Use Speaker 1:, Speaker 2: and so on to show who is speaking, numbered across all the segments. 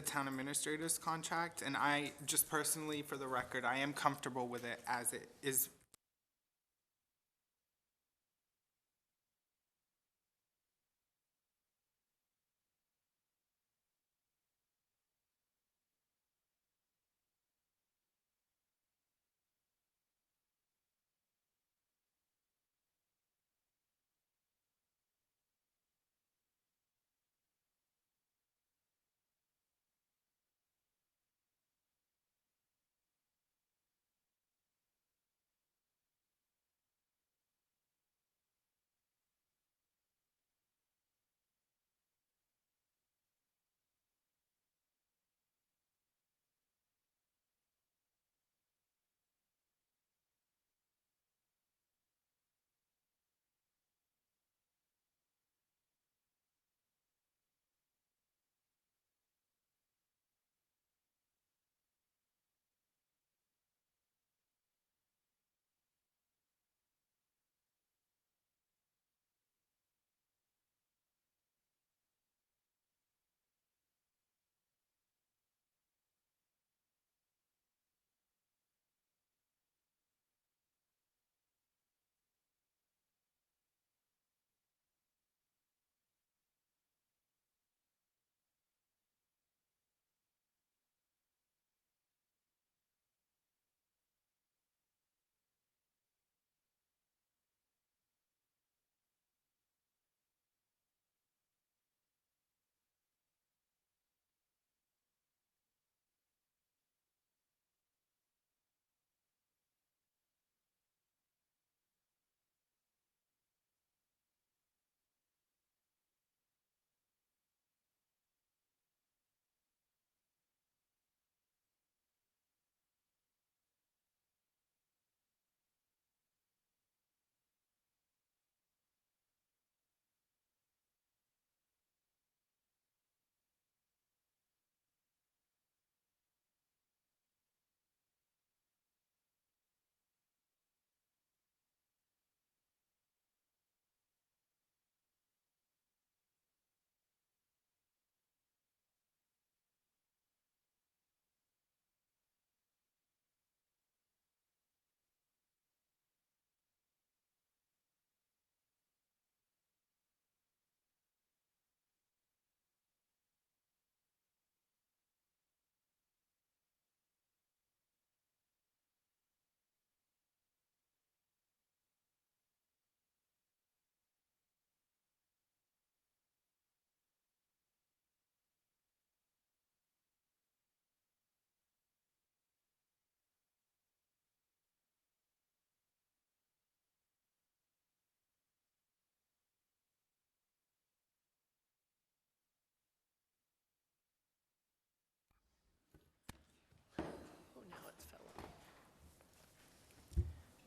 Speaker 1: the town administrator's contract, and I, just personally, for the record, I am comfortable with it as it is.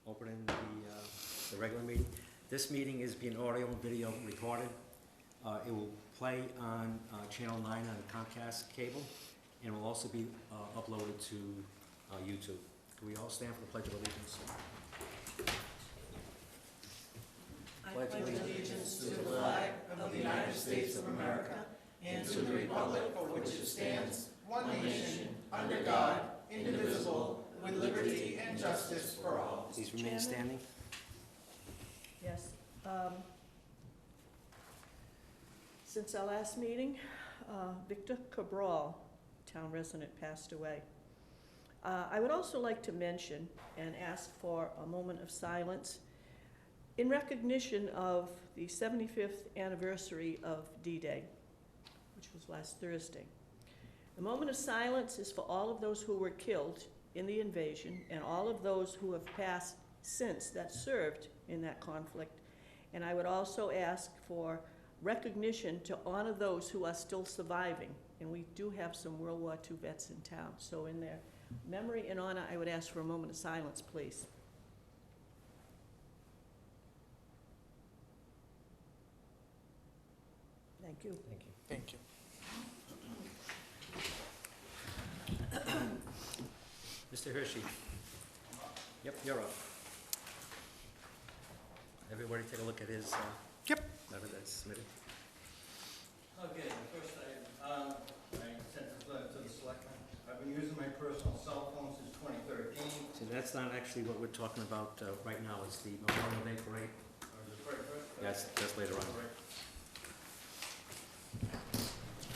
Speaker 2: Opening the regular meeting. This meeting is being audio and video recorded. It will play on Channel 9 on Comcast cable, and will also be uploaded to YouTube. Can we all stand for the Pledge of Allegiance?
Speaker 3: I pledge allegiance to the flag of the United States of America and to the republic for which it stands, one nation, under God, indivisible, with liberty and justice for all.
Speaker 2: Please remain standing.
Speaker 4: Yes. Since our last meeting, Victor Cabral, town resident, passed away. I would also like to mention and ask for a moment of silence in recognition of the 75th anniversary of D-Day, which was last Thursday. The moment of silence is for all of those who were killed in the invasion and all of those who have passed since that served in that conflict. And I would also ask for recognition to honor those who are still surviving. And we do have some World War II vets in town. So in their memory and honor, I would ask for a moment of silence, please. Thank you.
Speaker 2: Thank you.
Speaker 1: Thank you.
Speaker 2: Mr. Hershey. Yep, you're up. Everybody take a look at his
Speaker 1: Yep.
Speaker 2: letter that's submitted.
Speaker 5: Okay, the first item, I sent this letter
Speaker 3: I've been using my personal cell phone since 2013.
Speaker 2: So that's not actually what we're talking about right now, it's the Memorial Day Parade. That's later on.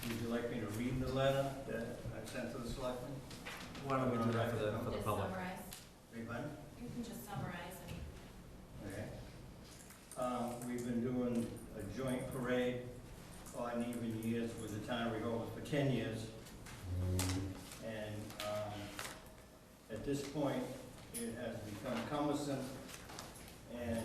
Speaker 3: Would you like me to read the letter that I sent to the selectmen?
Speaker 2: Why don't we do that for the
Speaker 5: Just
Speaker 2: public?
Speaker 5: summarize.
Speaker 3: Wait, pardon?
Speaker 5: You can just summarize and
Speaker 3: Okay. We've been doing a joint parade on even years with the town of Rehoboth for 10 years. And at this point, it has become cumbersome, and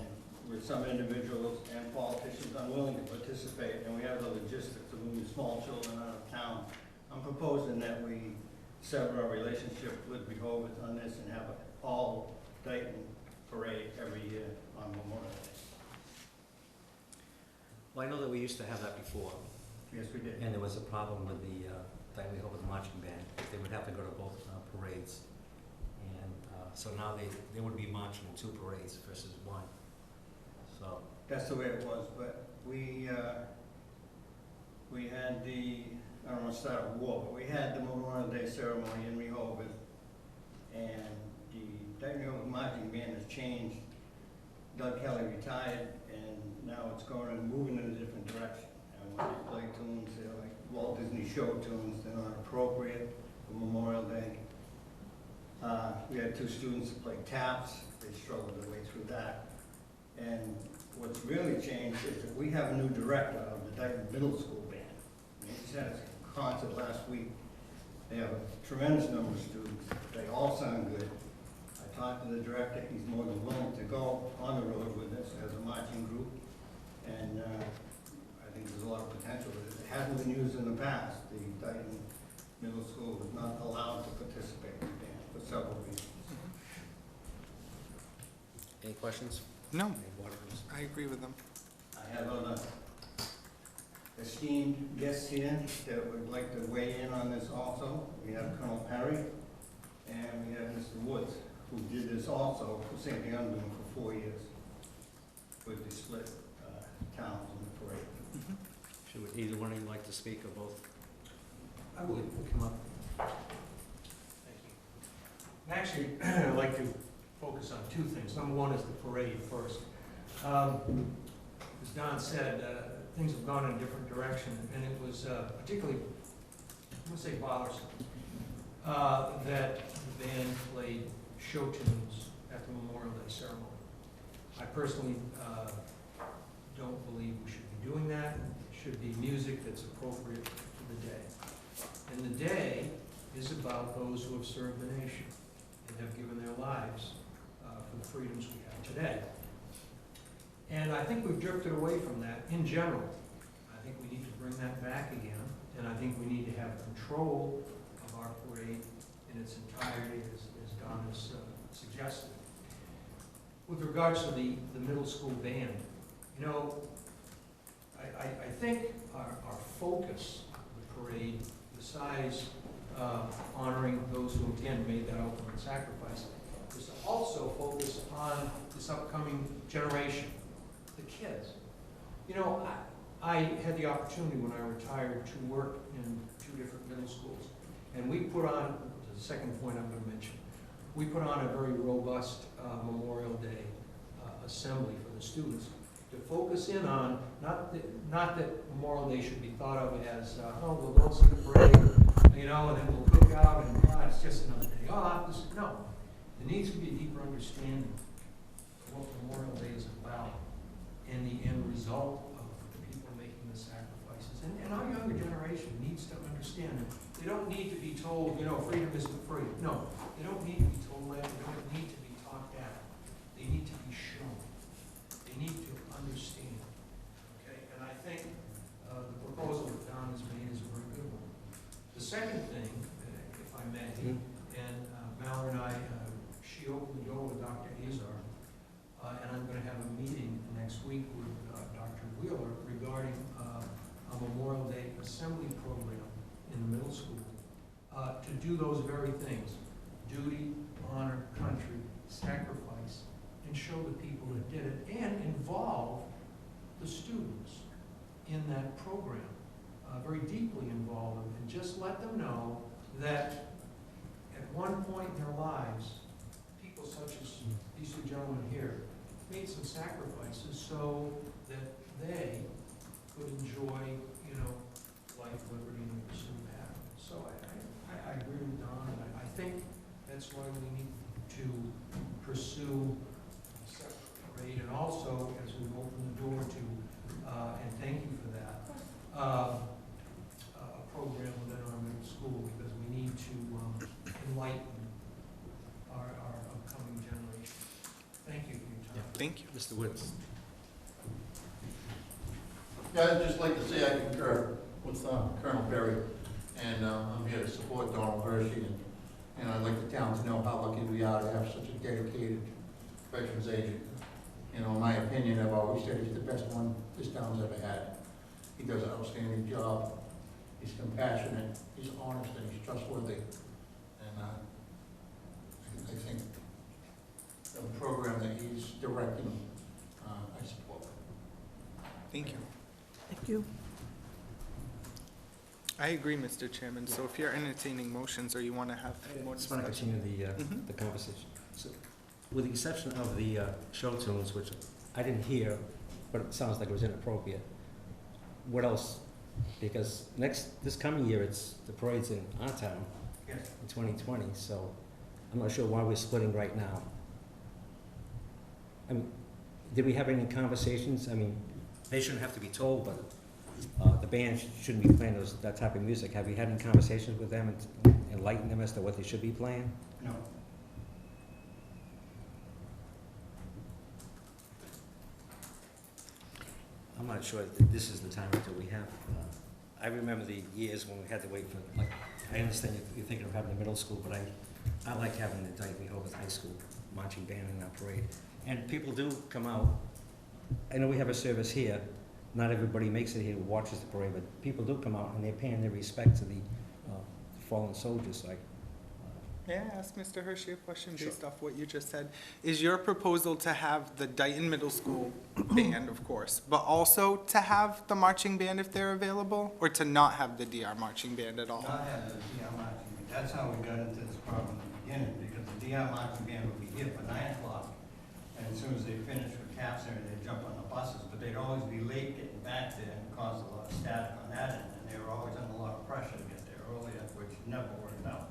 Speaker 3: with some individuals and politicians unwilling to participate, and we have the logistics of moving small children out of town. I'm proposing that we sever our relationship with Rehoboth on this and have an all-Dayton parade every year on Memorial Day.
Speaker 2: Well, I know that we used to have that before,
Speaker 3: Yes, we did.
Speaker 2: and there was a problem with the Dayton Rehoboth marching band. They would have to go to both parades. And so now they would be marching in 2 parades versus 1. So,
Speaker 3: That's the way it was, but we had the, I don't want to start a war, but we had the Memorial Day ceremony in Rehoboth, and the Dayton Rehoboth marching band has changed. Doug Kelly retired, and now it's moving in a different direction. And when they play tunes, they're like Walt Disney Show tunes, they're not appropriate for Memorial Day. We had 2 students that played taps, they struggled their way through that. And what's really changed is that we have a new director of the Dayton Middle School band. They just had a concert last week. They have a tremendous number of students. They all sound good. I talked to the director. He's more than willing to go on the road with us as a marching group. And I think there's a lot of potential with it. It hasn't been used in the past. The Dayton Middle School was not allowed to participate in the band for several reasons.
Speaker 2: any questions?
Speaker 1: No,
Speaker 2: Any board members?
Speaker 1: I agree with them.
Speaker 3: I have other esteemed guests here that would like to weigh in on this also. We have Colonel Perry, and we have Mr. Woods, who did this also for St. Leonard for 4 years with the split towns in the parade.
Speaker 2: Should either one of you like to speak, or both?
Speaker 6: I would.
Speaker 2: Come up.
Speaker 6: Thank you. Actually, I'd like to focus on 2 things. Number one is the parade first. As Don said, things have gone in a different direction, and it was particularly, I would say bothersome, that the band played show tunes at the Memorial Day ceremony. I personally don't believe we should be doing that. It should be music that's appropriate for the day. And the day is about those who have served the nation and have given their lives for the freedoms we have today. And I think we've drifted away from that in general. I think we need to bring that back again, and I think we need to have control of our parade in its entirety, as Don has suggested. With regards to the middle school band, you know, I think our focus of the parade, besides honoring those who again made that ultimate sacrifice, is to also focus on this upcoming generation, the kids. You know, I had the opportunity when I retired to work in 2 different middle schools, and we put on, the second point I'm going to mention, we put on a very robust Memorial Day assembly for the students to focus in on, not that Memorial Day should be thought of as, oh, we'll go see the parade, you know, and then we'll cook out, and it's just another day off. No, there needs to be a deeper understanding of what Memorial Day is about and the end result of the people making the sacrifices. And our younger generation needs to understand that they don't need to be told, you know, freedom isn't free. No, they don't need to be told that. They don't need to be talked at. They need to be shown. They need to understand. Okay, and I think the proposal that Don has made is a very good one. The second thing, if I may, and Mallory and I, she opened the door with Dr. Azar, and I'm going to have a meeting next week with Dr. Wheeler regarding a Memorial Day assembly program in the middle school to do those very things: duty, honor, country, sacrifice, and show the people that did it, and involve the students in that program, very deeply involve them, and just let them know that one point in their lives, people such as these two gentlemen here made some sacrifices so that they could enjoy, you know, life, liberty, and the pursuit of happiness. So I agree with Don, and I think that's why we need to pursue a separate parade, and also, as we open the door to, and thank you for that, a program within our middle school, because we need to enlighten our upcoming generation. Thank you for your time.
Speaker 1: Thank you.
Speaker 2: Mr. Woods?
Speaker 5: Yeah, I'd just like to say I concur with Colonel Berry, and I'm here to support Donald Hershey, and I'd like the town to know how lucky we are to have such a dedicated veterans agent. You know, in my opinion, I've always said he's the best one this town's ever had. He does an outstanding job. He's compassionate, he's honest, and he's trustworthy. And I think the program that he's directing, I support.
Speaker 1: Thank you.
Speaker 4: Thank you.
Speaker 1: I agree, Mr. Chairman. So if you're entertaining motions or you want to have more
Speaker 2: I just want to
Speaker 1: discussion.
Speaker 2: continue
Speaker 1: Mhm.
Speaker 2: the conversation. So, with the exception of the show tunes, which I didn't hear, but it sounds like it was inappropriate, what else? Because this coming year, the parade's in our town
Speaker 6: Yes.
Speaker 2: in 2020, so I'm not sure why we're splitting right now. I mean, did we have any conversations? I mean, they shouldn't have to be told, but the band shouldn't be playing that type of music. Have you had any conversations with them and enlightened them as to what they should be playing?
Speaker 6: No.
Speaker 2: I'm not sure that this is the time until we have, I remember the years when we had to wait for, like, I understand you're thinking of having a middle school, but I like having the Dayton Rehoboth High School marching band in our parade. And people do come out. I know we have a service here. Not everybody makes it here who watches the parade, but people do come out and they're paying their respect to the fallen soldiers, like.
Speaker 1: May I ask Mr. Hershey a question
Speaker 2: Sure.
Speaker 1: based off what you just said? Is your proposal to have the Dayton Middle School band, of course, but also to have the marching band if they're available? Or to not have the DR marching band at all?
Speaker 3: Not have the DR marching band. That's how we got into this problem in the beginning, because the DR marching band would be here for 9 o'clock, and as soon as they finished with CAPS, they'd jump on the buses, but they'd always be late getting back there and cause a lot of static on that end, and they were always under a lot of pressure to get there earlier, which never worked out.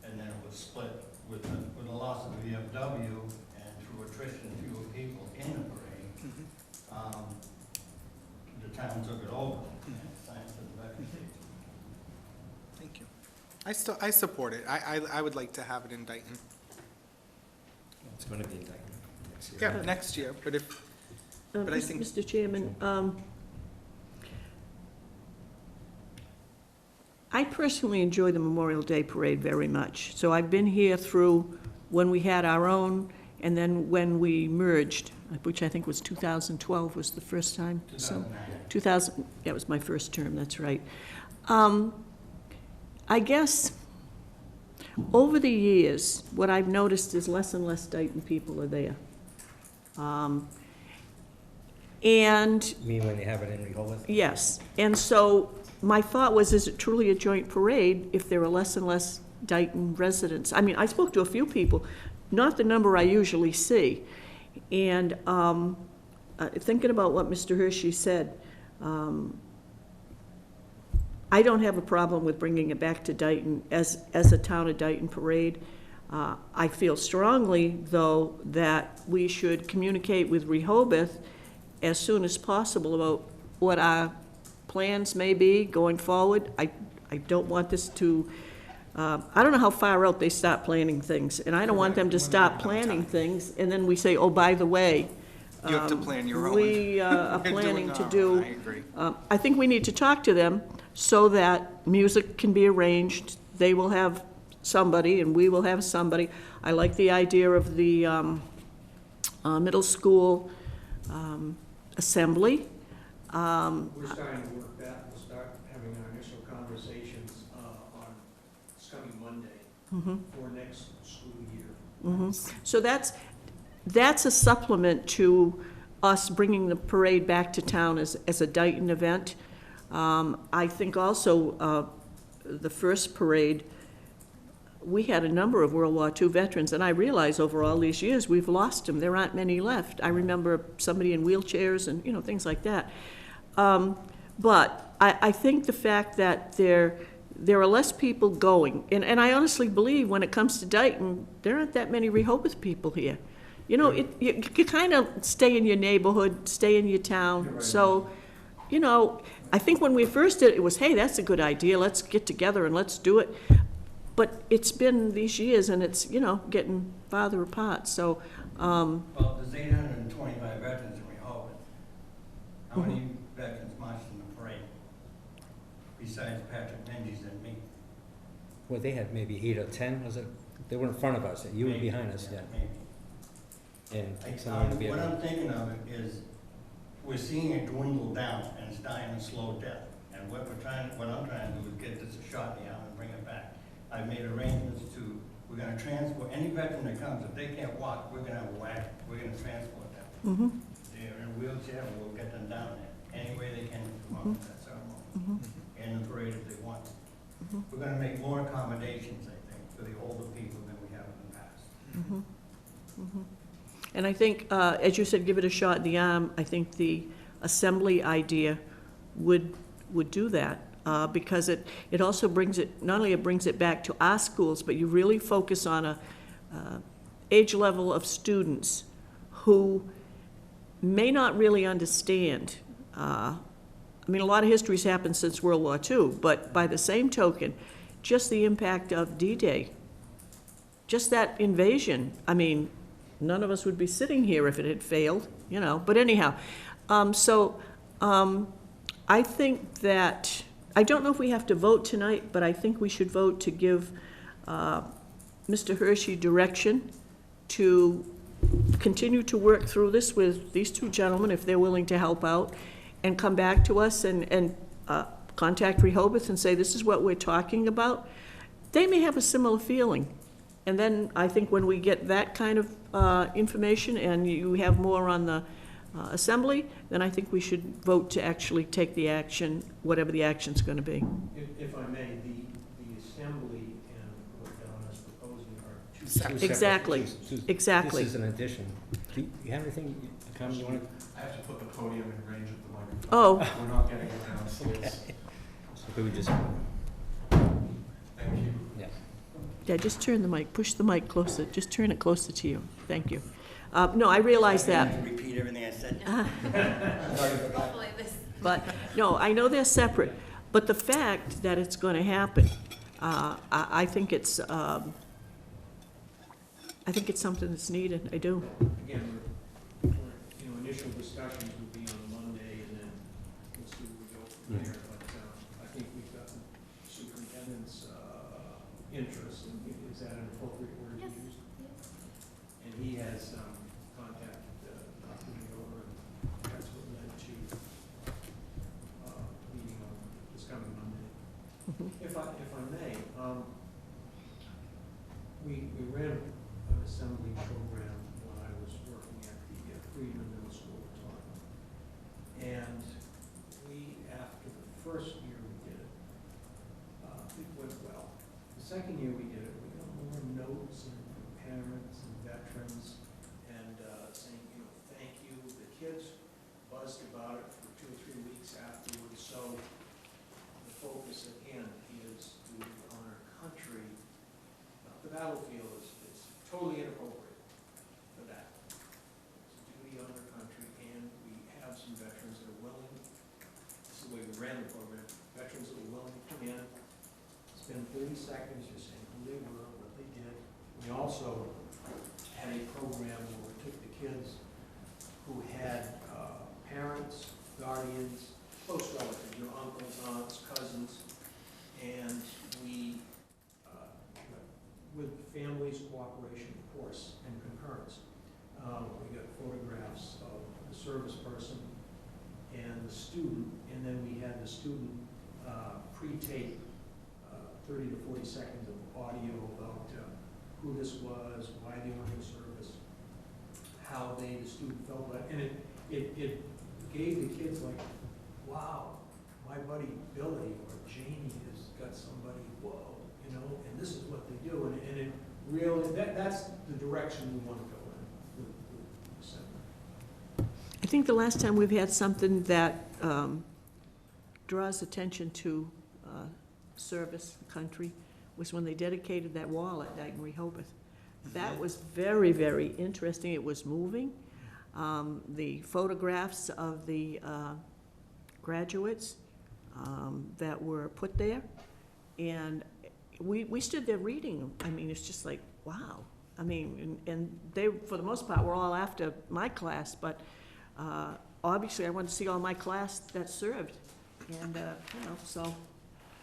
Speaker 3: And then it was split with the loss of the VFW, and through attrition, fewer people in the parade, the town took it over, and thanks to the veterans agent.
Speaker 1: Thank you. I support it. I would like to have it in Dayton.
Speaker 2: It's gonna be in Dayton next year.
Speaker 1: Yeah, next year, but if, But I think-
Speaker 4: Mr. Chairman, I personally enjoy the Memorial Day Parade very much. So I've been here through when we had our own, and then when we merged, which I think was 2012 was the first time. So
Speaker 3: 2009.
Speaker 4: 2000, that was my first term, that's right. I guess, over the years, what I've noticed is less and less Dayton people are there. And
Speaker 2: You mean when they have it in Rehoboth?
Speaker 4: yes, and so my thought was, is it truly a joint parade if there are less and less Dayton residents? I mean, I spoke to a few people, not the number I usually see. And thinking about what Mr. Hershey said, I don't have a problem with bringing it back to Dayton as a Town of Dayton parade. I feel strongly, though, that we should communicate with Rehoboth as soon as possible about what our plans may be going forward. I don't want this to, I don't know how far out they start planning things, and I don't want them to start planning things, and then we say, oh, by the way.
Speaker 1: you have to plan your own.
Speaker 4: We are
Speaker 1: You're doing
Speaker 4: planning to
Speaker 1: our own.
Speaker 4: do.
Speaker 1: I agree.
Speaker 4: I think we need to talk to them so that music can be arranged. They will have somebody, and we will have somebody. I like the idea of the middle school assembly.
Speaker 6: We're starting to work that, we'll start having our initial conversations on this coming Monday for next school year.
Speaker 4: So that's a supplement to us bringing the parade back to town as a Dayton event. I think also the first parade, we had a number of World War II veterans, and I realize over all these years, we've lost them. There aren't many left. I remember somebody in wheelchairs and, you know, things like that. But I think the fact that there are less people going, and I honestly believe when it comes to Dayton, there aren't that many Rehoboth people here. You know, you kind of stay in your neighborhood, stay in your town. So, you know, I think when we first did it, it was, hey, that's a good idea, let's get together and let's do it. But it's been these years, and it's, you know, getting farther apart, so.
Speaker 7: Well, there's 825 veterans in Rehoboth. How many veterans marched in the parade? Besides Patrick Mendes and me?
Speaker 2: Well, they had maybe 8 or 10, was it? They were in front of us, you were
Speaker 7: Maybe,
Speaker 2: behind us, yeah.
Speaker 7: Maybe.
Speaker 2: And someone to be
Speaker 7: What
Speaker 2: able-
Speaker 7: I'm thinking of it is, we're seeing it dwindle down, and it's dying a slow death. And what I'm trying to do is get this a shot in the arm and bring it back. I've made arrangements to, we're gonna transport, any veteran that comes, if they can't walk, we're gonna have a wagon, we're gonna transport them.
Speaker 4: Mhm.
Speaker 7: They're in a wheelchair, we'll get them down there, any way they can come up with that ceremony. And the parade if they want. We're gonna make more accommodations, I think, for the older people than we have in the past.
Speaker 4: And I think, as you said, give it a shot in the arm. I think the assembly idea would do that, because it also brings it, not only it brings it back to our schools, but you really focus on a age level of students who may not really understand. I mean, a lot of history's happened since World War II, but by the same token, just the impact of D-Day, just that invasion, I mean, none of us would be sitting here if it had failed, you know, but anyhow. I think that, I don't know if we have to vote tonight, but I think we should vote to give Mr. Hershey direction to continue to work through this with these two gentlemen, if they're willing to help out, and come back to us and contact Rehoboth and say, this is what we're talking about. They may have a similar feeling. And then I think when we get that kind of information and you have more on the assembly, then I think we should vote to actually take the action, whatever the action's going to be.
Speaker 6: If I may, the assembly and what Donna's proposing are two
Speaker 2: Two
Speaker 6: separate.
Speaker 2: separate
Speaker 4: Exactly.
Speaker 2: things.
Speaker 4: Exactly.
Speaker 2: This is an addition. Do you have anything, a comment you want to?
Speaker 8: I have to put the podium in range of the microphone.
Speaker 4: Oh.
Speaker 8: We're not getting it downstairs.
Speaker 2: So could we just,
Speaker 8: Thank you.
Speaker 2: yeah.
Speaker 4: Yeah, just turn the mic, push the mic closer, just turn it closer to you. Thank you. No, I realize that.
Speaker 7: Repeat everything I said.
Speaker 3: Hopefully this.
Speaker 4: But, no, I know they're separate, but the fact that it's going to happen, I think it's something that's needed, I do.
Speaker 6: Again, initial discussions would be on Monday, and then we'll see where we go from there. But I think we've got the superintendent's interest, and is that an appropriate word to
Speaker 3: Yes.
Speaker 6: use? And he has contacted Dr. Mayor, and that's what led to meeting on this coming Monday. If I may, we ran an assembly program when I was working at the Freedman Middle School in Taunton. And we, after the first year we did it, it went well. The second year we did it, we got more notes and from parents and veterans and saying, thank you. The kids buzzed about it for 2 or 3 weeks afterwards. So the focus again is to honor country. The battlefield is totally inappropriate for that. It's a duty on our country, and we have some veterans that are willing, this is the way we ran the program, veterans that are willing to come in, spend 30 seconds just saying who they were, what they did. We also had a program where we took the kids who had parents, guardians, close relatives, your uncles, aunts, cousins, and we, with families' cooperation, of course, and concurrence, we got photographs of the service person and the student, and then we had the student pre-tape 30 to 40 seconds of audio about who this was, why they were in service, how the student felt about it, and it gave the kids like, wow, my buddy Billy or Janie has got somebody, whoa, and this is what they do, and really, that's the direction we want to go in with the center.
Speaker 4: I think the last time we've had something that draws attention to service country was when they dedicated that wall at Dayton Rehoboth. That was very, very interesting. It was moving. The photographs of the graduates that were put there, and we stood there reading them. I mean, it's just like, wow. I mean, and they, for the most part, were all after my class, but obviously I wanted to see all my class that served. And, so,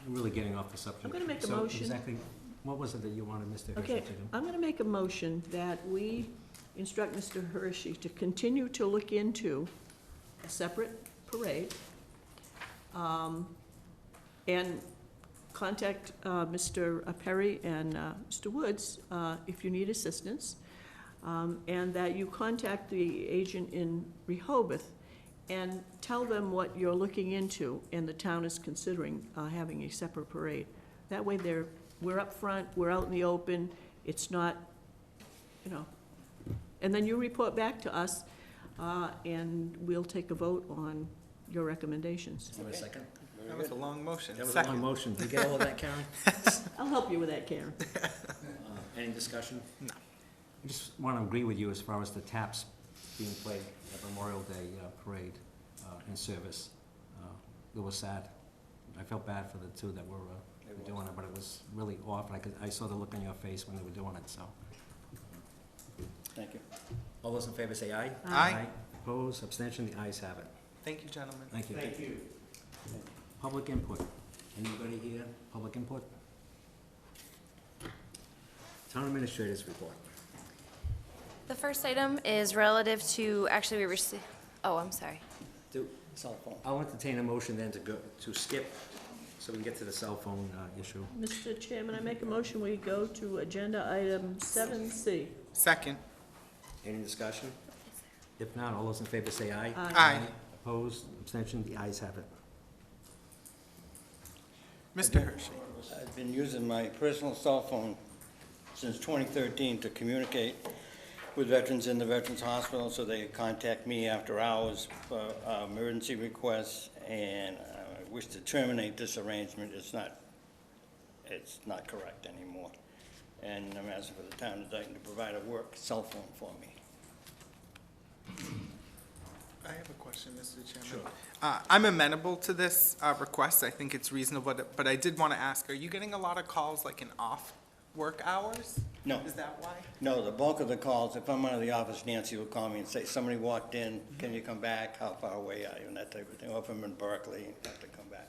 Speaker 2: We're really getting off the subject.
Speaker 4: I'm gonna make a
Speaker 2: So
Speaker 4: motion.
Speaker 2: exactly, what was it that you wanted Mr. Hershey
Speaker 4: okay,
Speaker 2: to do?
Speaker 4: I'm gonna make a motion that we instruct Mr. Hershey to continue to look into a separate parade, and contact Mr. Perry and Mr. Woods if you need assistance, and that you contact the agent in Rehoboth and tell them what you're looking into and the town is considering having a separate parade. That way we're up front, we're out in the open, it's not, and then you report back to us, and we'll take a vote on your recommendations.
Speaker 2: Have a second?
Speaker 1: That was a long motion.
Speaker 2: That was a long
Speaker 1: Second.
Speaker 2: motion. Did you get all of that, Karen?
Speaker 4: I'll help you with that, Karen.
Speaker 2: Any discussion?
Speaker 1: No.
Speaker 2: I just want to agree with you as far as the taps being played at Memorial Day parade in service. It was sad. I felt bad for the two that were doing it, but it was really off. I saw the look on your face when they were doing it, so.
Speaker 7: Thank you.
Speaker 2: All those in favor say aye.
Speaker 1: Aye.
Speaker 2: Opposed, abstention, the ayes have it.
Speaker 1: Thank you, gentlemen.
Speaker 2: Thank you.
Speaker 6: Thank you.
Speaker 2: Public input. Anybody here, public input? Town administrators report.
Speaker 9: The first item is relative to, actually, we received, I'm sorry.
Speaker 7: Cell phone.
Speaker 2: I'll entertain a motion then to skip, so we can get to the cell phone issue.
Speaker 4: Mr. Chairman, I make a motion, we go to agenda item 7C.
Speaker 1: Second.
Speaker 2: Any discussion? If not, all those in favor say aye.
Speaker 4: Aye.
Speaker 1: Aye.
Speaker 2: Opposed, abstention, the ayes have it.
Speaker 1: Mr. Hershey.
Speaker 7: I've been using my personal cell phone since 2013 to communicate with veterans in the Veterans Hospital, so they contact me after hours for emergency requests, and I wish to terminate this arrangement. It's not correct anymore. And I'm asking for the town of Dayton to provide a work cell phone for me.
Speaker 1: I have a question, Mr. Chairman. Sure. I'm amenable to this request. I think it's reasonable, but I did want to ask, are you getting a lot of calls like in off-work hours?
Speaker 7: No.
Speaker 1: Is that why?
Speaker 7: No, the bulk of the calls, if I'm out of the office, Nancy will call me and say, somebody walked in, can you come back? How far away are you? And that type of thing. Or if I'm in Berkeley, I have to come back.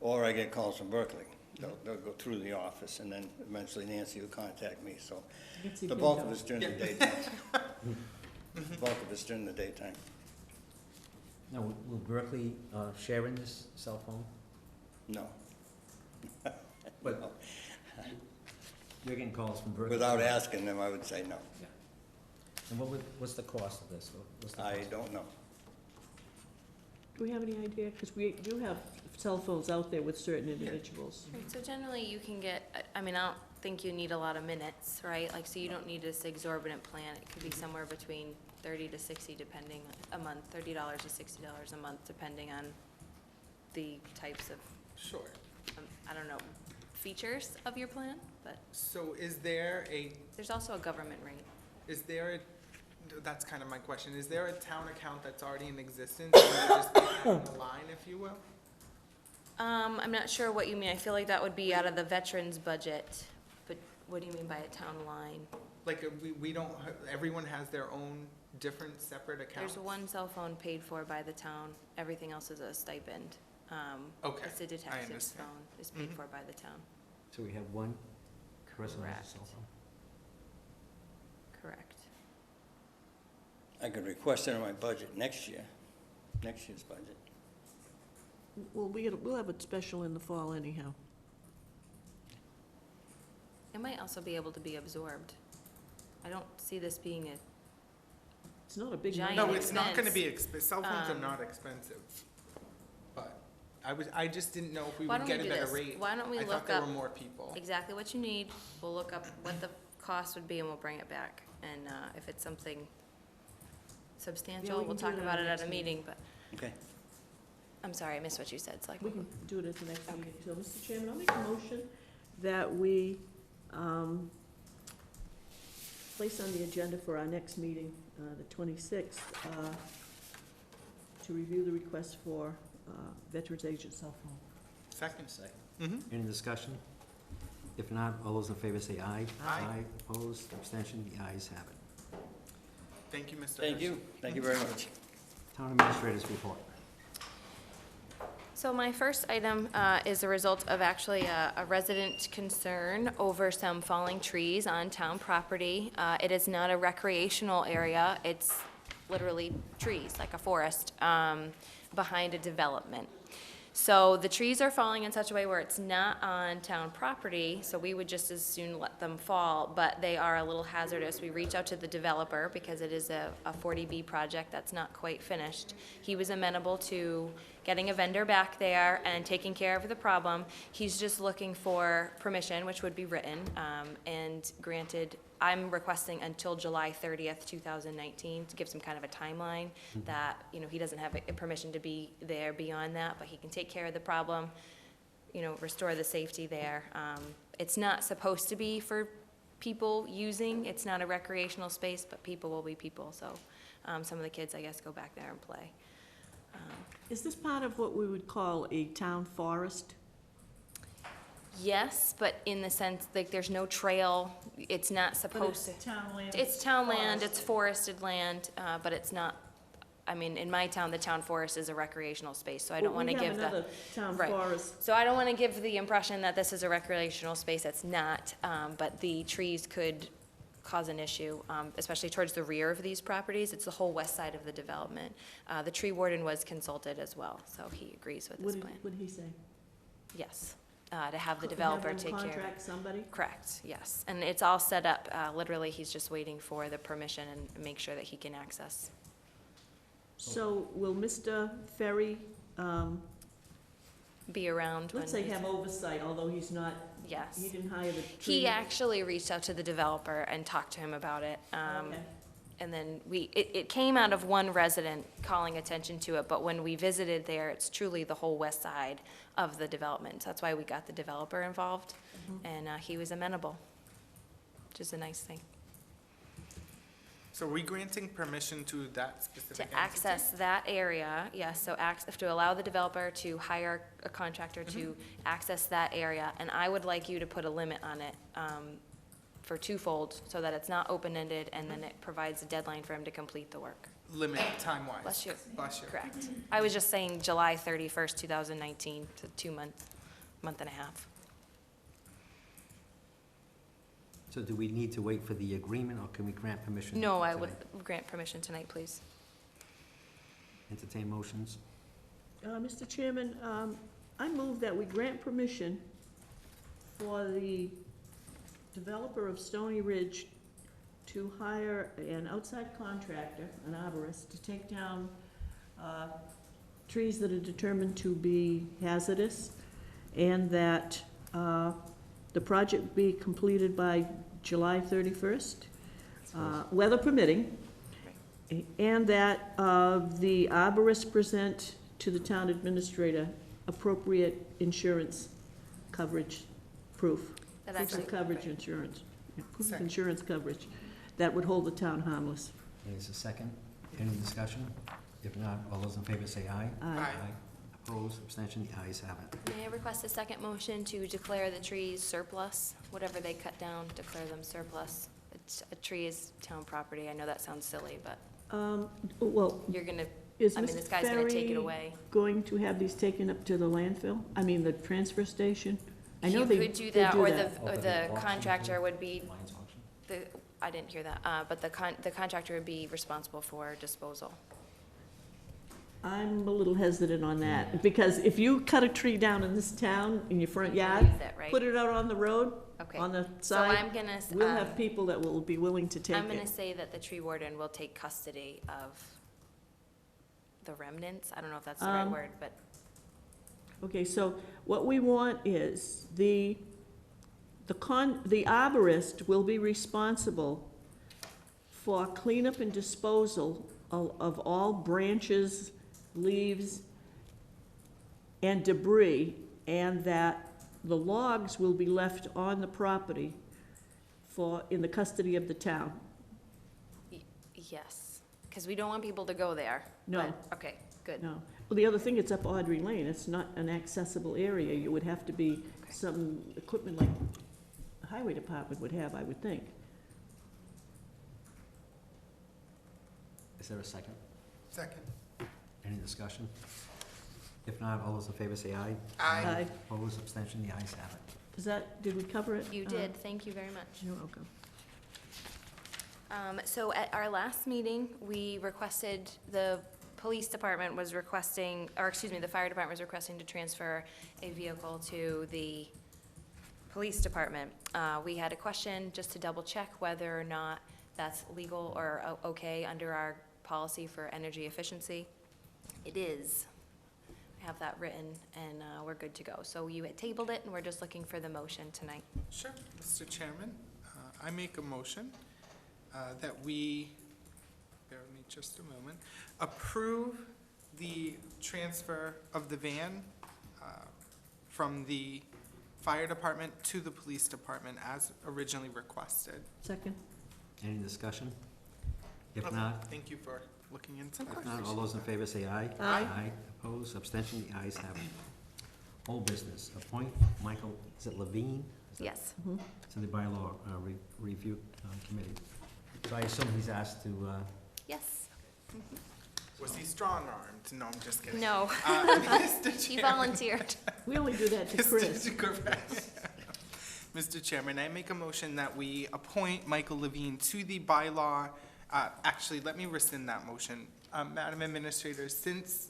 Speaker 7: Or I get calls from Berkeley. They'll go through the office, and then eventually Nancy will contact me, so the bulk of it's during the daytime. The bulk of it's during the daytime.
Speaker 2: Now, will Berkeley share in this cell phone?
Speaker 7: No.
Speaker 2: But you're getting calls from Berkeley?
Speaker 7: Without asking them, I would say no.
Speaker 2: And what's the cost of this? What's the
Speaker 7: I
Speaker 2: cost?
Speaker 7: don't know.
Speaker 4: Do we have any idea? Because we do have cell phones out there with certain individuals.
Speaker 9: Right, so generally you can get, I don't think you need a lot of minutes, right? Like, so you don't need this exorbitant plan. It could be somewhere between 30 to 60 depending a month, $30 to $60 a month depending on the types of,
Speaker 1: Sure.
Speaker 9: I don't know, features of your plan, but
Speaker 1: So is there
Speaker 9: there's also a government rate.
Speaker 1: that's kind of my question, is there a town account that's already in existence? And you just pay that on the line, if you will?
Speaker 9: I'm not sure what you mean. I feel like that would be out of the veterans budget, but what do you mean by a town line?
Speaker 1: Like, we don't, everyone has their own different separate accounts?
Speaker 9: There's one cell phone paid for by the town. Everything else is a stipend.
Speaker 1: Okay,
Speaker 9: It's a
Speaker 1: I
Speaker 9: detective's
Speaker 1: understand.
Speaker 9: phone, is paid
Speaker 1: Mhm.
Speaker 9: for by the town.
Speaker 2: So we have one person on the
Speaker 9: Correct.
Speaker 2: cell phone?
Speaker 9: Correct.
Speaker 7: I could request it in my budget next year, next year's budget.
Speaker 4: Well, we'll have a special in the fall anyhow.
Speaker 9: It might also be able to be absorbed. I don't see this being
Speaker 4: It's not a big
Speaker 9: Giant
Speaker 4: number.
Speaker 1: No, it's not gonna
Speaker 9: expense.
Speaker 1: be cell phones are
Speaker 9: Um,
Speaker 1: not expensive. But I just didn't know if we
Speaker 9: Why
Speaker 1: would
Speaker 9: don't we
Speaker 1: get
Speaker 9: do
Speaker 1: it at a
Speaker 9: this?
Speaker 1: rate.
Speaker 9: Why don't we
Speaker 1: I thought
Speaker 9: look
Speaker 1: there
Speaker 9: up
Speaker 1: were more people.
Speaker 9: exactly what you need? We'll look up what the cost would be, and we'll bring it back. And if it's something
Speaker 4: Yeah,
Speaker 9: substantial,
Speaker 4: we
Speaker 9: we'll
Speaker 4: can do
Speaker 9: talk
Speaker 4: it at
Speaker 9: about
Speaker 4: our
Speaker 9: it at
Speaker 4: next
Speaker 9: a meeting, but,
Speaker 2: Okay.
Speaker 9: I'm sorry, I missed what you said,
Speaker 4: We can do it at the next meeting. So, Mr. Chairman, I'll make a motion that we place on the agenda for our next meeting, the 26th, to review the request for Veterans Agent cell phone.
Speaker 1: Second.
Speaker 2: Second.
Speaker 1: Mm-hmm.
Speaker 2: Any discussion? If not, all those in favor say aye.
Speaker 1: Aye.
Speaker 2: Opposed, abstention, the ayes have it.
Speaker 1: Thank you, Mr.
Speaker 3: Thank
Speaker 1: Hershey.
Speaker 3: you, thank you very much.
Speaker 2: Town Administrator's report.
Speaker 9: So my first item is a result of actually a resident concern over some falling trees on town property. It is not a recreational area, it's literally trees, like a forest, behind a development. So the trees are falling in such a way where it's not on town property, so we would just as soon let them fall, but they are a little hazardous. We reached out to the developer because it is a 40B project that's not quite finished. He was amenable to getting a vendor back there and taking care of the problem. He's just looking for permission, which would be written, and granted. I'm requesting until July 30th, 2019, to give some kind of a timeline that, you know, he doesn't have permission to be there beyond that, but he can take care of the problem, you know, restore the safety there. It's not supposed to be for people using, it's not a recreational space, but people will be people, so some of the kids, I guess, go back there and play.
Speaker 4: Is this part of what we would call a town forest?
Speaker 9: Yes, but in the sense, like, there's no trail, it's not supposed to.
Speaker 4: town land.
Speaker 9: It's town land, it's forested land, but it's not, I mean, in my town, the town forest is a recreational space, so I don't want to give
Speaker 4: We have
Speaker 9: the.
Speaker 4: another town
Speaker 9: Right.
Speaker 4: forest.
Speaker 9: So I don't want to give the impression that this is a recreational space, it's not, but the trees could cause an issue, especially towards the rear of these properties. It's the whole west side of the development. The tree warden was consulted as well, so he agrees with this plan.
Speaker 4: What did he say?
Speaker 9: Yes, to have the
Speaker 4: Have
Speaker 9: developer
Speaker 4: them
Speaker 9: take care of it.
Speaker 4: Contract somebody?
Speaker 9: Correct, yes. And it's all set up, literally, he's just waiting for the permission and make sure that he can access.
Speaker 4: So will Mr. Ferry,
Speaker 9: Be around when.
Speaker 4: let's say have oversight, although he's not, he
Speaker 9: Yes.
Speaker 4: didn't hire the tree?
Speaker 9: He actually reached out to the developer and talked to him about it.
Speaker 4: Okay.
Speaker 9: And then it came out of one resident calling attention to it, but when we visited there, it's truly the whole west side of the development. So that's why we got the developer involved, and he was amenable, which is a nice thing.
Speaker 1: So are we granting permission to that specific
Speaker 9: To
Speaker 1: entity?
Speaker 9: access that area, yes, so to allow the developer to hire a contractor to access that area, and I would like you to put a limit on it, for twofold, so that it's not open-ended, and then it provides a deadline for him to complete the work.
Speaker 1: Limit time-wise?
Speaker 9: Bless you.
Speaker 1: Bless you.
Speaker 9: Correct. I was just saying July 31st, 2019, to 2 months, month and a half.
Speaker 2: So do we need to wait for the agreement, or can we grant permission?
Speaker 9: No, I would
Speaker 2: tonight?
Speaker 9: grant permission tonight, please.
Speaker 2: Entertain motions?
Speaker 4: Mr. Chairman, I move that we grant permission for the developer of Stony Ridge to hire an outside contractor, an arborist, to take down trees that are determined to be hazardous, and that the project be completed by July 31st, weather permitting, and that the arborist present to the town administrator appropriate insurance coverage proof.
Speaker 9: That
Speaker 4: Proof of
Speaker 9: actually-
Speaker 4: coverage
Speaker 9: right.
Speaker 4: insurance. Yeah, proof of
Speaker 1: Second.
Speaker 4: insurance coverage that would hold the town harmless.
Speaker 2: There's a second. Any discussion? If not, all those in favor say aye.
Speaker 1: Aye.
Speaker 2: Opposed, abstention, the ayes have it.
Speaker 9: May I request a second motion to declare the trees surplus? Whatever they cut down, declare them surplus. A tree is town property. I know that sounds silly, but
Speaker 4: Well,
Speaker 9: you're gonna,
Speaker 4: is
Speaker 9: I mean,
Speaker 4: Mr.
Speaker 9: this guy's gonna take it
Speaker 4: Ferry
Speaker 9: away.
Speaker 4: going to have these taken up to the landfill? I mean, the transfer station? I know
Speaker 9: You
Speaker 4: they
Speaker 9: could do
Speaker 4: they
Speaker 9: that, or
Speaker 2: Open
Speaker 9: the
Speaker 2: the auction
Speaker 9: contractor
Speaker 2: too.
Speaker 9: would be,
Speaker 2: Lions auction.
Speaker 9: I didn't hear that, but the contractor would be responsible for disposal.
Speaker 4: I'm a little hesitant on that, because if you cut a tree down in this town, in your front
Speaker 9: You can
Speaker 4: yard,
Speaker 9: use it, right?
Speaker 4: put it out on the road,
Speaker 9: Okay.
Speaker 4: on the
Speaker 9: So
Speaker 4: side,
Speaker 9: I'm gonna,
Speaker 4: we'll have people that will be willing to take
Speaker 9: I'm gonna
Speaker 4: it.
Speaker 9: say that the tree warden will take custody of the remnants. I don't know if that's the right word, but
Speaker 4: Okay, so what we want is the the arborist will be responsible for cleanup and disposal of all branches, leaves, and debris, and that the logs will be left on the property in the custody of the town.
Speaker 9: Yes, because we don't want people to go there.
Speaker 4: No.
Speaker 9: but- Okay, good.
Speaker 4: No. Well, the other thing, it's up Audrey Lane. It's not an accessible area. You would have to be
Speaker 9: Okay.
Speaker 4: some equipment like the highway department would have, I would think.
Speaker 2: Is there a second?
Speaker 1: Second.
Speaker 2: Any discussion? If not, all those in favor say aye.
Speaker 1: Aye.
Speaker 2: Opposed, abstention, the ayes have it.
Speaker 4: Did we cover it?
Speaker 9: You did, thank you very much.
Speaker 4: You're welcome.
Speaker 9: So at our last meeting, we requested, the police department was requesting, or excuse me, the fire department was requesting to transfer a vehicle to the police department. We had a question just to double check whether or not that's legal or okay under our policy for energy efficiency. It is. I have that written and we're good to go. So you had tabled it and we're just looking for the motion tonight.
Speaker 1: Sure, Mr. Chairman, I make a motion that we, bear with me just a moment, approve the transfer of the van from the fire department to the police department as originally requested.
Speaker 4: Second?
Speaker 2: Any discussion? If
Speaker 1: Okay,
Speaker 2: not,
Speaker 1: thank you for looking into that.
Speaker 2: if not, all those in favor say aye.
Speaker 4: Aye.
Speaker 2: Opposed, abstention, the ayes have it. Old business, appoint Michael, is it Levine? Is that-
Speaker 9: Yes.
Speaker 4: Mhm.
Speaker 2: To the bylaw review committee. So I assume he's asked to,
Speaker 9: Yes.
Speaker 1: Was he strong-armed? No, I'm just kidding.
Speaker 9: No,
Speaker 1: Mr.
Speaker 9: he
Speaker 1: Chairman.
Speaker 9: volunteered.
Speaker 4: We only do that to Chris.
Speaker 1: Mr. Chairman, I make a motion that we appoint Michael Levine to the bylaw. Actually, let me rescind that motion. Madam Administrator, since,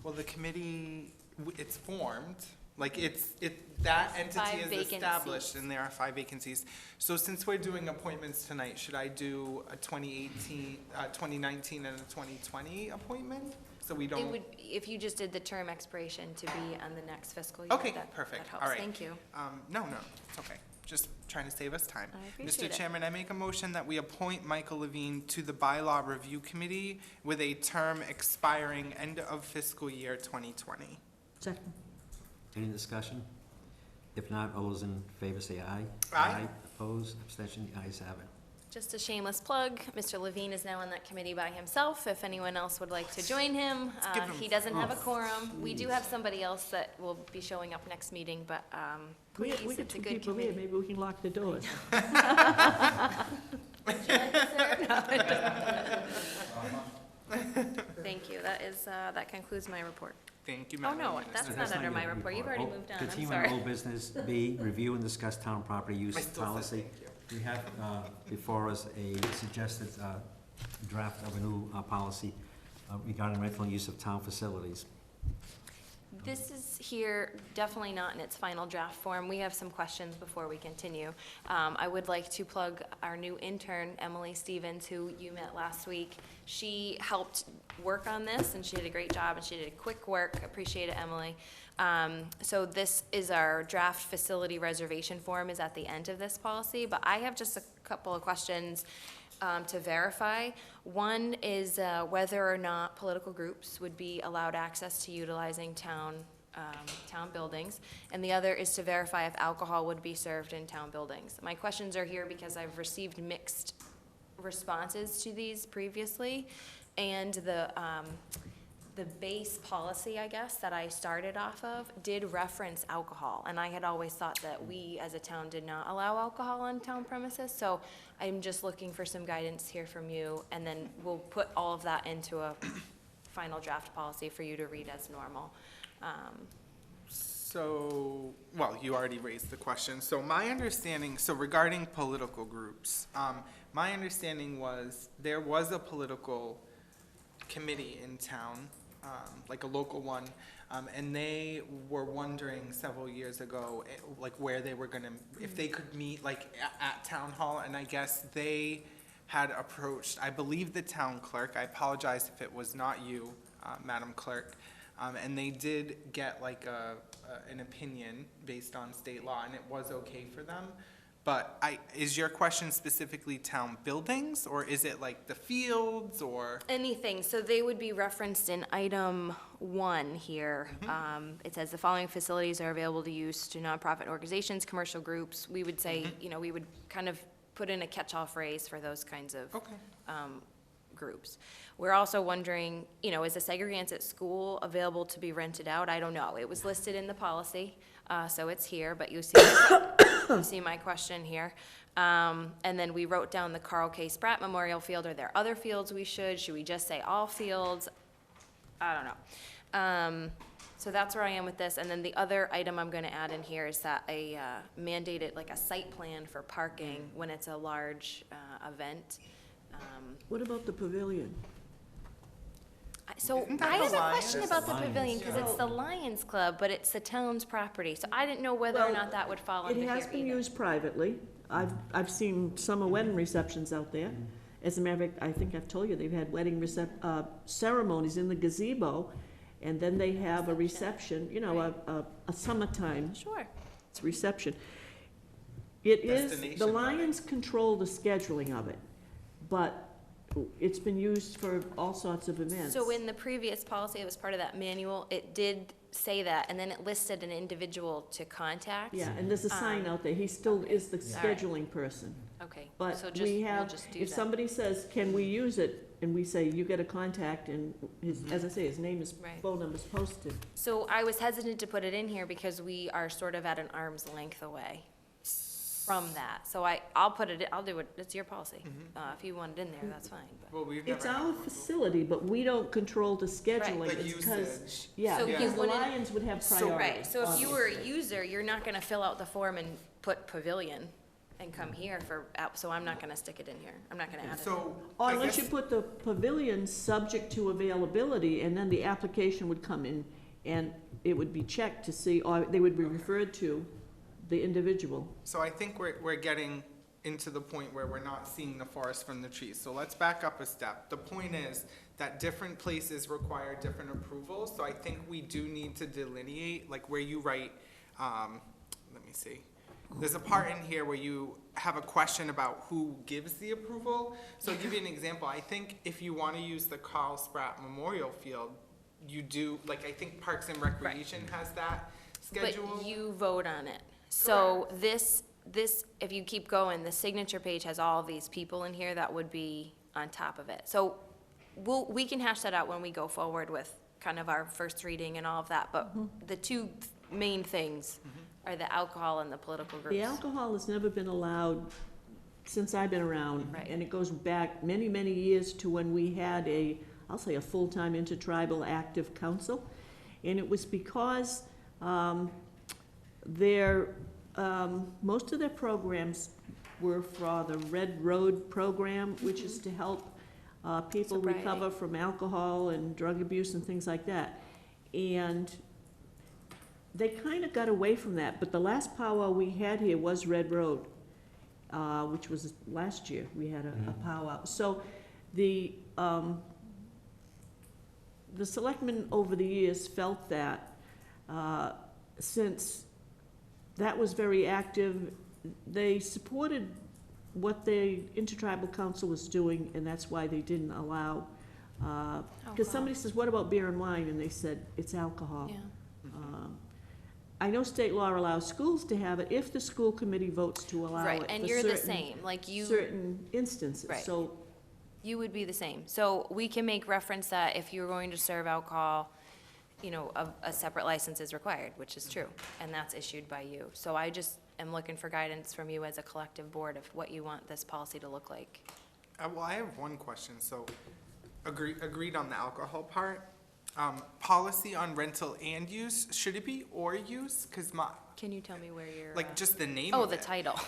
Speaker 1: well, the committee, it's formed, like that entity
Speaker 9: 5
Speaker 1: is established
Speaker 9: vacancies.
Speaker 1: and there are 5 vacancies. So since we're doing appointments tonight, should I do a 2018, 2019 and a 2020 appointment? So we
Speaker 9: It
Speaker 1: don't.
Speaker 9: would, if you just did the term expiration to be on the next fiscal year.
Speaker 1: Okay,
Speaker 9: that-
Speaker 1: perfect.
Speaker 9: That
Speaker 1: All
Speaker 9: helps,
Speaker 1: right.
Speaker 9: thank you.
Speaker 1: No, it's okay. Just trying to save us time.
Speaker 9: I appreciate
Speaker 1: Mr.
Speaker 9: it.
Speaker 1: Chairman, I make a motion that we appoint Michael Levine to the Bylaw Review Committee with a term expiring end of fiscal year 2020.
Speaker 4: Second.
Speaker 2: any discussion? If not, all those in favor say aye.
Speaker 1: Aye.
Speaker 2: Opposed, abstention, the ayes have it.
Speaker 9: Just a shameless plug, Mr. Levine is now on that committee by himself. If anyone else would like to join him,
Speaker 1: give him-
Speaker 9: he doesn't have a quorum. We do have somebody else that will be showing up next meeting, but
Speaker 4: We
Speaker 9: please,
Speaker 4: get
Speaker 9: it's a
Speaker 4: 2
Speaker 9: good
Speaker 4: people here.
Speaker 9: committee.
Speaker 4: Maybe we can lock the doors.
Speaker 9: Thank you, that concludes my report.
Speaker 1: Thank you,
Speaker 9: Oh,
Speaker 1: Madam
Speaker 9: no,
Speaker 1: Administrator.
Speaker 9: that's not under
Speaker 2: your
Speaker 9: my report. You've already
Speaker 2: Oh,
Speaker 9: moved on, I'm
Speaker 2: Continue
Speaker 9: sorry.
Speaker 2: on old business. B, review and discuss town property use
Speaker 1: I still said
Speaker 2: policy.
Speaker 1: thank you.
Speaker 2: We have before us a suggested draft of a new policy regarding rental use of town facilities.
Speaker 9: This is here, definitely not in its final draft form. We have some questions before we continue. I would like to plug our new intern, Emily Stevens, who you met last week. She helped work on this, and she did a great job, and she did quick work. Appreciate it, Emily. So this is our draft facility reservation form is at the end of this policy, but I have just a couple of questions to verify. One is whether or not political groups would be allowed access to utilizing town buildings, and the other is to verify if alcohol would be served in town buildings. My questions are here because I've received mixed responses to these previously, and the base policy, I guess, that I started off of did reference alcohol, and I had always thought that we as a town did not allow alcohol on town premises, so I'm just looking for some guidance here from you, and then we'll put all of that into a final draft policy for you to read as normal.
Speaker 1: So, well, you already raised the question. So my understanding, so regarding political groups, my understanding was there was a political committee in town, like a local one, and they were wondering several years ago, like where they were gonna, if they could meet like at town hall, and I guess they had approached, I believe the town clerk, I apologize if it was not you, Madam Clerk, And they did get like an opinion based on state law, and it was okay for them. But is your question specifically town buildings, or is it like the fields, or?
Speaker 9: Anything, so they would be referenced in item 1 here. It says the following facilities are available to use to nonprofit organizations, commercial groups. We would say, you know, we would kind of put in a catch-all phrase for those kinds of
Speaker 1: Okay.
Speaker 9: groups. We're also wondering, you know, is the segregants at school available to be rented out? I don't know. It was listed in the policy, so it's here, but you see, you see my question here. And then we wrote down the Carl K. Spratt Memorial Field. Are there other fields we should we just say all fields? I don't know. So that's where I am with this. And then the other item I'm gonna add in here is that a mandated, like a site plan for parking when it's a large event.
Speaker 4: What about the pavilion?
Speaker 9: So
Speaker 1: Isn't that
Speaker 9: I
Speaker 1: the
Speaker 9: have a
Speaker 1: Lions?
Speaker 9: question
Speaker 2: That's
Speaker 9: about
Speaker 2: the
Speaker 9: the
Speaker 2: Lions,
Speaker 9: pavilion, because it's the Lions Club, but it's the town's property, so I didn't know whether or
Speaker 4: Well,
Speaker 9: not that would fall under
Speaker 4: It
Speaker 9: here
Speaker 4: has been
Speaker 9: either.
Speaker 4: used privately. I've seen summer wedding receptions out there. As a matter of fact, I think I've told you, they've had wedding ceremonies in the gazebo, and then they have a reception, you know, a summertime
Speaker 9: Sure.
Speaker 4: reception. It is, the
Speaker 1: Destination wedding.
Speaker 4: Lions control the scheduling of it, but it's been used for all sorts of events.
Speaker 9: So in the previous policy, it was part of that manual, it did say that, and then it listed an individual to contact.
Speaker 4: Yeah, and there's a sign out there. He still is the
Speaker 9: All right.
Speaker 4: scheduling person.
Speaker 9: Okay,
Speaker 4: But
Speaker 9: so just,
Speaker 4: we
Speaker 9: we'll
Speaker 4: have,
Speaker 9: just do
Speaker 4: if
Speaker 9: that.
Speaker 4: somebody says, can we use it, and we say, you get a contact, and his, as I say, his name is,
Speaker 9: Right.
Speaker 4: phone number's posted.
Speaker 9: So I was hesitant to put it in here because we are sort of at an arm's length away from that. So I'll put it, I'll do it, it's your policy. If you want it in there, that's fine, but.
Speaker 1: Well, we've never
Speaker 4: It's
Speaker 1: had
Speaker 4: our
Speaker 1: one before.
Speaker 4: facility, but we don't control the scheduling.
Speaker 1: Like
Speaker 4: It's 'cause-
Speaker 1: usage.
Speaker 4: Yeah,
Speaker 9: So
Speaker 4: because
Speaker 9: you
Speaker 4: the
Speaker 9: wouldn't-
Speaker 4: Lions would have
Speaker 1: So-
Speaker 4: priority.
Speaker 9: Right, so if you were a
Speaker 4: obviously.
Speaker 9: user, you're not gonna fill out the form and put pavilion and come here so I'm not gonna stick it in here. I'm not gonna add it.
Speaker 1: So,
Speaker 4: Or
Speaker 1: I
Speaker 4: unless you
Speaker 1: guess,
Speaker 4: put the pavilion subject to availability, and then the application would come in, and it would be checked to see, or they would be referred to the individual.
Speaker 1: so I think we're getting into the point where we're not seeing the forest from the trees. So let's back up a step. The point is that different places require different approvals, so I think we do need to delineate, like where you write, let me see. There's a part in here where you have a question about who gives the approval. So I'll give you an example. I think if you want to use the Carl Spratt Memorial Field, you do, like, I think Parks and Recreation has that schedule.
Speaker 9: But you vote on it. So this, if you keep going, the signature page has all these people in here that would be on top of it. So we can hash that out when we go forward with kind of our first reading and all of that, but the two main things are the alcohol and the political groups.
Speaker 4: The alcohol has never been allowed since I've been around.
Speaker 9: Right.
Speaker 4: And it goes back many, many years to when we had I'll say a full-time intertribal active council. And it was because most of their programs were for the Red Road program, which is to help people
Speaker 9: Sobriety.
Speaker 4: recover from alcohol and drug abuse and things like that. And they kind of got away from that, but the last powwow we had here was Red Road, which was last year, we had a powwow. So the selectmen over the years felt that, since that was very active, they supported what the Intertribal Council was doing, and that's why they didn't allow, because somebody says, what about beer and wine? And they said, it's alcohol.
Speaker 9: Yeah.
Speaker 4: I know state law allows schools to have it if the school committee votes to allow it
Speaker 9: Right,
Speaker 4: for
Speaker 9: and you're the
Speaker 4: certain-
Speaker 9: same, like you.
Speaker 4: certain instances.
Speaker 9: Right.
Speaker 4: So
Speaker 9: You would be the same. So we can make reference that if you're going to serve alcohol, you know, a separate license is required, which is true, and that's issued by you. So I just am looking for guidance from you as a collective board of what you want this policy to look like.
Speaker 1: Well, I have one question. So agreed on the alcohol part. Policy on rental and use, should it be or use? Because
Speaker 9: Can you tell me where you're?
Speaker 1: like just the name
Speaker 9: Oh,
Speaker 1: of
Speaker 9: the
Speaker 1: it.
Speaker 9: title.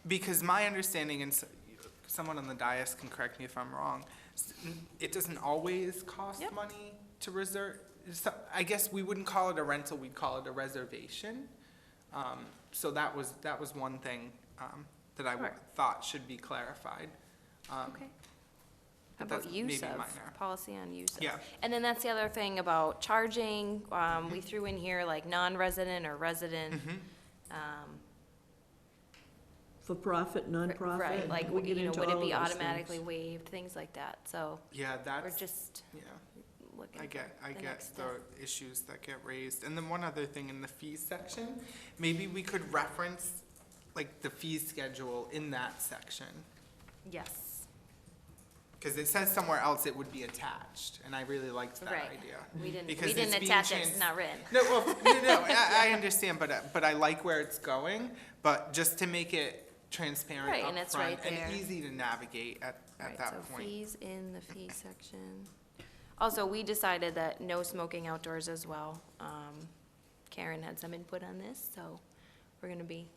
Speaker 1: Because my understanding, and someone on the dais can correct me if I'm wrong, it doesn't always cost
Speaker 9: Yep.
Speaker 1: money to reserve. So I guess we wouldn't call it a rental, we'd call it a reservation. So that was one thing that I
Speaker 9: Sure.
Speaker 1: thought should be clarified.
Speaker 9: Okay. How
Speaker 1: But
Speaker 9: about
Speaker 1: that's
Speaker 9: use
Speaker 1: maybe
Speaker 9: of,
Speaker 1: minor.
Speaker 9: policy on use of?
Speaker 1: Yeah.
Speaker 9: And then that's the other thing about charging, we threw in here like non-resident or resident.
Speaker 4: For profit, nonprofit.
Speaker 9: Right, like,
Speaker 4: we get
Speaker 9: you know,
Speaker 4: into
Speaker 9: would it
Speaker 4: all
Speaker 9: be
Speaker 4: of those
Speaker 9: automatically
Speaker 4: things.
Speaker 9: waived, things like that, so
Speaker 1: Yeah,
Speaker 9: we're
Speaker 1: that's,
Speaker 9: just
Speaker 1: yeah.
Speaker 9: looking
Speaker 1: I
Speaker 9: for
Speaker 1: get
Speaker 9: the next
Speaker 1: the
Speaker 9: step.
Speaker 1: issues that get raised. And then one other thing in the fees section, maybe we could reference like the fee schedule in that section.
Speaker 9: Yes,
Speaker 1: Because it says somewhere else it would be attached, and I really liked that
Speaker 9: right.
Speaker 1: idea.
Speaker 9: We didn't
Speaker 1: Because it's being
Speaker 9: attach it,
Speaker 1: trans-
Speaker 9: it's not written.
Speaker 1: No, well, no, I understand, but I like where it's going, but just to make it transparent
Speaker 9: Right, and it's right
Speaker 1: upfront and
Speaker 9: there.
Speaker 1: easy to navigate at
Speaker 9: Right,
Speaker 1: that
Speaker 9: so
Speaker 1: point.
Speaker 9: fees in the fee section. Also, we decided that no smoking outdoors as well. Karen had some input on this, so we're gonna be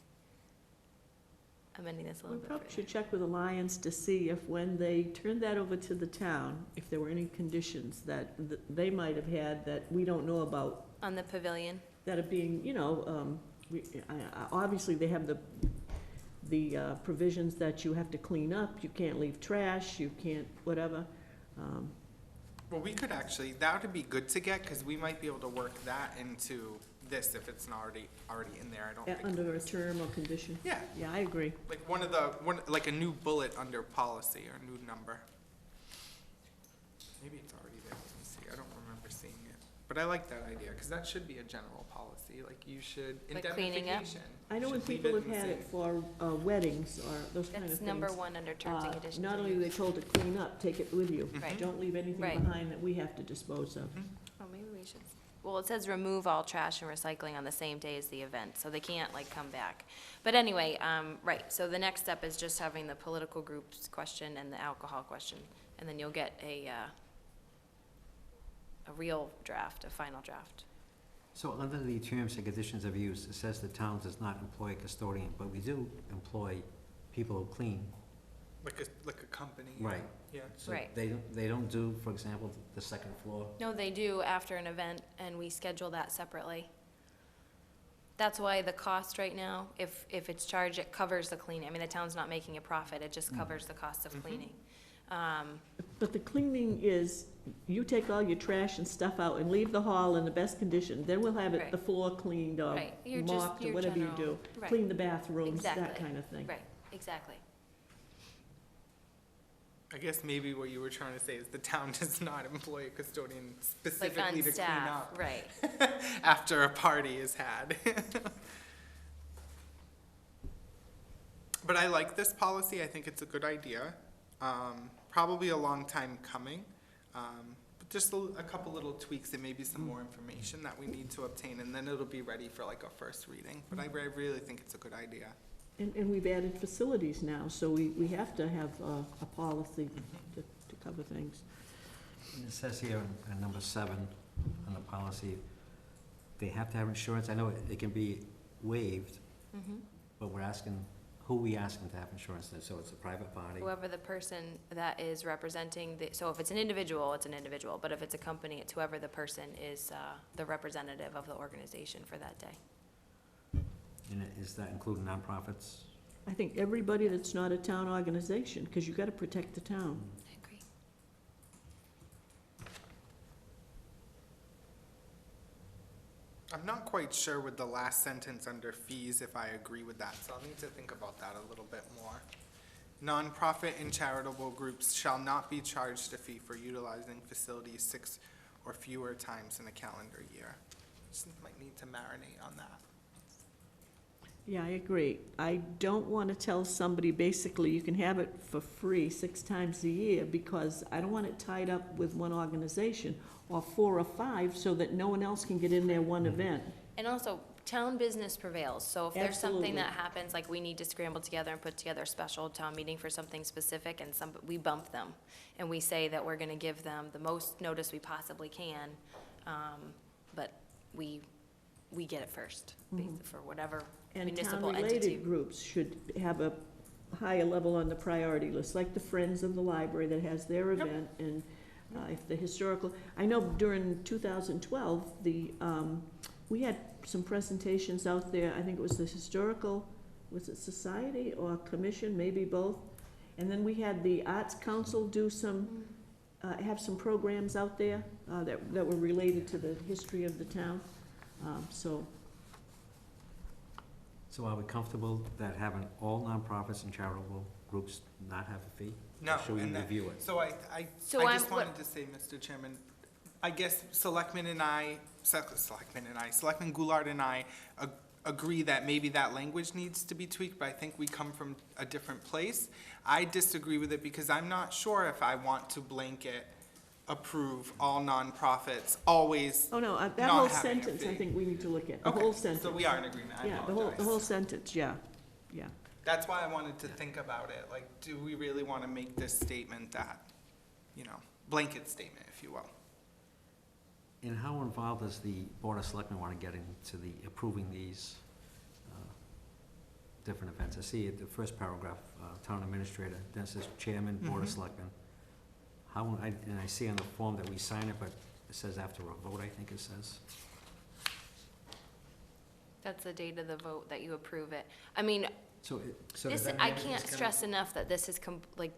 Speaker 9: amending this a
Speaker 4: We
Speaker 9: little bit
Speaker 4: probably
Speaker 9: further.
Speaker 4: should check with Alliance to see if when they turned that over to the town, if there were any conditions that they might have had that we don't know about,
Speaker 9: On the pavilion,
Speaker 4: that are being, you know, obviously they have the provisions that you have to clean up, you can't leave trash, you can't, whatever.
Speaker 1: Well, we could actually, that would be good to get, because we might be able to work that into this if it's not already in there, I don't think.
Speaker 4: Under a term or condition.
Speaker 1: Yeah,
Speaker 4: Yeah, I agree.
Speaker 1: like like a new bullet under policy or a new number. Maybe it's already there, let me see, I don't remember seeing it. But I like that idea, because that should be a general policy, like you should,
Speaker 9: Like cleaning up?
Speaker 1: indemnification.
Speaker 4: I know when
Speaker 1: should leave
Speaker 4: people
Speaker 1: in
Speaker 4: have
Speaker 1: the
Speaker 4: had
Speaker 1: same-
Speaker 4: it for weddings or those kind of
Speaker 9: that's
Speaker 4: things.
Speaker 9: number one under terms and conditions.
Speaker 4: Not
Speaker 9: of
Speaker 4: only are they
Speaker 9: use.
Speaker 4: told to clean up, take it with you.
Speaker 9: Right.
Speaker 4: Don't leave anything
Speaker 9: Right.
Speaker 4: behind that we have to dispose of.
Speaker 9: Oh, maybe we should, well, it says remove all trash and recycling on the same day as the event, so they can't like come back. But anyway, right, so the next step is just having the political groups question and the alcohol question, and then you'll get a real draft, a final draft.
Speaker 2: So under the terms and conditions of use, it says the town does not employ a custodian, but we do employ people who clean.
Speaker 1: Like a company.
Speaker 2: Right.
Speaker 1: Yeah.
Speaker 2: So
Speaker 9: Right.
Speaker 2: they don't do, for example, the second floor.
Speaker 9: No, they do after an event, and we schedule that separately. That's why the cost right now, if it's charged, it covers the cleaning. I mean, the town's not making a profit, it just covers the cost of cleaning.
Speaker 4: But the cleaning is, you take all your trash and stuff out and leave the hall in the best condition, then we'll have
Speaker 9: Right.
Speaker 4: the floor cleaned or
Speaker 9: Right, you're just-
Speaker 4: mopped or
Speaker 9: your
Speaker 4: whatever you
Speaker 9: general-
Speaker 4: do.
Speaker 9: right.
Speaker 4: Clean the bathrooms, that
Speaker 9: Exactly.
Speaker 4: kind of thing.
Speaker 9: Right, exactly.
Speaker 1: I guess maybe what you were trying to say is the town does not employ a custodian
Speaker 9: Like
Speaker 1: specifically
Speaker 9: on
Speaker 1: to clean
Speaker 9: staff,
Speaker 1: up
Speaker 9: right.
Speaker 1: after a party is had. But I like this policy, I think it's a good idea. Probably a long time coming. But just a couple little tweaks and maybe some more information that we need to obtain, and then it'll be ready for like a first reading. But I really think it's a good idea.
Speaker 4: And we've added facilities now, so we have to have a policy to cover things.
Speaker 2: And it says here in number 7, on the policy, they have to have insurance. I know it can be waived,
Speaker 9: Mhm.
Speaker 2: but we're asking, who we asking to have insurance then? So it's a private party?
Speaker 9: Whoever the person that is representing, so if it's an individual, it's an individual, but if it's a company, it's whoever the person is, the representative of the organization for that day.
Speaker 2: And is that including nonprofits?
Speaker 4: I think everybody that's not a town organization, because you gotta protect the town.
Speaker 9: I agree.
Speaker 1: I'm not quite sure with the last sentence under fees if I agree with that, so I'll need to think about that a little bit more. Nonprofit and charitable groups shall not be charged a fee for utilizing facilities 6 or fewer times in a calendar year. Just might need to marinate on that.
Speaker 4: Yeah, I agree. I don't want to tell somebody, basically, you can have it for free 6 times a year, because I don't want it tied up with one organization, or 4 or 5, so that no one else can get in there one event.
Speaker 9: And also, town business prevails, so if there's
Speaker 4: Absolutely.
Speaker 9: something that happens, like we need to scramble together and put together a special town meeting for something specific, and we bump them, and we say that we're gonna give them the most notice we possibly can, but we get it first, for whatever
Speaker 4: And
Speaker 9: municipal entity.
Speaker 4: town-related groups should have a higher level on the priority list, like the Friends of the Library that has their
Speaker 1: Yep.
Speaker 4: event, and if the historical, I know during 2012, we had some presentations out there, I think it was the Historical, was it Society or Commission, maybe both? And then we had the Arts Council do some, have some programs out there that were related to the history of the town. So,
Speaker 2: So are we comfortable that having all nonprofits and charitable groups not have a fee?
Speaker 1: No,
Speaker 2: Or should we
Speaker 1: and that-
Speaker 2: review it?
Speaker 1: So I
Speaker 9: So I'm-
Speaker 1: just wanted to say, Mr. Chairman, I guess Selectman Goulart and I agree that maybe that language needs to be tweaked, but I think we come from a different place. I disagree with it because I'm not sure if I want to blanket approve all nonprofits always.
Speaker 4: oh no, that
Speaker 1: Not
Speaker 4: whole
Speaker 1: having a
Speaker 4: sentence, I
Speaker 1: fee.
Speaker 4: think we need to look at, the
Speaker 1: Okay,
Speaker 4: whole sentence.
Speaker 1: So we are in agreement, I
Speaker 4: Yeah,
Speaker 1: apologize.
Speaker 4: the whole sentence, yeah, yeah.
Speaker 1: That's why I wanted to think about it, like, do we really want to make this statement that, blanket statement, if you will?
Speaker 2: And how involved does the Board of Selectmen want to get into the approving these different events? I see at the first paragraph, Town Administrator, then it says Chairman, Board of
Speaker 1: Mhm.
Speaker 2: Selectmen. And I see on the form that we sign it, but it says after a vote, I think it says.
Speaker 9: That's the date of the vote that you approve it. I mean,
Speaker 2: So
Speaker 9: this,
Speaker 2: does that
Speaker 9: I
Speaker 2: mean
Speaker 9: can't
Speaker 2: it's gonna-
Speaker 9: stress enough that this is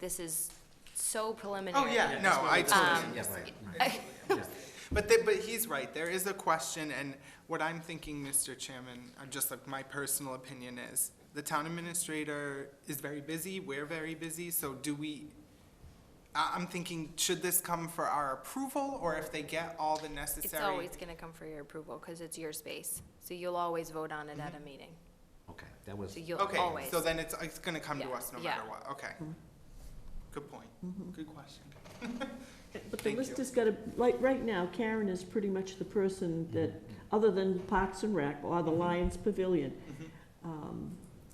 Speaker 9: this is so preliminary.
Speaker 1: Oh, yeah, no, I totally
Speaker 9: Um,
Speaker 1: understand.
Speaker 2: Yeah, right. Yeah.
Speaker 1: But he's right, there is a question, and what I'm thinking, Mr. Chairman, just like my personal opinion is, the town administrator is very busy, we're very busy, so I'm thinking, should this come for our approval, or if they get all the necessary?
Speaker 9: It's always gonna come for your approval, because it's your space, so you'll always vote on it at a meeting.
Speaker 2: Okay, that was,
Speaker 9: So you'll
Speaker 1: Okay,
Speaker 9: always.
Speaker 1: so then it's gonna come to
Speaker 9: Yeah,
Speaker 1: us no
Speaker 9: yeah.
Speaker 1: matter what, okay.
Speaker 4: Mhm.
Speaker 1: Good point,
Speaker 4: Mhm.
Speaker 1: good question.
Speaker 4: But the
Speaker 1: Thank
Speaker 4: list
Speaker 1: you.
Speaker 4: has got to, like, right now, Karen is pretty much the person that, other than Parks and Rec or the Lions Pavilion,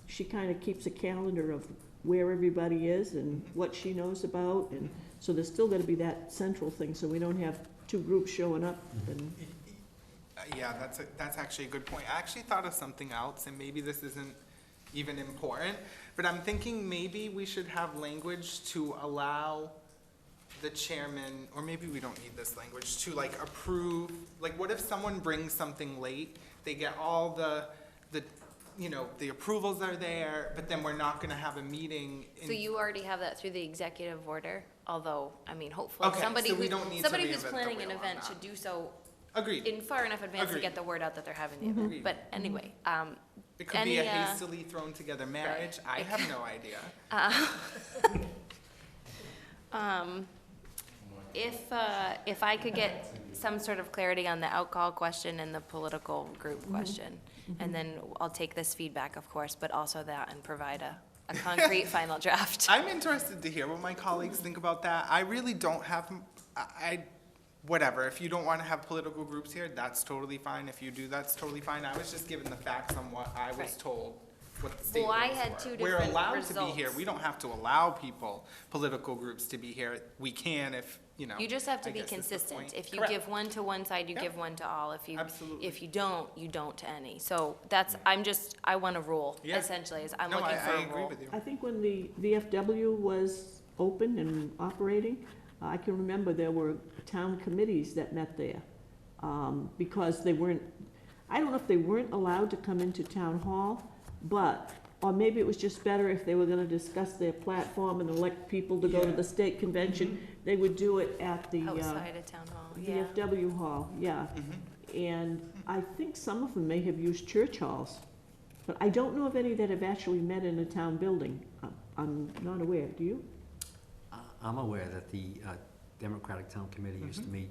Speaker 4: she kind of keeps a calendar of where everybody is and what she knows about, and so there's still got to be that central thing, so we don't have two groups showing up, and,
Speaker 1: Yeah, that's actually a good point. I actually thought of something else, and maybe this isn't even important, but I'm thinking maybe we should have language to allow the chairman, or maybe we don't need this language, to like approve, like what if someone brings something late, they get all the approvals are there, but then we're not gonna have a meeting in.
Speaker 9: So you already have that through the executive order, although, I mean, hopefully,
Speaker 1: Okay,
Speaker 9: somebody
Speaker 1: so we
Speaker 9: who's,
Speaker 1: don't need to
Speaker 9: somebody who's
Speaker 1: reinvent the
Speaker 9: planning an
Speaker 1: wheel on
Speaker 9: event
Speaker 1: that.
Speaker 9: should do so
Speaker 1: Agreed.
Speaker 9: in far enough advance to
Speaker 1: Agreed.
Speaker 9: get the word out that they're having the
Speaker 4: Mhm.
Speaker 9: event.
Speaker 1: Agreed.
Speaker 9: But anyway,
Speaker 1: It could be a
Speaker 9: any,
Speaker 1: hastily thrown together marriage, I
Speaker 9: It
Speaker 1: have no idea.
Speaker 9: if I could get some sort of clarity on the alcohol question and the political group question, and then I'll take this feedback, of course, but also that and provide a concrete final draft.
Speaker 1: I'm interested to hear what my colleagues think about that. I really don't have, whatever, if you don't want to have political groups here, that's totally fine. If you do, that's totally fine. I was just given the facts on what I was
Speaker 9: Right.
Speaker 1: told, what the state
Speaker 9: Well, I
Speaker 1: rules
Speaker 9: had
Speaker 1: were.
Speaker 9: two
Speaker 1: We're
Speaker 9: different
Speaker 1: allowed to be here.
Speaker 9: results.
Speaker 1: We don't have to allow political groups to be here. We can if,
Speaker 9: You just have to
Speaker 1: I
Speaker 9: be
Speaker 1: guess is the
Speaker 9: consistent.
Speaker 1: point.
Speaker 9: If you
Speaker 1: Correct.
Speaker 9: give one to one side, you
Speaker 1: Yep.
Speaker 9: give one to all.
Speaker 1: Absolutely.
Speaker 9: If you don't to any. So that's, I want a rule,
Speaker 1: Yeah.
Speaker 9: essentially, is I'm
Speaker 1: No,
Speaker 9: looking for a
Speaker 1: I agree
Speaker 9: rule.
Speaker 1: with you.
Speaker 4: I think when the VFW was open and operating, I can remember there were town committees that met there, because they weren't, I don't know if they weren't allowed to come into town hall, but, or maybe it was just better if they were gonna discuss their platform and elect people to go to
Speaker 1: Yeah.
Speaker 4: the state convention, they would do it at the
Speaker 9: Outside of town hall, yeah.
Speaker 4: VFW hall, yeah.
Speaker 1: Mhm.
Speaker 4: And I think some of them may have used church halls, but I don't know of any that have actually met in a town building. I'm not aware, do you?
Speaker 2: I'm aware that the Democratic Town Committee used to
Speaker 1: Mhm.
Speaker 2: meet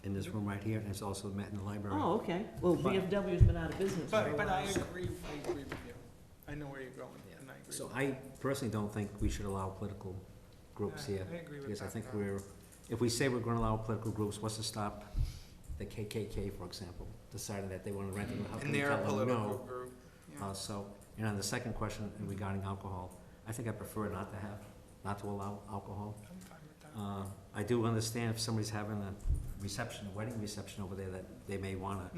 Speaker 2: in this room right here, and it's also met in the library.
Speaker 4: Oh, okay. Well,
Speaker 2: But-
Speaker 4: VFW's been out of business for a
Speaker 1: But I
Speaker 4: while, so-
Speaker 1: agree with you. I know where you're going, and I agree.
Speaker 2: So I personally don't think we should allow political groups
Speaker 1: Yeah,
Speaker 2: here.
Speaker 1: I agree with
Speaker 2: Because I
Speaker 1: that,
Speaker 2: think
Speaker 1: though.
Speaker 2: if we say we're gonna allow political groups, what's to stop the KKK, for example, deciding that they wanna rent it? How can
Speaker 1: And
Speaker 2: we
Speaker 1: they're a
Speaker 2: tell them
Speaker 1: political
Speaker 2: no?
Speaker 1: group. Yeah.
Speaker 2: And on the second question regarding alcohol, I think I prefer not to allow alcohol.
Speaker 1: I'm fine with that.
Speaker 2: I do understand if somebody's having a wedding reception over there, that they may wanna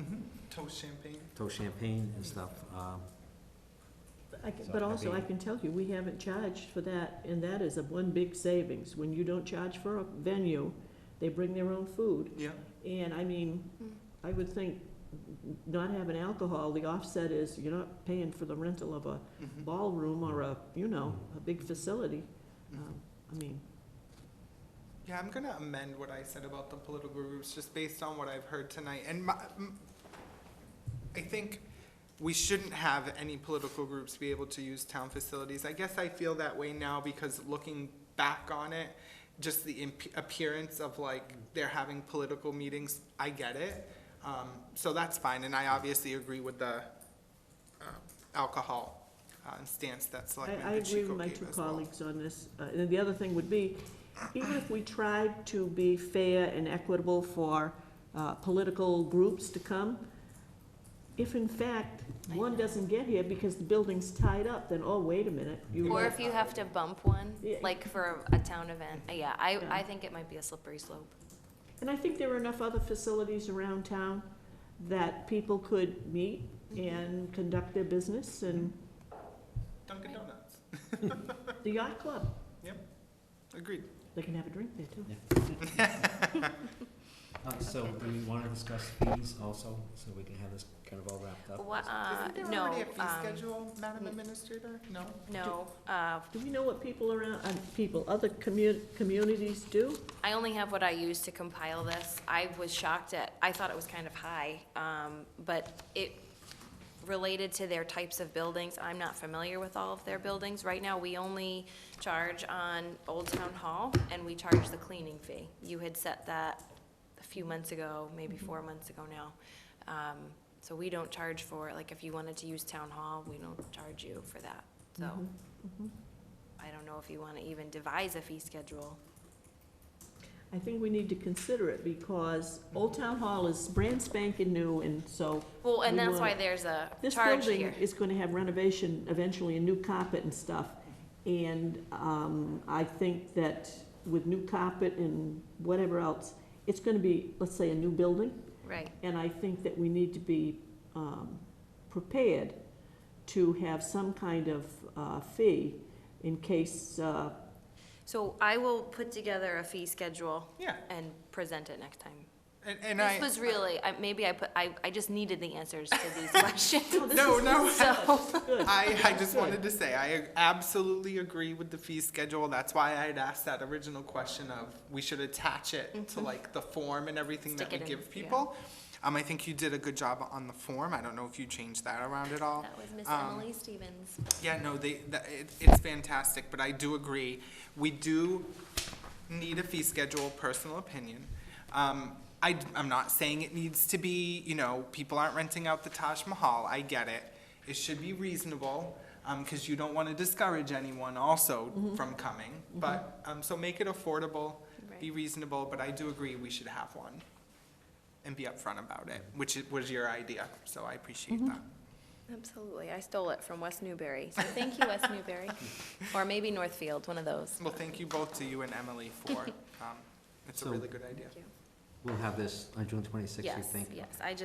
Speaker 1: Toast champagne.
Speaker 2: toast champagne and stuff. So
Speaker 4: But
Speaker 2: I
Speaker 4: also, I
Speaker 2: mean-
Speaker 4: can tell you, we haven't charged for that, and that is one big savings. When you don't charge for a venue, they bring their own food.
Speaker 1: Yeah.
Speaker 4: And I mean,
Speaker 9: Mm.
Speaker 4: I would think not having alcohol, the offset is you're not paying for the rental of a
Speaker 1: Mhm.
Speaker 4: ballroom or a big facility. I mean,
Speaker 1: Yeah, I'm gonna amend what I said about the political groups, just based on what I've heard tonight. And I think we shouldn't have any political groups be able to use town facilities. I guess I feel that way now because looking back on it, just the appearance of like they're having political meetings, I get it. So that's fine, and I obviously agree with the alcohol stance that Selectman
Speaker 4: I agree
Speaker 1: Pacheco
Speaker 4: with my
Speaker 1: gave
Speaker 4: two
Speaker 1: as well.
Speaker 4: colleagues on this. And the other thing would be, even if we tried to be fair and equitable for political groups to come, if in fact one doesn't get here because the building's tied up, then, oh, wait a minute.
Speaker 9: Or if you have to bump one,
Speaker 4: Yeah.
Speaker 9: like for a town event, yeah, I think it might be a slippery slope.
Speaker 4: And I think there are enough other facilities around town that people could meet and conduct their business, and
Speaker 1: Dunkin' Donuts.
Speaker 4: the yacht club,
Speaker 1: Agreed.
Speaker 4: they can have a drink there too.
Speaker 2: So do we want to discuss fees also, so we can have this kind of all wrapped up?
Speaker 9: What,
Speaker 1: Isn't there already a fee schedule, Madam Administrator? No?
Speaker 9: No,
Speaker 4: Do we know what people around, other communities do?
Speaker 9: I only have what I used to compile this. I was shocked I thought it was kind of high, but it related to their types of buildings. I'm not familiar with all of their buildings. Right now, we only charge on Old Town Hall, and we charge the cleaning fee. You had set that a few months ago, maybe 4 months ago now. So we don't charge for, like, if you wanted to use Town Hall, we don't charge you for that. So I don't know if you want to even devise a fee schedule.
Speaker 4: I think we need to consider it, because Old Town Hall is brand spanking new, and so.
Speaker 9: Well, and
Speaker 4: we
Speaker 9: that's
Speaker 4: want-
Speaker 9: why there's a
Speaker 4: This
Speaker 9: charge
Speaker 4: building
Speaker 9: here.
Speaker 4: is gonna have renovation eventually, and new carpet and stuff. And, I think that with new carpet and whatever else, it's gonna be, let's say, a new building.
Speaker 9: Right.
Speaker 4: And I think that we need to be, prepared to have some kind of, fee in case,
Speaker 9: So I will put together a fee schedule
Speaker 1: Yeah.
Speaker 9: and present it next time.
Speaker 1: And
Speaker 9: This was really, I just needed the answers to these questions.
Speaker 1: No.
Speaker 9: So,
Speaker 4: good.
Speaker 1: I just wanted to say, I absolutely agree with the fee schedule. That's why I'd asked that original question of, we should attach it to like the form and everything that
Speaker 9: Stick
Speaker 1: we
Speaker 9: it in,
Speaker 1: give people. I think you did a good job on the form. I don't know if you changed that around at all.
Speaker 9: that was Miss
Speaker 1: Um,
Speaker 9: Emily Stevens.
Speaker 1: Yeah, no, it's fantastic, but I do agree. We do need a fee schedule, personal opinion. I'm not saying it needs to be, people aren't renting out the Taj Mahal. I get it. It should be reasonable, because you don't want to discourage anyone also from coming. But, so make it affordable, be
Speaker 9: Right.
Speaker 1: reasonable, but I do agree we should have one and be upfront about it, which was your idea, so I appreciate that.
Speaker 9: Absolutely. I stole it from West Newbury. So thank you, West Newbury. Or maybe Northfield, one of those.
Speaker 1: Well, thank you both to you and Emily for, it's a
Speaker 2: So-
Speaker 1: really good idea.
Speaker 9: Thank you.
Speaker 2: We'll have this on June 26th, you
Speaker 9: Yes,
Speaker 2: think?
Speaker 9: yes. I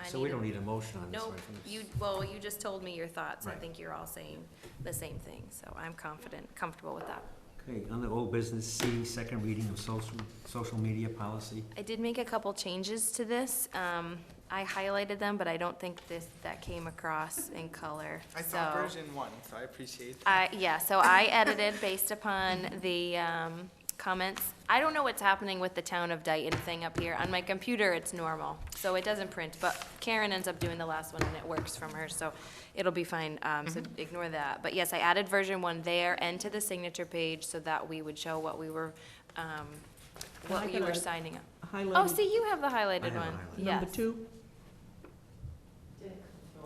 Speaker 2: So we don't
Speaker 9: needed-
Speaker 2: need a motion on this,
Speaker 9: No,
Speaker 2: right?
Speaker 9: you just told me your thoughts. I
Speaker 2: Right.
Speaker 9: think you're all saying the same thing, so I'm comfortable with that.
Speaker 2: Okay, under old business C, second reading of social media policy.
Speaker 9: I did make a couple changes to this. I highlighted them, but I don't think that came across in color.
Speaker 1: I saw
Speaker 9: So-
Speaker 1: version 1, so I appreciate that.
Speaker 9: Yeah, so I edited based upon the comments. I don't know what's happening with the Town of Dayton thing up here. On my computer, it's normal, so it doesn't print, but Karen ends up doing the last one, and it works from her, so it'll be fine, so ignore that. But yes, I added version 1 there and to the signature page so that we would show what we were, what you were signing up. Oh,
Speaker 4: Highlighted
Speaker 9: see, you have the
Speaker 2: I
Speaker 9: highlighted
Speaker 2: have
Speaker 9: one.
Speaker 2: a highlighted.
Speaker 4: number
Speaker 9: Yes.
Speaker 4: 2.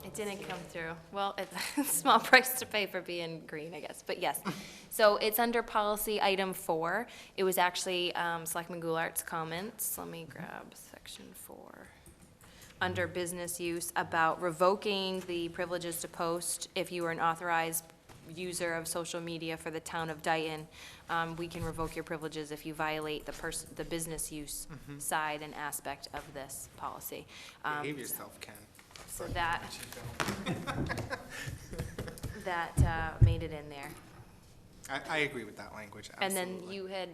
Speaker 9: It didn't come through. Well, it's a small price to pay for being green, I guess, but yes. So it's under policy item 4. It was actually Selectman Goulart's comments. Let me grab section 4. Under business use, about revoking the privileges to post. If you are an authorized user of social media for the town of Dayton, we can revoke your privileges if you violate the business use side and aspect of this policy.
Speaker 1: Behave yourself, Ken.
Speaker 9: So that,
Speaker 1: Let you go.
Speaker 9: that made it in there.
Speaker 1: I agree with that language,
Speaker 9: And then
Speaker 1: absolutely.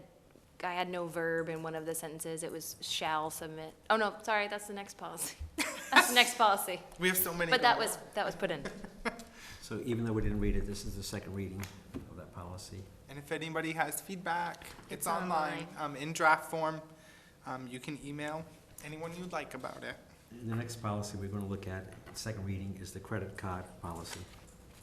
Speaker 9: I had no verb in one of the sentences, it was shall submit. Oh, no, sorry, that's the next policy. That's the next policy.
Speaker 1: We have so many.
Speaker 9: But that
Speaker 1: going
Speaker 9: was put in.
Speaker 2: So even though we didn't read it, this is the second reading of that policy. policy.
Speaker 1: And if anybody has feedback, it's
Speaker 9: It's
Speaker 1: online, in draft form. You can email anyone you'd like about it.
Speaker 2: And the next policy we're gonna look at, second reading, is the credit card policy.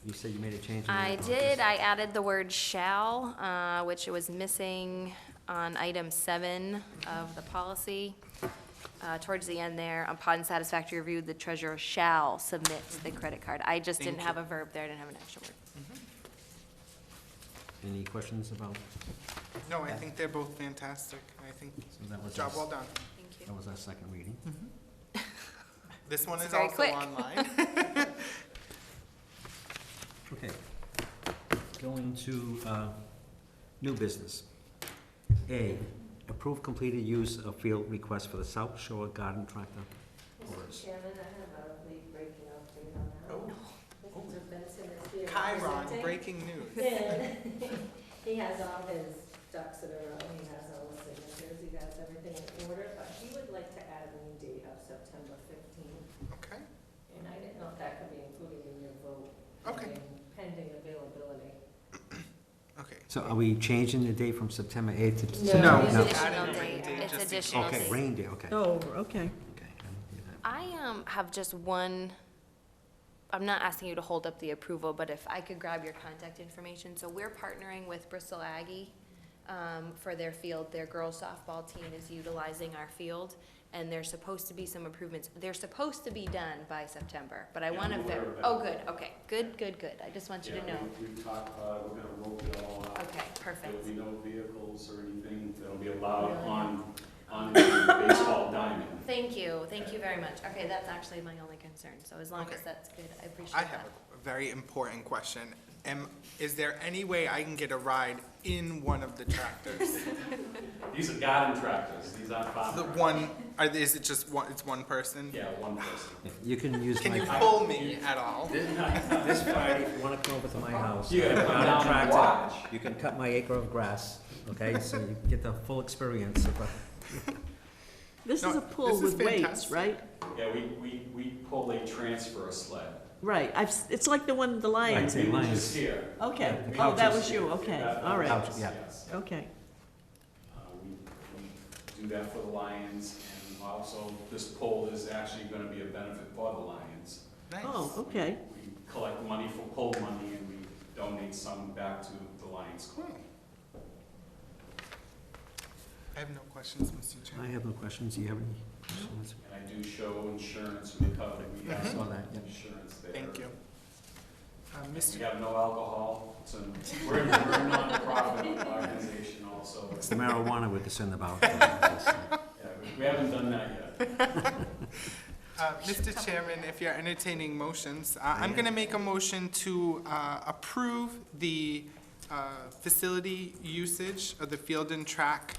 Speaker 2: You said you made a change in
Speaker 9: I
Speaker 2: that
Speaker 9: did,
Speaker 2: policy.
Speaker 9: I added the word shall, which was missing on item 7 of the policy. Towards the end there, upon satisfactory review, the treasurer shall submit the credit card. I just didn't
Speaker 1: Thank
Speaker 9: have a verb there, I didn't have an extra word.
Speaker 2: Any questions about,
Speaker 1: No, I think they're both fantastic. I think,
Speaker 2: so that was,
Speaker 1: job well done.
Speaker 9: Thank you.
Speaker 2: that was our second reading.
Speaker 1: This one
Speaker 9: It's
Speaker 1: is
Speaker 9: very
Speaker 1: also
Speaker 9: quick.
Speaker 1: online.
Speaker 2: Okay. Going to new business. A, approve completed use of field request for the South Shore Garden Tractor.
Speaker 10: Mr. Chairman, I have a late breaking update on that.
Speaker 1: Oh.
Speaker 10: Mr. Benson is here
Speaker 1: Chiron,
Speaker 10: presenting.
Speaker 1: breaking news.
Speaker 10: And he has all his ducks in a row, he has all the signatures, he has everything in order, but he would like to add a new date of September 15th.
Speaker 1: Okay,
Speaker 10: And I didn't know if that could be included in your vote.
Speaker 1: Okay.
Speaker 10: Pending availability.
Speaker 1: okay.
Speaker 2: So are we changing the date from September 8th to?
Speaker 10: No.
Speaker 2: September-
Speaker 9: It's
Speaker 1: No.
Speaker 9: additional
Speaker 1: Added a
Speaker 9: date,
Speaker 1: date
Speaker 9: it's
Speaker 1: just in
Speaker 9: additional
Speaker 2: Okay,
Speaker 9: date.
Speaker 2: rain day, okay.
Speaker 4: Oh, okay.
Speaker 2: Okay, I didn't hear that.
Speaker 9: I have just one, I'm not asking you to hold up the approval, but if I could grab your contact information. So we're partnering with Bristol Aggie for their field. Their girls softball team is utilizing our field, and there's supposed to be some improvements. They're supposed to be done by September, but I
Speaker 8: Yeah,
Speaker 9: want to,
Speaker 8: I'm aware of that.
Speaker 9: oh, good, okay, good. I just want you to
Speaker 8: Yeah,
Speaker 9: know.
Speaker 8: we talked about, we're gonna rope it all out.
Speaker 9: Okay, perfect.
Speaker 8: There'll be no vehicles or anything that'll be allowed on the baseball diamond.
Speaker 9: Thank you very much. Okay, that's actually my only concern, so as long as
Speaker 1: Okay.
Speaker 9: that's good, I appreciate
Speaker 1: I
Speaker 9: that.
Speaker 1: have a very important question. Is there any way I can get a ride in one of the tractors?
Speaker 8: These are garden tractors, these aren't farm
Speaker 1: The
Speaker 8: tractors.
Speaker 1: one, is it just one, it's one person?
Speaker 8: Yeah, one person.
Speaker 2: Yeah, you can use
Speaker 1: Can
Speaker 2: my.
Speaker 1: you pull me at all?
Speaker 2: This Friday, if you wanna come over to my house.
Speaker 8: You gotta come
Speaker 2: garden
Speaker 8: down and
Speaker 2: tractor,
Speaker 8: watch.
Speaker 2: You can cut my acre of grass, okay, so you get the full experience of
Speaker 4: This
Speaker 1: No,
Speaker 4: is a pull
Speaker 1: this is
Speaker 4: with weights,
Speaker 1: fantastic.
Speaker 4: right?
Speaker 8: Yeah, we pull a transfer sled.
Speaker 4: Right, it's like the one the Lions.
Speaker 2: Right.
Speaker 8: We were
Speaker 2: Lions.
Speaker 8: just here.
Speaker 4: Okay,
Speaker 2: The
Speaker 4: oh, that
Speaker 2: couches.
Speaker 4: was you, okay,
Speaker 8: That-
Speaker 4: all right,
Speaker 2: Couch, yeah.
Speaker 8: Yes.
Speaker 4: okay.
Speaker 8: We do that for the Lions, and also this pole is actually gonna be a benefit for the Lions.
Speaker 1: Nice.
Speaker 4: Oh, okay.
Speaker 8: We collect money for pole money, and we donate some back to the Lions Club.
Speaker 1: Cool. I have no questions, Mr.
Speaker 2: I
Speaker 1: Chairman.
Speaker 2: have no questions, do you have any questions?
Speaker 8: And I do show insurance recovery. We have
Speaker 2: Saw that, yeah.
Speaker 8: insurance there.
Speaker 1: Thank you.
Speaker 8: We
Speaker 1: Mr.
Speaker 8: have no alcohol. We're a non-profit organization also.
Speaker 2: It's the marijuana we're concerned about.
Speaker 8: Yeah, we haven't done that yet.
Speaker 1: Mr. Chairman, if you're entertaining motions, I'm going to make a motion to approve the facility usage of the field and track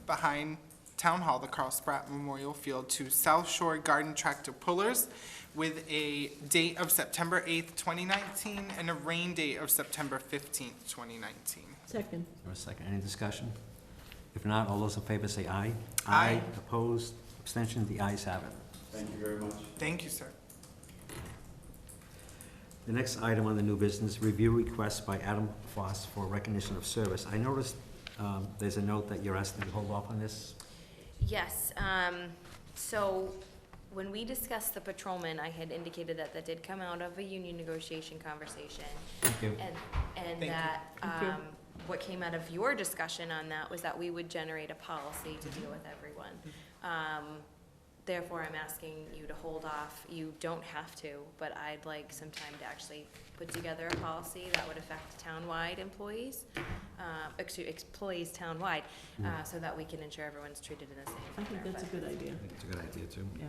Speaker 1: behind Town Hall, the Carl Spratt Memorial Field, to South Shore Garden Tractor Pullers with a date of September 8th, 2019, and a rain date of September 15th, 2019.
Speaker 4: Second.
Speaker 2: For a second, any discussion? If not, all those in favor say aye.
Speaker 1: Aye.
Speaker 2: Opposed, abstention, the ayes have it.
Speaker 8: Thank you very much.
Speaker 1: Thank you, sir.
Speaker 2: The next item on the new business, review request by Adam Foss for recognition of service. I noticed there's a note that you're asking to hold off on this.
Speaker 9: Yes, so when we discussed the patrolman, I had indicated that that did come out of a union negotiation conversation.
Speaker 2: Thank you.
Speaker 9: And
Speaker 1: Thank you.
Speaker 9: that,
Speaker 4: Thank you.
Speaker 9: what came out of your discussion on that was that we would generate a policy to deal with everyone. Therefore, I'm asking you to hold off. You don't have to, but I'd like some time to actually put together a policy that would affect townwide employees, employees townwide, so that we can ensure everyone's treated in the same
Speaker 4: I think
Speaker 9: manner.
Speaker 4: that's a
Speaker 9: But-
Speaker 4: good idea,
Speaker 2: I think it's a good idea, too.
Speaker 4: yeah.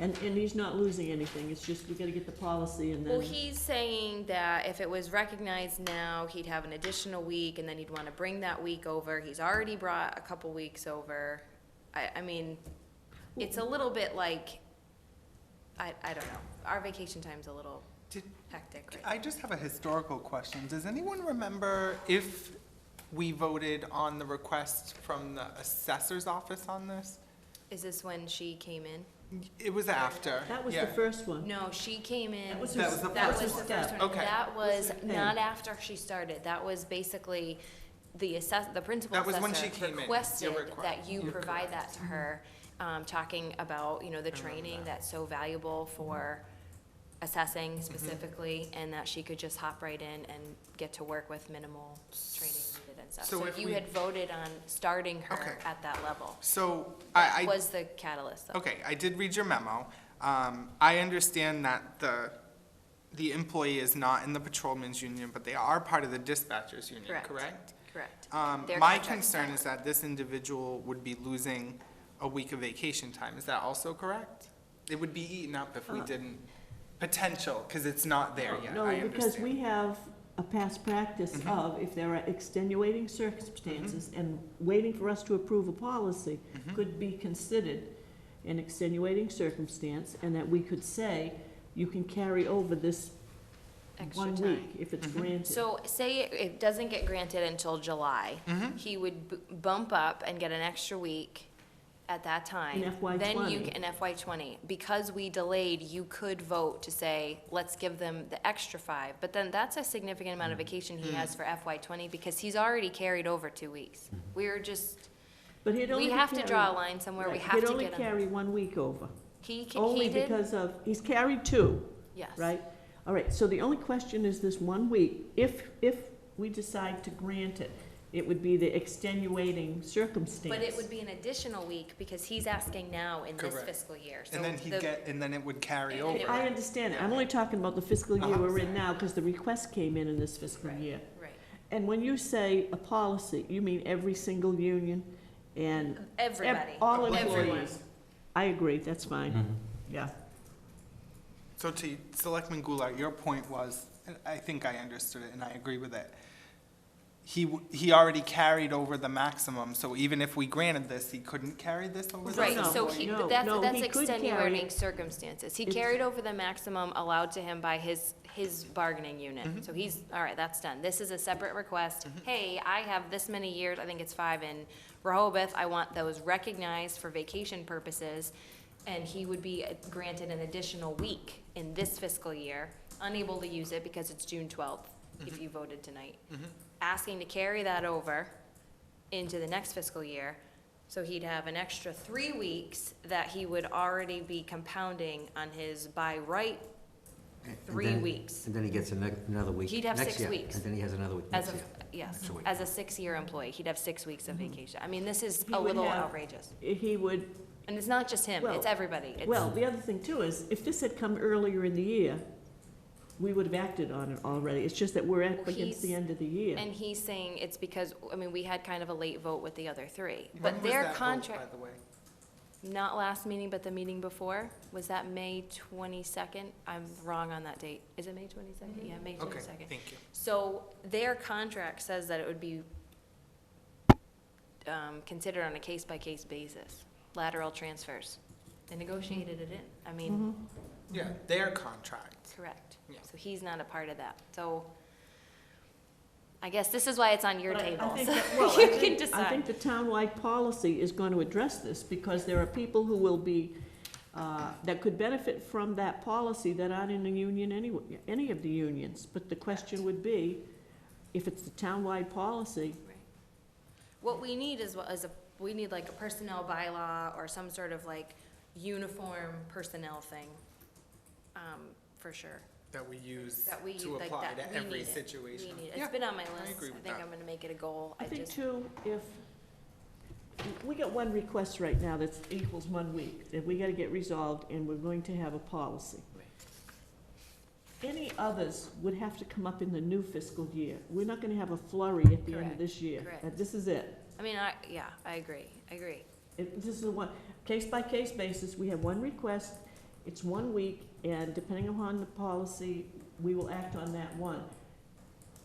Speaker 4: And he's not losing anything, it's just we gotta get the policy and
Speaker 9: Well,
Speaker 4: then,
Speaker 9: he's saying that if it was recognized now, he'd have an additional week, and then he'd wanna bring that week over. He's already brought a couple weeks over. I mean, it's a little bit like, I don't know. Our vacation time's a little
Speaker 1: Did-
Speaker 9: hectic, right?
Speaker 1: I just have a historical question. Does anyone remember if we voted on the request from the assessor's office on this?
Speaker 9: Is this when she came in?
Speaker 1: It was after.
Speaker 4: That was
Speaker 1: yeah.
Speaker 4: the first one.
Speaker 9: No, she came in.
Speaker 4: That was
Speaker 1: That was the
Speaker 9: That
Speaker 1: first
Speaker 9: was
Speaker 1: one.
Speaker 9: the first one.
Speaker 1: Okay.
Speaker 9: That was
Speaker 4: Okay.
Speaker 9: not after she started. That was basically the principal
Speaker 1: That was when
Speaker 9: assessor
Speaker 1: she came in. Your
Speaker 9: requested
Speaker 1: request.
Speaker 9: that you
Speaker 1: You're
Speaker 9: provide
Speaker 1: correct.
Speaker 9: that to her, talking about, you know, the training that's so valuable for assessing specifically, and that she could just hop right in and get to work with minimal training needed and stuff.
Speaker 1: So
Speaker 9: So
Speaker 1: if
Speaker 9: you
Speaker 1: we-
Speaker 9: had voted on starting her
Speaker 1: Okay.
Speaker 9: at that level.
Speaker 1: So
Speaker 9: That
Speaker 1: I
Speaker 9: was the catalyst, though.
Speaker 1: okay, I did read your memo. I understand that the employee is not in the patrolmen's union, but they are part of the dispatchers union,
Speaker 9: Correct.
Speaker 1: correct?
Speaker 9: Correct.
Speaker 1: My
Speaker 9: Their contract's
Speaker 1: concern
Speaker 9: valid.
Speaker 1: is that this individual would be losing a week of vacation time. Is that also correct? It would be eaten up if we didn't, potential, because it's not there yet,
Speaker 4: No,
Speaker 1: I
Speaker 4: because
Speaker 1: understand.
Speaker 4: we have a past practice
Speaker 1: Mhm.
Speaker 4: of, if there are extenuating circumstances, and waiting for us to approve a policy
Speaker 1: Mhm.
Speaker 4: could be considered an extenuating circumstance, and that we could say, you can carry over this
Speaker 9: Extra
Speaker 4: one
Speaker 9: time.
Speaker 4: week if it's
Speaker 1: Mhm.
Speaker 4: granted.
Speaker 9: So say it doesn't get granted until July,
Speaker 1: Mhm.
Speaker 9: he would bump up and get an extra week at that time.
Speaker 4: In FY
Speaker 9: Then you,
Speaker 4: 20.
Speaker 9: in FY '20, because we delayed, you could vote to say, let's give them the extra 5. But then that's a significant amount of vacation he has for FY '20, because he's already carried over 2 weeks. We're just,
Speaker 4: But he'd only
Speaker 9: we
Speaker 4: be
Speaker 9: have to
Speaker 4: carrying-
Speaker 9: draw a line somewhere, we
Speaker 4: right,
Speaker 9: have to
Speaker 4: He'd only
Speaker 9: get him.
Speaker 4: carry 1 week over,
Speaker 9: He
Speaker 4: only
Speaker 9: did,
Speaker 4: because of, he's carried 2,
Speaker 9: yes.
Speaker 4: right? All right, so the only question is this 1 week. If we decide to grant it, it would be the extenuating circumstance.
Speaker 9: But it would be an additional week, because he's asking now in this
Speaker 1: Correct.
Speaker 9: fiscal year. So
Speaker 1: And then
Speaker 9: the-
Speaker 1: and then it would carry
Speaker 9: And it
Speaker 1: over.
Speaker 4: I understand. I'm only talking about the fiscal year
Speaker 1: Uh-huh.
Speaker 4: we're in now, because the request came in this fiscal
Speaker 9: Right.
Speaker 4: year.
Speaker 9: Right.
Speaker 4: And when you say a policy, you mean every single union and
Speaker 9: Everybody.
Speaker 4: all
Speaker 9: Everyone.
Speaker 4: employees? I agree, that's fine, yeah.
Speaker 1: So to Selectman Goulart, your point was, and I think I understood it and I agree with it. He already carried over the maximum, so even if we granted this, he couldn't carry this over the
Speaker 9: Right,
Speaker 4: No,
Speaker 9: so
Speaker 1: employee?
Speaker 9: he,
Speaker 4: no,
Speaker 9: but that's,
Speaker 4: no,
Speaker 9: that's
Speaker 4: he could carry
Speaker 9: extenuating
Speaker 4: it.
Speaker 9: circumstances. He
Speaker 4: It's-
Speaker 9: carried over the maximum allowed to him by his bargaining unit.
Speaker 1: Mhm.
Speaker 9: So he's, all right, that's done. This is a separate request. Hey, I have this many years, I think it's 5 in Rehoboth, I want those recognized for vacation purposes. And he would be granted an additional week in this fiscal year, unable to use it because it's June 12th, if you voted tonight.
Speaker 1: Mhm.
Speaker 9: Asking to carry that over into the next fiscal year, so he'd have an extra 3 weeks that he would already be compounding on his by right
Speaker 2: And
Speaker 9: 3
Speaker 2: then-
Speaker 9: weeks.
Speaker 2: And then he gets another week.
Speaker 9: He'd have
Speaker 2: next
Speaker 9: 6
Speaker 2: year,
Speaker 9: weeks.
Speaker 2: And then he has another week
Speaker 9: As
Speaker 2: next
Speaker 9: a,
Speaker 2: year.
Speaker 9: yes,
Speaker 2: Extra week.
Speaker 9: as a 6-year employee, he'd have 6 weeks of vacation. I mean, this is
Speaker 4: He
Speaker 9: a
Speaker 4: would
Speaker 9: little
Speaker 4: have-
Speaker 9: outrageous.
Speaker 4: He would,
Speaker 9: And it's not just him,
Speaker 4: Well-
Speaker 9: it's everybody. It's-
Speaker 4: well, the other thing too is, if this had come earlier in the year, we would have acted on it already. It's just that we're up
Speaker 9: Well,
Speaker 4: against the
Speaker 9: he's-
Speaker 4: end of the year.
Speaker 9: And he's saying it's because, I mean, we had kind of a late vote with the other 3.
Speaker 1: When
Speaker 9: But
Speaker 1: was
Speaker 9: their
Speaker 1: that vote,
Speaker 9: contract,
Speaker 1: by the way?
Speaker 9: not last meeting, but the meeting before, was that May 22nd? I'm wrong on that date. Is it May 22nd? Yeah, May
Speaker 1: Okay,
Speaker 9: 22nd.
Speaker 1: thank you.
Speaker 9: So their contract says that it would be considered on a case-by-case basis, lateral transfers. They negotiated it in. I mean,
Speaker 4: Mhm.
Speaker 1: Yeah, their contract.
Speaker 9: correct.
Speaker 1: Yeah.
Speaker 9: So he's not a part of that. So I guess this is why it's on your
Speaker 4: But I
Speaker 9: table,
Speaker 4: think
Speaker 9: so
Speaker 4: that- well,
Speaker 9: you
Speaker 4: I
Speaker 9: can
Speaker 4: think-
Speaker 9: decide.
Speaker 4: I think the townwide policy is going to address this, because there are people who will be, that could benefit from that policy that aren't in the union anyway, any of the unions. But the question would be, if it's the townwide policy,
Speaker 9: Right. What we need is we need like a personnel bylaw or some sort of like uniform personnel thing, for sure.
Speaker 1: That we use
Speaker 9: That we,
Speaker 1: to
Speaker 9: like
Speaker 1: apply
Speaker 9: that,
Speaker 1: to
Speaker 9: we
Speaker 1: every
Speaker 9: need it.
Speaker 1: situation.
Speaker 9: We need it.
Speaker 1: Yeah,
Speaker 9: It's been on my
Speaker 1: I
Speaker 9: list.
Speaker 1: agree
Speaker 9: I
Speaker 1: with
Speaker 9: think
Speaker 1: that.
Speaker 9: I'm gonna make it a goal.
Speaker 4: I think
Speaker 9: just,
Speaker 4: too, if, we got one request right now that equals 1 week, that we gotta get resolved, and we're going to have a policy. Any others would have to come up in the new fiscal year. We're not gonna have a flurry at the end
Speaker 9: Correct,
Speaker 4: of this year.
Speaker 9: correct.
Speaker 4: This is it.
Speaker 9: I mean, yeah, I agree.
Speaker 4: This is a one, case-by-case basis, we have one request, it's 1 week, and depending upon the policy, we will act on that one.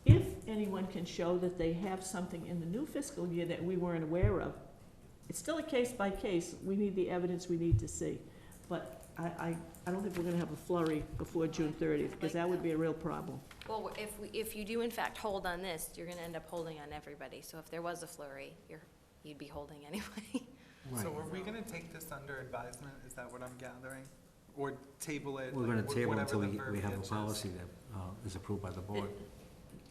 Speaker 4: If anyone can show that they have something in the new fiscal year that we weren't aware of, it's still a case-by-case, we need the evidence we need to see. But I don't think we're gonna have a flurry before June 30th, because that would be a real problem.
Speaker 9: Well, if you do in fact hold on this, you're gonna end up holding on everybody. So if there was a flurry, you'd be holding anyway.
Speaker 1: So
Speaker 2: Right.
Speaker 1: are we gonna take this under advisement? Is that what I'm gathering? Or table it?
Speaker 2: We're
Speaker 1: like,
Speaker 2: gonna table
Speaker 1: whatever
Speaker 2: until
Speaker 1: the
Speaker 2: we have a
Speaker 1: verbiage is?
Speaker 2: policy that is approved by the board.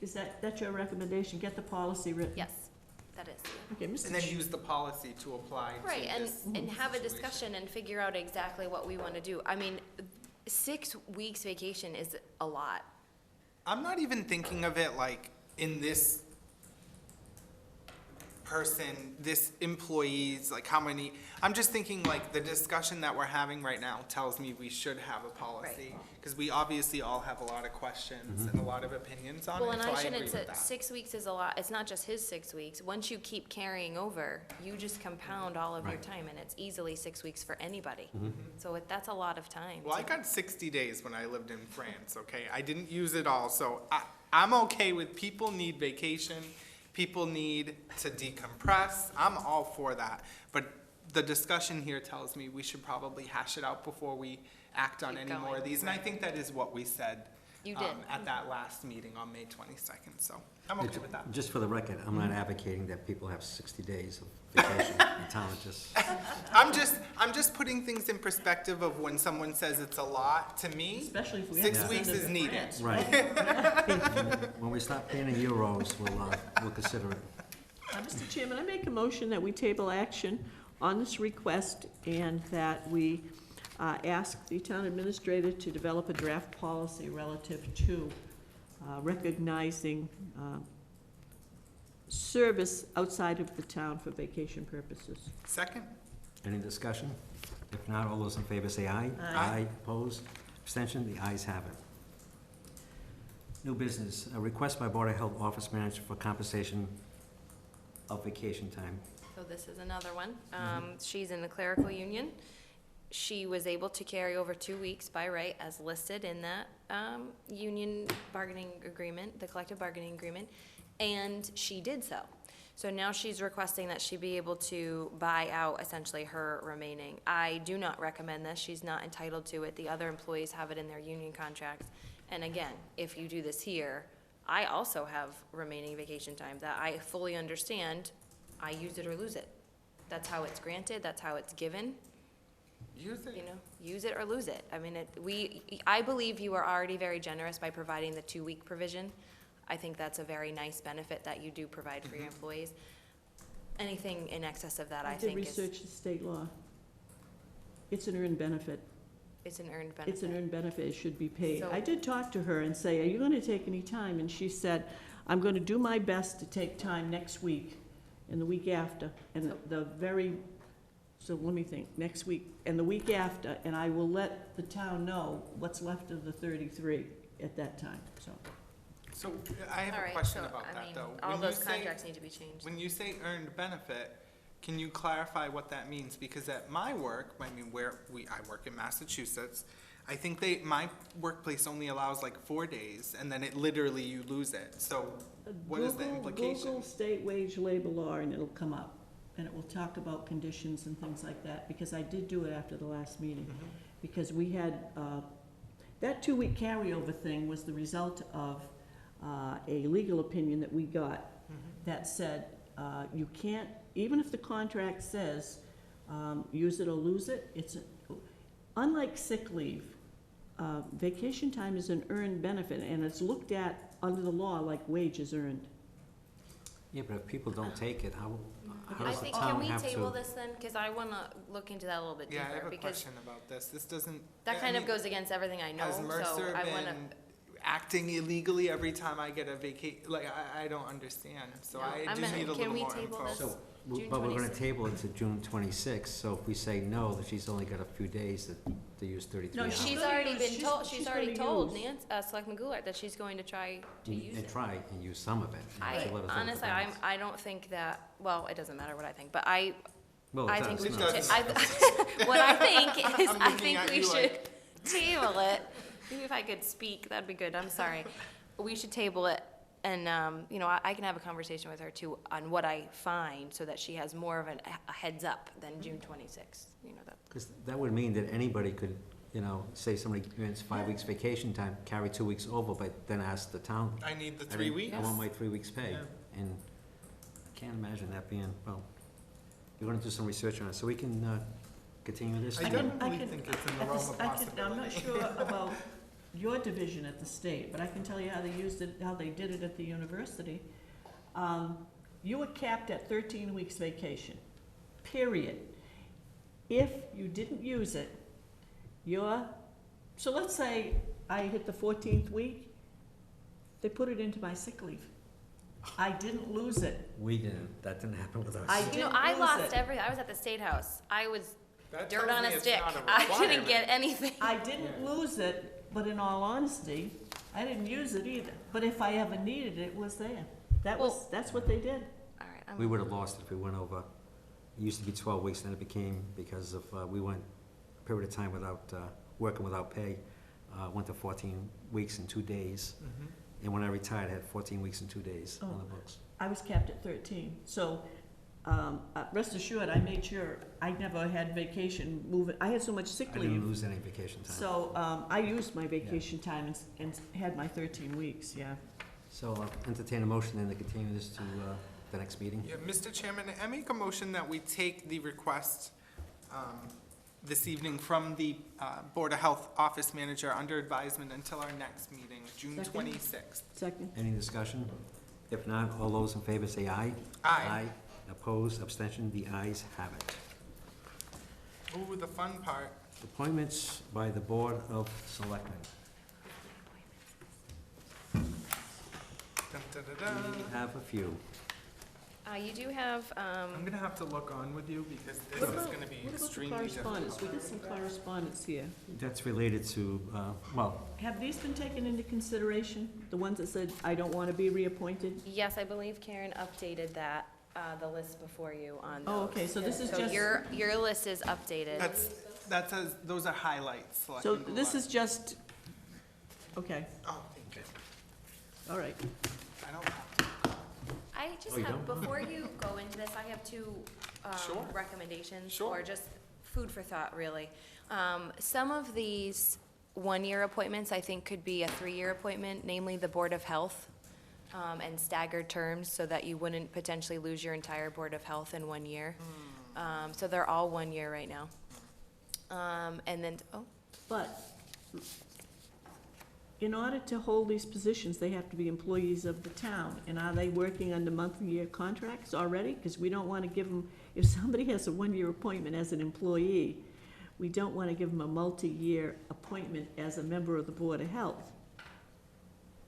Speaker 4: Is that your recommendation? Get the policy written?
Speaker 9: Yes, that is.
Speaker 4: Okay,
Speaker 1: And then use the policy to apply to
Speaker 9: Right, and,
Speaker 1: this
Speaker 9: and have a
Speaker 1: situation.
Speaker 9: discussion and figure out exactly what we wanna do. I mean, 6 weeks vacation is a lot.
Speaker 1: I'm not even thinking of it like in this person, this employees, like how many, I'm just thinking like the discussion that we're having right now tells me we should have a policy. Because we obviously all have a lot of questions and a lot of opinions on
Speaker 9: Well,
Speaker 1: it,
Speaker 9: and
Speaker 1: so
Speaker 9: I
Speaker 1: I agree
Speaker 9: shouldn't
Speaker 1: with
Speaker 9: say,
Speaker 1: that.
Speaker 9: 6 weeks is a lot, it's not just his 6 weeks. Once you keep carrying over, you just compound all of your
Speaker 2: Right.
Speaker 9: time, and it's easily 6 weeks for anybody.
Speaker 2: Mhm.
Speaker 9: So that's a lot of time.
Speaker 1: Well, I
Speaker 9: to-
Speaker 1: got 60 days when I lived in France, okay? I didn't use it all, so I'm okay with people need vacation, people need to decompress. I'm all for that. But the discussion here tells me we should probably hash it out before we act on
Speaker 9: Keep
Speaker 1: any more of
Speaker 9: going,
Speaker 1: these. And I think that is what we said
Speaker 9: You did.
Speaker 1: at that last meeting on May 22nd, so I'm okay with that.
Speaker 2: Just for the record, I'm not advocating that people have 60 days of vacation in town, it's just,
Speaker 1: I'm just putting things in perspective of when someone says it's a lot, to me,
Speaker 4: Especially if we have
Speaker 1: 6
Speaker 4: to
Speaker 1: weeks
Speaker 4: send it
Speaker 1: is
Speaker 4: to
Speaker 1: needed.
Speaker 4: France.
Speaker 2: right. When we start paying in euros, we'll consider it.
Speaker 4: Mr. Chairman, I make a motion that we table action on this request and that we ask the town administrator to develop a draft policy relative to recognizing service outside of the town for vacation purposes.
Speaker 1: Second?
Speaker 2: Any discussion? If not, all those in favor say aye.
Speaker 4: Aye.
Speaker 2: Opposed? Abstention? The ayes have it. New business, a request by Board of Health Office Manager for compensation of vacation time.
Speaker 9: So this is another one. She's in the clerical union. She was able to carry over 2 weeks by right as listed in that union bargaining agreement, the collective bargaining agreement, and she did so. So now she's requesting that she be able to buy out essentially her remaining. I do not recommend this. She's not entitled to it. The other employees have it in their union contracts. And again, if you do this here, I also have remaining vacation time that I fully understand. I use it or lose it. That's how it's granted, that's how it's given,
Speaker 1: Use it.
Speaker 9: you know, use it or lose it. I mean, I believe you are already very generous by providing the 2-week provision. I think that's a very nice benefit that you do provide for your employees. Anything in excess of that, I
Speaker 4: did
Speaker 9: think is,
Speaker 4: research the state law. It's an earned benefit.
Speaker 9: it's an earned benefit.
Speaker 4: It's an earned benefit, it should be paid.
Speaker 9: So-
Speaker 4: I did talk to her and say, are you gonna take any time? And she said, I'm gonna do my best to take time next week and the week after, and so let me think, next week and the week after, and I will let the town know what's left of the 33 at that time, so.
Speaker 1: So I have
Speaker 9: All
Speaker 1: a
Speaker 9: right,
Speaker 1: question
Speaker 9: so,
Speaker 1: about
Speaker 9: I
Speaker 1: that,
Speaker 9: mean,
Speaker 1: though.
Speaker 9: all
Speaker 1: When you
Speaker 9: those
Speaker 1: say-
Speaker 9: contracts need to be changed.
Speaker 1: When you say earned benefit, can you clarify what that means? Because at my work, I mean, I work in Massachusetts, I think my workplace only allows like 4 days, and then it literally, you lose it. So what is the implication?
Speaker 4: Google state wage labor law and it'll come up, and it will talk about conditions and things like that, because I did do it after the last meeting. Because we had, that 2-week carryover thing was the result of a legal opinion that we got that said, you can't, even if the contract says, use it or lose it, unlike sick leave, vacation time is an earned benefit, and it's looked at under the law like wages earned.
Speaker 2: Yeah, but if people don't take it, how
Speaker 9: I
Speaker 2: does the
Speaker 9: think, can
Speaker 2: town
Speaker 9: we
Speaker 2: have
Speaker 9: table
Speaker 2: to?
Speaker 9: this then? Because I want to look into that a little bit
Speaker 1: Yeah, I
Speaker 9: deeper,
Speaker 1: have a
Speaker 9: because
Speaker 1: question about this. This doesn't.
Speaker 9: that
Speaker 1: I
Speaker 9: kind of
Speaker 1: mean,
Speaker 9: goes against everything I know,
Speaker 1: Has
Speaker 9: so
Speaker 1: Mercer
Speaker 9: I want to.
Speaker 1: been acting illegally every time I get a like, I don't understand. So
Speaker 9: No,
Speaker 1: I
Speaker 9: I'm
Speaker 1: just
Speaker 9: gonna-
Speaker 1: need a
Speaker 9: can
Speaker 1: little
Speaker 9: we
Speaker 1: more
Speaker 9: table
Speaker 1: info.
Speaker 9: this?
Speaker 2: So,
Speaker 9: June
Speaker 2: but we're gonna
Speaker 9: 26th.
Speaker 2: table it to June 26th, so if we say no, that she's only got a few days to use 33
Speaker 4: No,
Speaker 2: hours.
Speaker 9: She's
Speaker 4: gonna
Speaker 9: already
Speaker 4: use-
Speaker 9: been
Speaker 4: she's-
Speaker 9: told,
Speaker 4: she's
Speaker 9: she's already
Speaker 4: gonna
Speaker 9: told
Speaker 4: use-
Speaker 9: Selectman Goulart that she's going to try to use
Speaker 2: And
Speaker 9: it.
Speaker 2: try and use some of it. and
Speaker 9: I,
Speaker 2: she'll let us know what the
Speaker 9: honestly,
Speaker 2: balance.
Speaker 9: I don't think that, well, it doesn't matter what I think, but I
Speaker 2: Well, it
Speaker 9: think
Speaker 2: does,
Speaker 9: we
Speaker 2: no.
Speaker 9: should,
Speaker 1: does.
Speaker 9: what I think is,
Speaker 1: I'm
Speaker 9: I
Speaker 1: looking
Speaker 9: think
Speaker 1: at
Speaker 9: we
Speaker 1: you
Speaker 9: should
Speaker 1: like-
Speaker 9: table it. Maybe if I could speak, that'd be good, I'm sorry. We should table it, and, you know, I can have a conversation with her too on what I find, so that she has more of a heads up than June 26th, you know, that.
Speaker 2: Because that would mean that anybody could, you know, say somebody wants 5 weeks vacation time, carry 2 weeks over, but then ask the town.
Speaker 1: I need the
Speaker 2: I
Speaker 1: 3
Speaker 2: mean,
Speaker 1: weeks.
Speaker 2: I want my 3 weeks pay.
Speaker 1: Yeah.
Speaker 2: And I can't imagine that being, well, We're gonna do some research on it, so we can continue this.
Speaker 1: I definitely think it's in the
Speaker 4: at
Speaker 1: realm
Speaker 4: this-
Speaker 1: of
Speaker 4: I'm not
Speaker 1: possibility.
Speaker 4: sure about your division at the state, but I can tell you how they used it, how they did it at the university. You were capped at 13 weeks vacation, period. If you didn't use it, so let's say I hit the 14th week, they put it into my sick leave. I didn't lose it.
Speaker 2: We didn't, that didn't happen with us.
Speaker 4: I
Speaker 9: You know,
Speaker 4: didn't
Speaker 9: I
Speaker 4: lose
Speaker 9: lost
Speaker 4: it.
Speaker 9: everything. I was at the State House. I was
Speaker 1: That
Speaker 9: dirt
Speaker 1: tells
Speaker 9: on
Speaker 1: me
Speaker 9: a
Speaker 1: it's
Speaker 9: stick.
Speaker 1: not a
Speaker 9: I didn't
Speaker 1: requirement.
Speaker 9: get anything.
Speaker 4: I didn't lose it, but in all honesty, I didn't use it either. But if I ever needed it, it was there. That's what they did.
Speaker 9: All right,
Speaker 2: We would have lost it if we went over, it used to be 12 weeks, then it became, because of, we went a period of time without, working without pay, went to 14 weeks and 2 days.
Speaker 1: Mhm.
Speaker 2: And when I retired, I had 14 weeks and 2 days on the
Speaker 4: Oh.
Speaker 2: books.
Speaker 4: I was capped at 13. So rest assured, I made sure I never had vacation moving. I had so much sick
Speaker 2: I didn't
Speaker 4: leave.
Speaker 2: lose any vacation time.
Speaker 4: So I used my vacation time and had my 13 weeks, yeah.
Speaker 2: So I'll entertain a motion then to continue this to the next meeting.
Speaker 1: Yeah, Mr. Chairman, I make a motion that we take the request this evening from the Board of Health Office Manager under advisement until our next meeting, June
Speaker 4: Second.
Speaker 1: 26th.
Speaker 4: Second.
Speaker 2: Any discussion? If not, all those in favor say aye.
Speaker 1: Aye.
Speaker 2: Opposed, abstention, the ayes have it.
Speaker 1: Ooh, the fun part.
Speaker 2: Appointments by the Board of Selectmen.
Speaker 1: Dun, dun, dun, dun.
Speaker 2: We have a few.
Speaker 9: You do have,
Speaker 1: I'm gonna have to look on with you because this
Speaker 4: What
Speaker 1: is
Speaker 4: about-
Speaker 1: gonna be
Speaker 4: What about the
Speaker 1: extremely
Speaker 4: correspondence? We
Speaker 1: difficult.
Speaker 4: got some correspondence here.
Speaker 2: That's related to, well,
Speaker 4: Have these been taken into consideration? The ones that said, I don't want to be reappointed?
Speaker 9: yes, I believe Karen updated that, the list before you on those.
Speaker 4: Oh, okay, so this is
Speaker 9: So
Speaker 4: just,
Speaker 9: your list is updated.
Speaker 1: That says, those are highlights.
Speaker 4: so
Speaker 1: Selectman
Speaker 4: this
Speaker 1: Goulart.
Speaker 4: is just, okay,
Speaker 1: Oh, thank you.
Speaker 4: all right.
Speaker 1: I don't have to.
Speaker 9: I just
Speaker 2: Oh, you
Speaker 9: have,
Speaker 2: don't?
Speaker 9: before you go into this, I have two
Speaker 1: Sure.
Speaker 9: recommendations.
Speaker 1: Sure.
Speaker 9: Or just food for thought, really. Some of these one-year appointments, I think, could be a three-year appointment, namely the Board of Health, and staggered terms, so that you wouldn't potentially lose your entire Board of Health in 1 year. So they're all 1 year right now. And then,
Speaker 4: But in order to hold these positions, they have to be employees of the town. And are they working under month-year contracts already? Because we don't want to give them, if somebody has a one-year appointment as an employee, we don't want to give them a multi-year appointment as a member of the Board of Health.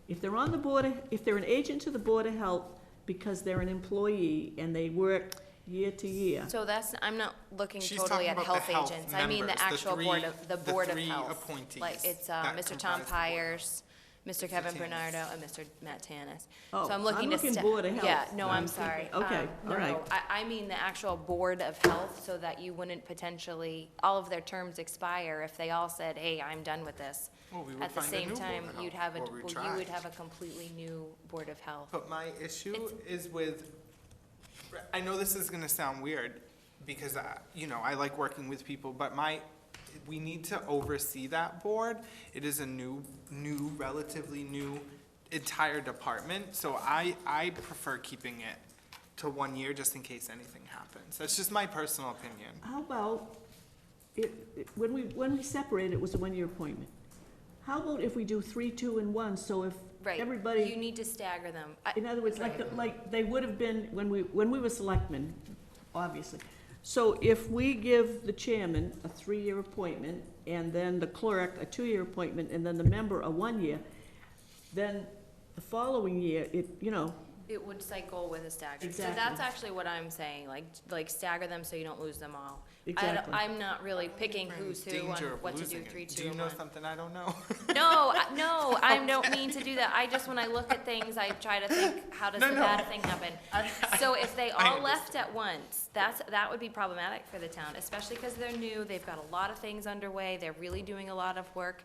Speaker 4: If they're on the Board of, if they're an agent to the Board of Health because they're an employee and they work year to year,
Speaker 9: so that's, I'm not looking
Speaker 1: She's
Speaker 9: totally
Speaker 1: talking
Speaker 9: at
Speaker 1: about the
Speaker 9: health
Speaker 1: health
Speaker 9: agents. I mean the
Speaker 1: members, the
Speaker 9: actual
Speaker 1: three-
Speaker 9: Board of, the
Speaker 1: the
Speaker 9: Board of
Speaker 1: three
Speaker 9: Health.
Speaker 1: appointees
Speaker 9: Like, it's
Speaker 1: that
Speaker 9: Mr. Tom
Speaker 1: comprise the board.
Speaker 9: Pyers, Mr.
Speaker 1: Mr.
Speaker 9: Kevin
Speaker 1: Tanis.
Speaker 9: Bernardo, and Mr. Matt Tanis.
Speaker 4: oh,
Speaker 9: So I'm looking to.
Speaker 4: Board of Health.
Speaker 9: Yeah, no, I'm
Speaker 4: I'm
Speaker 9: sorry.
Speaker 4: thinking- okay,
Speaker 9: No,
Speaker 4: all right.
Speaker 9: no, I mean the actual Board of Health, so that you wouldn't potentially, all of their terms expire if they all said, hey, I'm done with this.
Speaker 1: Well, we would
Speaker 9: At the
Speaker 1: find a
Speaker 9: same
Speaker 1: new
Speaker 9: time,
Speaker 1: Board of
Speaker 9: you'd
Speaker 1: Health,
Speaker 9: have a,
Speaker 1: or we'd
Speaker 9: well, you
Speaker 1: try.
Speaker 9: would have a completely new Board of Health.
Speaker 1: But my issue
Speaker 9: It's-
Speaker 1: is with, I know this is gonna sound weird, because, you know, I like working with people, but we need to oversee that board. It is a relatively new entire department, so I prefer keeping it to 1 year just in case anything happens. That's just my personal opinion.
Speaker 4: How about, when we separated, it was a one-year appointment. How about if we do 3, 2, and 1, so if
Speaker 9: Right. You
Speaker 4: everybody,
Speaker 9: need to stagger them.
Speaker 4: in other words, like they would have been when we were selectmen, obviously. So if we give the chairman a 3-year appointment, and then the clerk a 2-year appointment, and then the member a 1-year, then the following year,
Speaker 9: It would cycle with a stagger.
Speaker 4: Exactly.
Speaker 9: So that's actually what I'm saying, like stagger them so you don't lose them all.
Speaker 4: Exactly.
Speaker 9: I'm not really picking who's who on
Speaker 1: Danger of
Speaker 9: what to do,
Speaker 1: losing it.
Speaker 9: 3, 2,
Speaker 1: Do you
Speaker 9: and
Speaker 1: know
Speaker 9: 1.
Speaker 1: something I don't know?
Speaker 9: No, I don't mean to do that. I just, when I look at things, I try to think, how does
Speaker 1: No,
Speaker 9: the
Speaker 1: no.
Speaker 9: bad thing happen? So if they
Speaker 1: I
Speaker 9: all left at once, that would be problematic for the town, especially because they're new, they've got a lot of things underway, they're really doing a lot of work.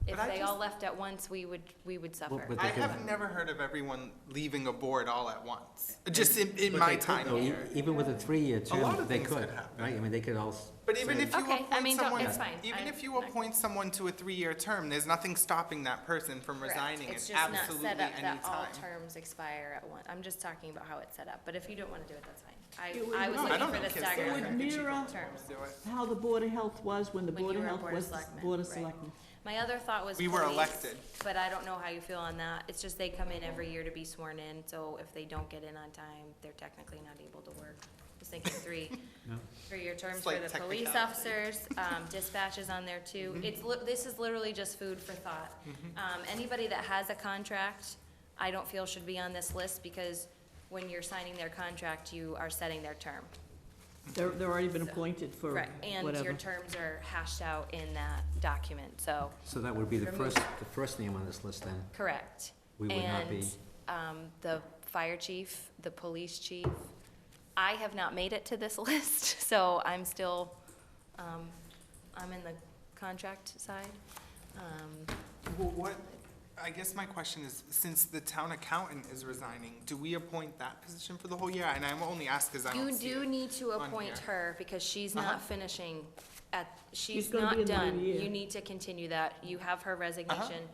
Speaker 9: If
Speaker 1: But I
Speaker 9: they all
Speaker 1: just-
Speaker 9: left at once, we would suffer.
Speaker 2: but
Speaker 1: I
Speaker 2: they could-
Speaker 1: have never heard of everyone leaving a board all at once, just in
Speaker 2: but
Speaker 1: my
Speaker 2: they could,
Speaker 1: time
Speaker 2: though,
Speaker 1: here.
Speaker 2: Even with a 3-year
Speaker 1: lot
Speaker 2: term,
Speaker 1: of
Speaker 2: they
Speaker 1: things
Speaker 2: could,
Speaker 1: could happen.
Speaker 2: right? I mean, they could all
Speaker 1: But even if you
Speaker 9: Okay, I mean,
Speaker 1: appoint
Speaker 9: don't-
Speaker 1: someone,
Speaker 9: it's fine.
Speaker 1: even if you
Speaker 9: I-
Speaker 1: appoint someone to a 3-year term, there's nothing stopping that person from
Speaker 9: Correct.
Speaker 1: resigning
Speaker 9: It's
Speaker 1: at
Speaker 9: just not
Speaker 1: absolutely
Speaker 9: set up
Speaker 1: any
Speaker 9: that all
Speaker 1: time.
Speaker 9: terms expire at once. I'm just talking about how it's set up, but if you don't wanna do it, that's fine.
Speaker 4: It would-
Speaker 9: I was
Speaker 1: No, I
Speaker 9: looking
Speaker 1: don't
Speaker 9: for
Speaker 1: know,
Speaker 9: the
Speaker 1: kids,
Speaker 9: staggered
Speaker 4: It would
Speaker 1: I think she
Speaker 4: mirror
Speaker 1: could
Speaker 9: terms.
Speaker 1: do it.
Speaker 4: how the Board of Health was when the
Speaker 9: When
Speaker 4: Board
Speaker 9: you
Speaker 4: of
Speaker 9: were
Speaker 4: Health
Speaker 9: Board of
Speaker 4: was the
Speaker 9: Selectmen,
Speaker 4: Board of
Speaker 9: right.
Speaker 4: Selectmen.
Speaker 9: My other thought was
Speaker 1: We were
Speaker 9: police,
Speaker 1: elected.
Speaker 9: but I don't know how you feel on that. It's just they come in every year to be sworn in, so if they don't get in on time, they're technically not able to work. Just thinking
Speaker 2: No.
Speaker 9: 3-year terms
Speaker 1: It's
Speaker 9: for
Speaker 1: like
Speaker 9: the police
Speaker 1: technicality.
Speaker 9: officers, dispatch is on there too.
Speaker 1: Mhm.
Speaker 9: This is literally just food for thought.
Speaker 1: Mhm.
Speaker 9: Anybody that has a contract, I don't feel should be on this list, because when you're signing their contract, you are setting their term.
Speaker 4: They're already been appointed for
Speaker 9: Right, and
Speaker 4: whatever.
Speaker 9: your terms are hashed out in that document, so,
Speaker 2: So that would be the
Speaker 9: Remove-
Speaker 2: first name on this list then.
Speaker 9: correct.
Speaker 2: We would not be,
Speaker 9: And, the fire chief, the police chief, I have not made it to this list, so I'm still, I'm in the contract side.
Speaker 1: Well, what, I guess my question is, since the town accountant is resigning, do we appoint that position for the whole year? And I'm only asking because I
Speaker 9: You
Speaker 1: don't see
Speaker 9: do
Speaker 1: it.
Speaker 9: need to
Speaker 1: on
Speaker 9: appoint
Speaker 1: here.
Speaker 9: her, because she's
Speaker 1: Uh-huh.
Speaker 9: not finishing she's
Speaker 4: gonna
Speaker 9: not
Speaker 4: be in the new
Speaker 9: done.
Speaker 4: year.
Speaker 9: You need to continue that. You have her resignation.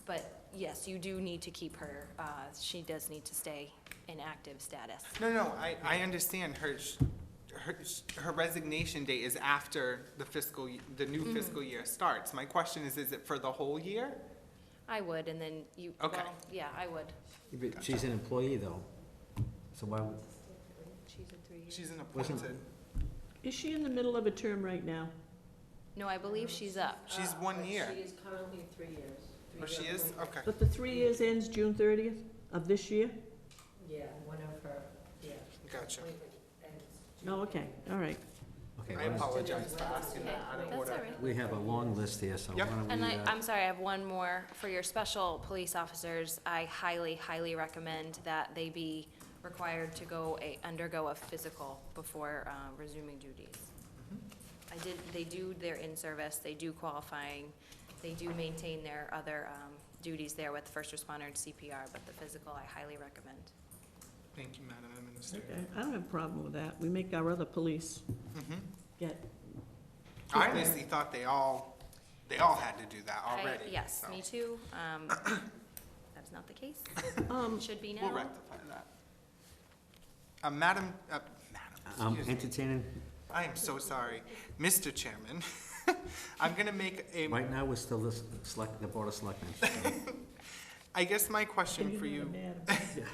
Speaker 9: But yes, you do need to keep her. She does need to stay in active status.
Speaker 1: No, I understand her resignation date is after the new
Speaker 9: Mm-hmm.
Speaker 1: fiscal year starts. My question is it for the whole year?
Speaker 9: I would, and then you,
Speaker 1: Okay.
Speaker 9: well, yeah, I would.
Speaker 2: but she's an employee though, so why would,
Speaker 9: She's a 3-year.
Speaker 1: She's an
Speaker 2: Wasn't-
Speaker 1: appointed.
Speaker 4: Is she in the middle of a term right now?
Speaker 9: No, I believe she's up.
Speaker 1: She's 1 year.
Speaker 10: She is currently 3 years.
Speaker 1: Oh, she is? Okay.
Speaker 4: But the 3 years ends June 30th of this year?
Speaker 10: Yeah, one of her, yeah.
Speaker 1: Gotcha.
Speaker 10: appointment ends June
Speaker 4: Oh, okay, all right.
Speaker 2: okay,
Speaker 1: I
Speaker 2: why don't-
Speaker 1: apologize for asking that out of
Speaker 9: That's
Speaker 1: order.
Speaker 9: all right.
Speaker 2: we have a long list here, so why
Speaker 1: Yep.
Speaker 2: don't we,
Speaker 9: And I'm sorry, I have one more. For your special police officers, I highly, highly recommend that they be required to undergo a physical before resuming duties. They do their in-service, they do qualifying, they do maintain their other duties there with first responder and CPR, but the physical I highly recommend.
Speaker 1: Thank you, Madam Administrator.
Speaker 4: Okay, I don't have a problem with that. We make our other police
Speaker 1: Mhm.
Speaker 4: get,
Speaker 1: I honestly thought they all had to do that already.
Speaker 9: Yes,
Speaker 1: so
Speaker 9: me too. That's not the case. Should be
Speaker 1: We'll
Speaker 9: now.
Speaker 1: rectify that. Madam, excuse me.
Speaker 2: entertaining,
Speaker 1: I am so sorry. Mr. Chairman, I'm gonna make a,
Speaker 2: right now, we're still the Board of Selectmen. so.
Speaker 1: I guess my
Speaker 4: can
Speaker 1: question
Speaker 4: you
Speaker 1: for
Speaker 4: have a
Speaker 1: you,
Speaker 4: madam?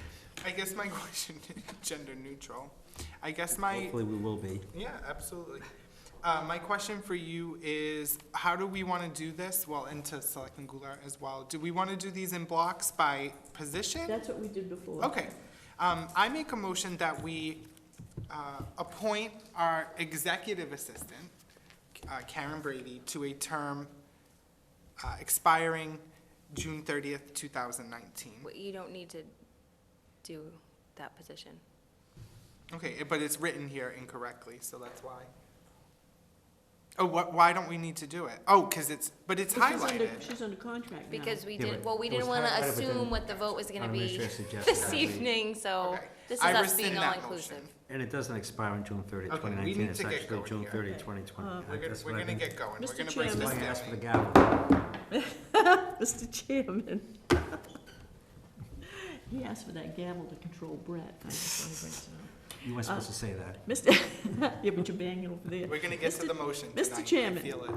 Speaker 1: I guess my question, gender neutral. I guess my,
Speaker 2: Hopefully we will be.
Speaker 1: yeah, absolutely. My question for you is, how do we wanna do this? Well, and to Selectman Goulart as well. Do we wanna do these in blocks by position?
Speaker 4: That's what we did before.
Speaker 1: Okay. I make a motion that we appoint our executive assistant, Karen Brady, to a term expiring June 30th, 2019.
Speaker 9: You don't need to do that position.
Speaker 1: Okay, but it's written here incorrectly, so that's why. Oh, why don't we need to do it? Oh, because it's highlighted.
Speaker 4: She's under contract now.
Speaker 9: Because we
Speaker 2: Yeah,
Speaker 9: did,
Speaker 2: but
Speaker 9: well, we
Speaker 2: it was
Speaker 9: didn't wanna
Speaker 2: highlighted, but then
Speaker 9: assume what the vote was gonna
Speaker 2: Town
Speaker 9: be
Speaker 2: administrator suggested
Speaker 9: this
Speaker 2: that we-
Speaker 9: evening, so
Speaker 1: Okay.
Speaker 9: this is
Speaker 1: I
Speaker 9: us being
Speaker 1: rescind
Speaker 9: all
Speaker 1: that
Speaker 9: inclusive.
Speaker 1: motion.
Speaker 2: And it doesn't expire on June 30th,
Speaker 1: Okay, we
Speaker 2: 2019,
Speaker 1: need
Speaker 2: it's
Speaker 1: to get
Speaker 2: actually
Speaker 1: going
Speaker 2: June
Speaker 1: here.
Speaker 2: 30th,
Speaker 4: Okay.
Speaker 2: 2020.
Speaker 1: We're gonna get going. We're
Speaker 4: Mr.
Speaker 1: gonna bring
Speaker 4: Chairman.
Speaker 1: this
Speaker 2: That's why I asked for the
Speaker 1: down.
Speaker 2: gavel.
Speaker 4: Mr. Chairman. He asked for that gavel to control Brett. I just wanna bring it up.
Speaker 2: You weren't supposed to say that.
Speaker 4: Mr., yeah, but you're banging over there.
Speaker 1: We're gonna get to the motion
Speaker 4: Mr.
Speaker 1: tonight. I
Speaker 4: Chairman.
Speaker 1: feel it.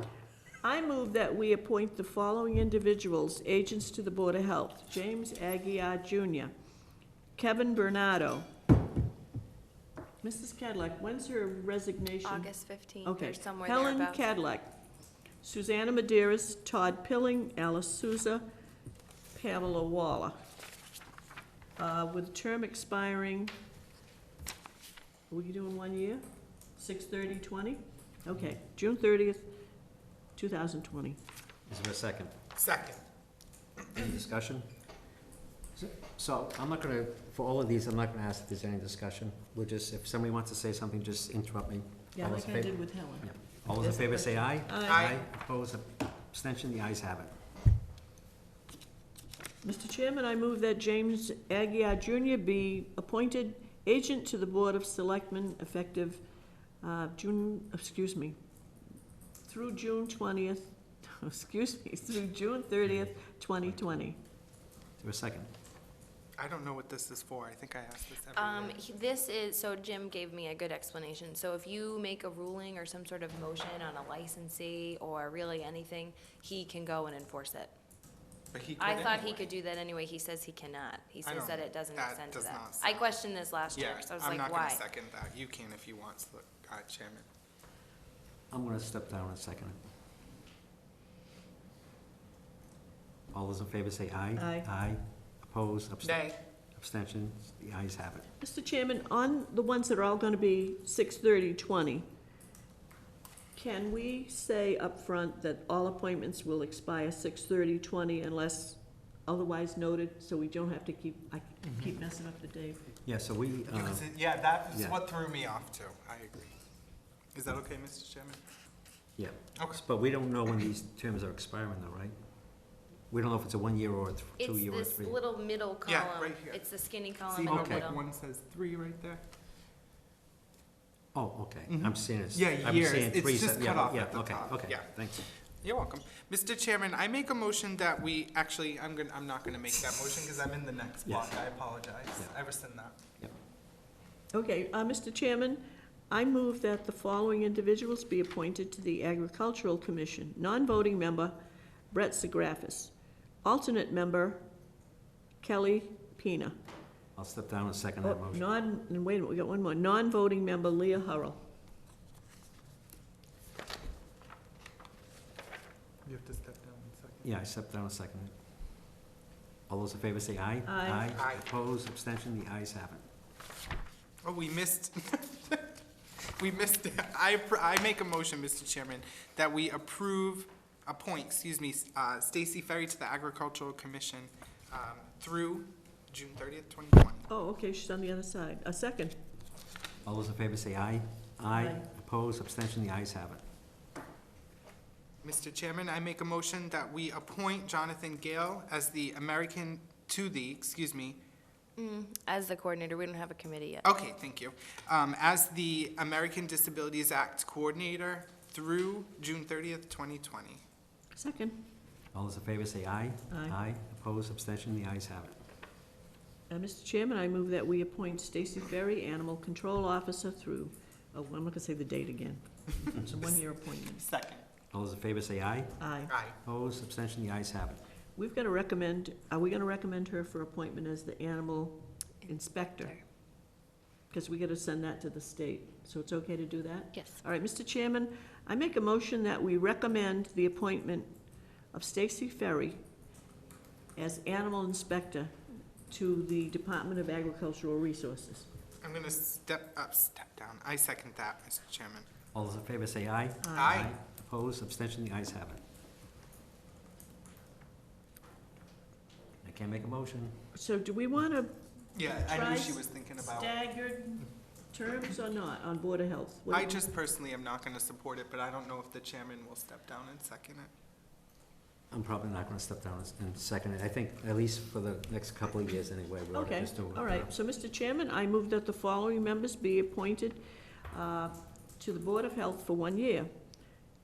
Speaker 4: I move that we appoint the following individuals, agents to the Board of Health. James Aguirre Jr., Kevin Bernardo. Mrs. Cadillac, when's her resignation?
Speaker 9: August 15th
Speaker 4: Okay.
Speaker 9: or somewhere
Speaker 4: Helen
Speaker 9: thereabouts.
Speaker 4: Cadillac, Susanna Maderas, Todd Pilling, Alice Souza, Pamela Waller. With term expiring, are we doing 1 year? 6/30/20? Okay, June 30th, 2020.
Speaker 2: Is there a second?
Speaker 1: Second.
Speaker 2: Any discussion? So I'm not gonna, for all of these, I'm not gonna ask if there's any discussion. We'll just, if somebody wants to say something, just interrupt me.
Speaker 4: Yeah,
Speaker 2: All those
Speaker 4: like
Speaker 2: in
Speaker 4: I
Speaker 2: favor?
Speaker 4: did with Helen.
Speaker 2: Yeah. All those in
Speaker 4: There's a
Speaker 2: favor say aye.
Speaker 4: Aye.
Speaker 2: Opposed, abstention, the ayes have it.
Speaker 4: Mr. Chairman, I move that James Aguirre Jr. be appointed agent to the Board of Selectmen effective through June 20th, through June 30th, 2020.
Speaker 2: Is there a second?
Speaker 1: I don't know what this is for. I think I asked this every year.
Speaker 9: This is, so Jim gave me a good explanation. So if you make a ruling or some sort of motion on a licensee or really anything, he can go and enforce it.
Speaker 1: But he could
Speaker 9: I thought he
Speaker 1: anyway.
Speaker 9: could do that anyway. He says he cannot. He
Speaker 1: I
Speaker 9: says
Speaker 1: don't-
Speaker 9: that it doesn't
Speaker 1: that
Speaker 9: extend to
Speaker 1: does
Speaker 9: that.
Speaker 1: not
Speaker 9: I
Speaker 1: sound-
Speaker 9: questioned this last year,
Speaker 1: Yeah,
Speaker 9: so I was
Speaker 1: I'm
Speaker 9: like,
Speaker 1: not
Speaker 9: why?
Speaker 1: gonna second that. You can if you want, Chairman.
Speaker 2: I'm gonna step down and second it. All those in favor say aye.
Speaker 4: Aye.
Speaker 2: Aye. Opposed,
Speaker 1: Nay.
Speaker 2: abstentions, the ayes have it.
Speaker 4: Mr. Chairman, on the ones that are all gonna be 6/30/20, can we say up front that all appointments will expire 6/30/20 unless otherwise noted, so we don't have to keep messing up the date?
Speaker 2: Yeah, so we,
Speaker 1: Yeah, that is
Speaker 2: yeah.
Speaker 1: what threw me off too. I agree. Is that okay, Mr. Chairman?
Speaker 2: yeah,
Speaker 1: Okay.
Speaker 2: but we don't know when these terms are expiring though, right? We don't know if it's a 1 year or a 2 year or a
Speaker 9: It's
Speaker 2: 3.
Speaker 9: this little middle
Speaker 1: Yeah,
Speaker 9: column.
Speaker 1: right here.
Speaker 9: It's the skinny
Speaker 1: See
Speaker 9: column in
Speaker 1: how
Speaker 9: the
Speaker 2: Okay.
Speaker 1: like
Speaker 9: middle.
Speaker 1: one says 3 right there?
Speaker 2: Oh, okay,
Speaker 1: Mhm.
Speaker 2: I'm seeing it.
Speaker 1: Yeah,
Speaker 2: I'm
Speaker 1: years.
Speaker 2: seeing
Speaker 1: It's
Speaker 2: 3,
Speaker 1: just
Speaker 2: yeah,
Speaker 1: cut off
Speaker 2: yeah,
Speaker 1: at the
Speaker 2: okay,
Speaker 1: top.
Speaker 2: Okay,
Speaker 1: Yeah.
Speaker 2: thanks.
Speaker 1: You're welcome. Mr. Chairman, I make a motion that we, actually, I'm not gonna make that motion because I'm in the next block.
Speaker 2: Yes.
Speaker 1: I apologize.
Speaker 2: Yeah.
Speaker 1: I rescind that.
Speaker 4: Okay, Mr. Chairman, I move that the following individuals be appointed to the Agricultural Commission. Non-voting member, Brett Zagrafis. Alternate member, Kelly Pina.
Speaker 2: I'll step down and second that motion.
Speaker 4: And wait a minute, we got one more. Non-voting member, Leah Hurrell.
Speaker 1: You have to step down in a second.
Speaker 2: Yeah, I step down and second it. All those in favor say aye.
Speaker 4: Aye.
Speaker 1: Aye.
Speaker 2: Opposed, abstention, the ayes have it.
Speaker 1: Oh, we missed, we missed, I make a motion, Mr. Chairman, that we appoint, Stacy Ferry to the Agricultural Commission, through June 30th, 2020.
Speaker 4: Oh, okay, she's on the other side. A second.
Speaker 2: All those in favor say aye.
Speaker 4: Aye.
Speaker 2: Opposed, abstention, the ayes have it.
Speaker 1: Mr. Chairman, I make a motion that we appoint Jonathan Gale as
Speaker 9: As the coordinator, we don't have a committee yet.
Speaker 1: okay, thank you, as the American Disabilities Act Coordinator through June 30th, 2020.
Speaker 4: Second.
Speaker 2: All those in favor say aye.
Speaker 4: Aye.
Speaker 2: Opposed, abstention, the ayes have it.
Speaker 4: Mr. Chairman, I move that we appoint Stacy Ferry, Animal Control Officer through, I'm not gonna say the date again. It's a one-year appointment.
Speaker 1: Second.
Speaker 2: All those in favor say aye.
Speaker 4: Aye.
Speaker 1: Aye.
Speaker 2: Opposed, abstention, the ayes have it.
Speaker 4: We've got to recommend, are we gonna recommend her for appointment as the animal inspector? Because we gotta send that to the state, so it's okay to do that?
Speaker 9: Yes.
Speaker 4: All right, Mr. Chairman, I make a motion that we recommend the appointment of Stacy Ferry as animal inspector to the Department of Agricultural Resources.
Speaker 1: I'm gonna step down. I second that, Mr. Chairman.
Speaker 2: All those in favor say aye.
Speaker 1: Aye.
Speaker 2: Opposed, abstention, the ayes have it. I can't make a motion.
Speaker 4: So do we want to
Speaker 1: Yeah, I
Speaker 4: Try
Speaker 1: knew she was thinking about.
Speaker 4: staggered terms or not on Board of Health? What do
Speaker 1: I
Speaker 4: you-
Speaker 1: just personally am not gonna support it, but I don't know if the chairman will step down and second it.
Speaker 2: I'm probably not gonna step down and second it. I think, at least for the next couple of years anyway, we ought to
Speaker 4: Okay,
Speaker 2: just do it.
Speaker 4: all right. So, Mr. Chairman, I move that the following members be appointed to the Board of Health for 1 year.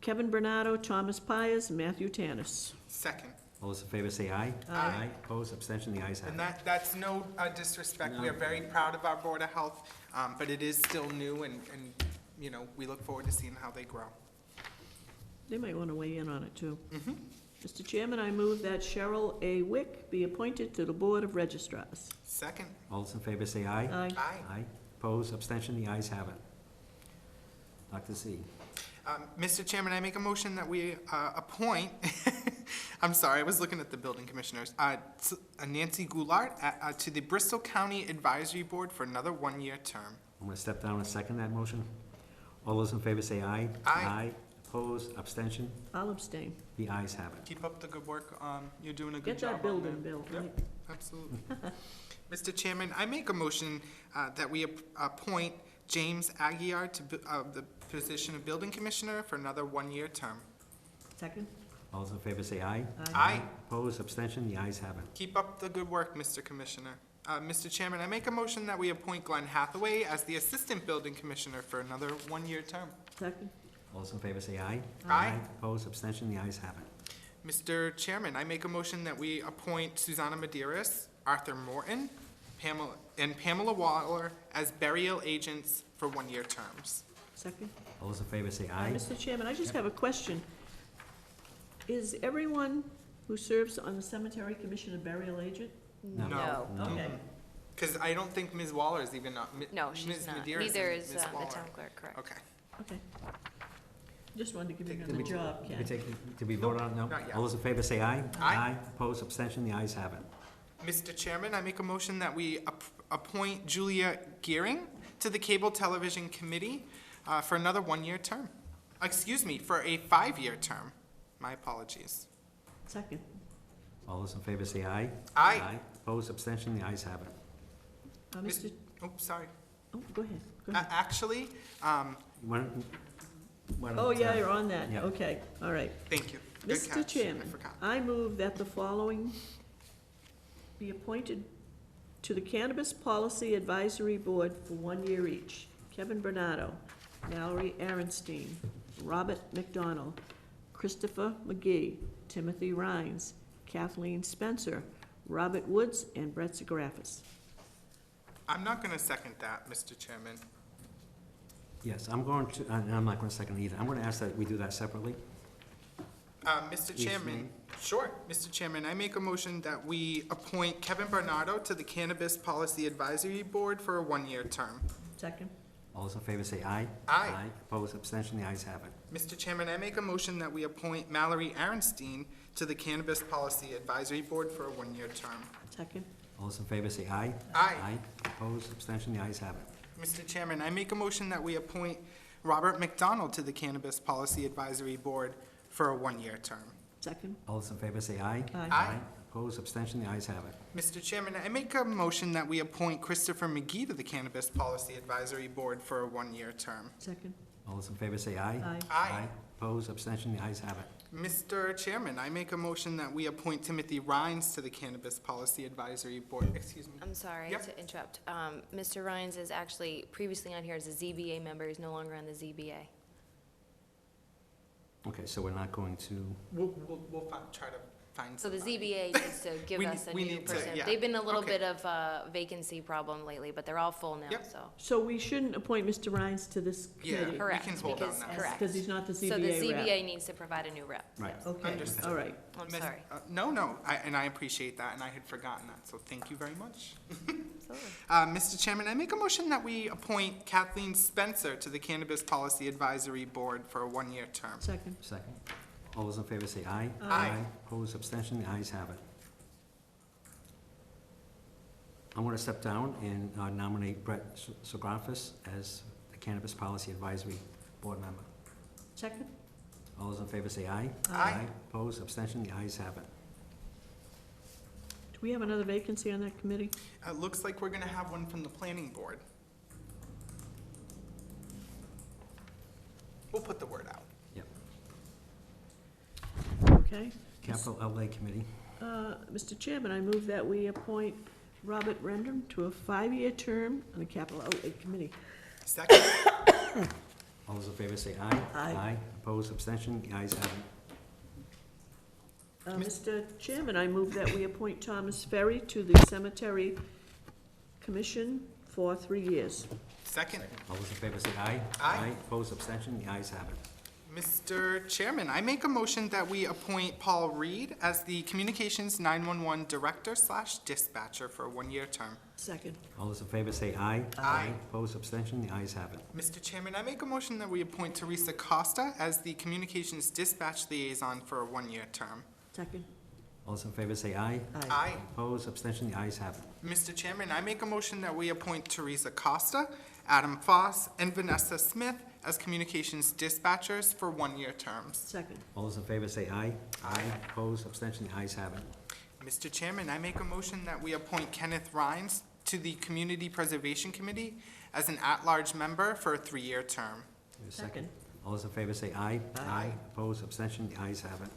Speaker 4: Kevin Bernardo, Thomas Pires, Matthew Tanis.
Speaker 1: Second.
Speaker 2: All those in favor say aye.
Speaker 1: Aye.
Speaker 2: Opposed, abstention, the ayes have
Speaker 1: And
Speaker 2: it.
Speaker 1: that's no disrespect. We are very proud of our Board of Health, but it is still new and, you know, we look forward to seeing how they grow.
Speaker 4: They might want to weigh in on it, too.
Speaker 1: Mhm.
Speaker 4: Mr. Chairman, I move that Cheryl A. Wick be appointed to the Board of Registrars.
Speaker 1: Second.
Speaker 2: All those in favor say aye.
Speaker 4: Aye.
Speaker 1: Aye.
Speaker 2: Aye. Opposed, abstention, the ayes have it. Dr. Z.
Speaker 1: Mr. Chairman, I make a motion that we appoint, I'm sorry, I was looking at the building commissioners, Nancy Goulart to the Bristol County Advisory Board for another 1-year term.
Speaker 2: I'm gonna step down and second that motion. All those in favor say aye.
Speaker 1: Aye.
Speaker 2: Opposed, abstention,
Speaker 4: I'll abstain.
Speaker 2: the ayes have it.
Speaker 1: Keep up the good work. You're doing a good
Speaker 4: Get
Speaker 1: job.
Speaker 4: that
Speaker 1: on
Speaker 4: building
Speaker 1: that.
Speaker 4: built,
Speaker 1: Yep.
Speaker 4: right?
Speaker 1: Absolutely. Mr. Chairman, I make a motion that we appoint James Aguirre to the position of Building Commissioner for another 1-year term.
Speaker 4: Second?
Speaker 2: All those in favor say aye.
Speaker 1: Aye.
Speaker 2: Opposed, abstention, the ayes have it.
Speaker 1: Keep up the good work, Mr. Commissioner. Mr. Chairman, I make a motion that we appoint Glenn Hathaway as the Assistant Building Commissioner for another one-year term.
Speaker 4: Second.
Speaker 2: All those in favor say aye.
Speaker 1: Aye.
Speaker 2: Opposed, abstention, the ayes have it.
Speaker 1: Mr. Chairman, I make a motion that we appoint Susanna Medeiros, Arthur Morton, Pamela Waller as burial agents for one-year terms.
Speaker 4: Second.
Speaker 2: All those in favor say aye.
Speaker 4: Mr. Chairman, I just have a question. Is everyone who serves on the cemetery commission a burial agent?
Speaker 2: No.
Speaker 1: No.
Speaker 4: Okay,
Speaker 1: Because I don't think Ms. Waller is even,
Speaker 9: No,
Speaker 1: Ms.
Speaker 9: she's not.
Speaker 1: Medeiros
Speaker 9: Neither
Speaker 1: and
Speaker 9: is
Speaker 1: Ms.
Speaker 9: the
Speaker 1: Waller.
Speaker 9: town clerk, correct?
Speaker 1: Okay.
Speaker 4: okay. Just wanted to give you
Speaker 2: Did we-
Speaker 4: another job,
Speaker 2: Did we
Speaker 4: Ken.
Speaker 2: take, did we vote on it? No?
Speaker 1: Not yet.
Speaker 2: All those in favor say aye.
Speaker 1: Aye.
Speaker 2: Opposed, abstention, the ayes have it.
Speaker 1: Mr. Chairman, I make a motion that we appoint Julia Gearing to the Cable Television Committee for another one-year term. Excuse me, for a 5-year term. My apologies.
Speaker 4: Second.
Speaker 2: All those in favor say aye.
Speaker 1: Aye.
Speaker 2: Opposed, abstention, the ayes have it.
Speaker 4: Mr.,
Speaker 1: Oh, sorry.
Speaker 4: oh, go ahead, go ahead.
Speaker 1: Actually,
Speaker 2: Why don't,
Speaker 4: Oh, yeah, you're on that,
Speaker 2: yeah.
Speaker 4: okay, all right.
Speaker 1: thank you. Good
Speaker 4: Mr.
Speaker 1: catch.
Speaker 4: Chairman,
Speaker 1: I forgot.
Speaker 4: I move that the following be appointed to the Cannabis Policy Advisory Board for 1 year each. Kevin Bernardo, Mallory Aaronstein, Robert McDonald, Christopher McGee, Timothy Rhines, Kathleen Spencer, Robert Woods, and Brett Zagrafis.
Speaker 1: I'm not going to second that, Mr. Chairman.
Speaker 2: Yes, I'm going to, and I'm not going to second either. I'm going to ask that we do that separately.
Speaker 1: Mr.
Speaker 2: Each
Speaker 1: Chairman,
Speaker 2: name.
Speaker 1: sure. Mr. Chairman, I make a motion that we appoint Kevin Bernardo to the Cannabis Policy Advisory Board for a 1-year term.
Speaker 4: Second.
Speaker 2: All those in favor say aye.
Speaker 1: Aye.
Speaker 2: Opposed, abstention, the ayes have it.
Speaker 1: Mr. Chairman, I make a motion that we appoint Mallory Aaronstein to the Cannabis Policy Advisory Board for a 1-year term.
Speaker 4: Second.
Speaker 2: All those in favor say aye.
Speaker 1: Aye.
Speaker 2: Opposed, abstention, the ayes have it.
Speaker 1: Mr. Chairman, I make a motion that we appoint Robert McDonald to the Cannabis Policy Advisory Board for a 1-year term.
Speaker 4: Second.
Speaker 2: All those in favor say aye.
Speaker 4: Aye.
Speaker 1: Aye.
Speaker 2: Opposed, abstention, the ayes have it.
Speaker 1: Mr. Chairman, I make a motion that we appoint Christopher McGee to the Cannabis Policy Advisory Board for a 1-year term.
Speaker 4: Second.
Speaker 2: All those in favor say aye.
Speaker 4: Aye.
Speaker 1: Aye.
Speaker 2: Opposed, abstention, the ayes have it.
Speaker 1: Mr. Chairman, I make a motion that we appoint Timothy Rhines to the Cannabis Policy Advisory Board. Excuse me.
Speaker 9: I'm sorry
Speaker 1: Yep.
Speaker 9: to interrupt. Mr. Rhines is actually previously on here as a ZBA member. He's no longer on the ZBA.
Speaker 2: Okay, so we're not going to,
Speaker 1: We'll try to find
Speaker 9: So the
Speaker 1: somebody.
Speaker 9: ZBA needs to give
Speaker 1: We
Speaker 9: us a
Speaker 1: we
Speaker 9: new
Speaker 1: need to-
Speaker 9: person.
Speaker 1: yeah.
Speaker 9: They've been a little
Speaker 1: Okay.
Speaker 9: bit of a vacancy problem lately, but they're all full now,
Speaker 1: Yep.
Speaker 9: so.
Speaker 4: So we shouldn't appoint Mr. Rhines to this
Speaker 1: Yeah.
Speaker 4: committee?
Speaker 9: Correct,
Speaker 1: can hold on
Speaker 9: because,
Speaker 1: that.
Speaker 9: correct.
Speaker 4: Because he's not the
Speaker 9: So the
Speaker 4: ZBA rep?
Speaker 9: ZBA needs to provide a new rep.
Speaker 2: right.
Speaker 9: yes.
Speaker 4: Okay,
Speaker 1: Understood.
Speaker 4: all right.
Speaker 9: I'm
Speaker 1: Miss-
Speaker 9: sorry.
Speaker 1: No, and I appreciate that, and I had forgotten that, so thank you very much.
Speaker 9: Absolutely.
Speaker 1: Mr. Chairman, I make a motion that we appoint Kathleen Spencer to the Cannabis Policy Advisory Board for a 1-year term.
Speaker 4: Second.
Speaker 2: Second. All those in favor say aye.
Speaker 1: Aye.
Speaker 2: Opposed, abstention, the ayes have it. I'm going to step down and nominate Brett Zagrafis as the Cannabis Policy Advisory Board member.
Speaker 4: Second.
Speaker 2: All those in favor say aye.
Speaker 1: Aye.
Speaker 2: Opposed, abstention, the ayes have it.
Speaker 4: Do we have another vacancy on that committee?
Speaker 1: It looks like we're gonna have one from the Planning Board. We'll put the word out.
Speaker 2: Yep.
Speaker 4: Okay.
Speaker 2: Capital Outlay Committee.
Speaker 4: Mr. Chairman, I move that we appoint Robert Rendon to a 5-year term on the Capital Outlay Committee.
Speaker 1: Second.
Speaker 2: All those in favor say aye.
Speaker 4: Aye.
Speaker 2: Opposed, abstention, the ayes have it.
Speaker 4: Mr. Chairman, I move that we appoint Thomas Ferry to the Cemetery Commission for 3 years.
Speaker 1: Second.
Speaker 2: All those in favor say aye.
Speaker 1: Aye.
Speaker 2: Opposed, abstention, the ayes have it.
Speaker 1: Mr. Chairman, I make a motion that we appoint Paul Reed as the Communications 911 Director/Dispatcher for a 1-year term.
Speaker 4: Second.
Speaker 2: All those in favor say aye.
Speaker 1: Aye.
Speaker 2: Opposed, abstention, the ayes have it.
Speaker 1: Mr. Chairman, I make a motion that we appoint Teresa Costa as the Communications Dispatch Liaison for a 1-year term.
Speaker 4: Second.
Speaker 2: All those in favor say aye.
Speaker 1: Aye.
Speaker 2: Opposed, abstention, the ayes have it.
Speaker 1: Mr. Chairman, I make a motion that we appoint Teresa Costa, Adam Foss, and Vanessa Smith as Communications Dispatchers for 1-year terms.
Speaker 4: Second.
Speaker 2: All those in favor say aye.
Speaker 1: Aye.
Speaker 2: Opposed, abstention, the ayes have it.
Speaker 1: Mr. Chairman, I make a motion that we appoint Kenneth Rhines to the Community Preservation Committee as an at-large member for a 3-year term.
Speaker 2: There's a
Speaker 4: Second.
Speaker 2: All those in favor say aye.
Speaker 1: Aye.
Speaker 2: Opposed, abstention, the ayes have it.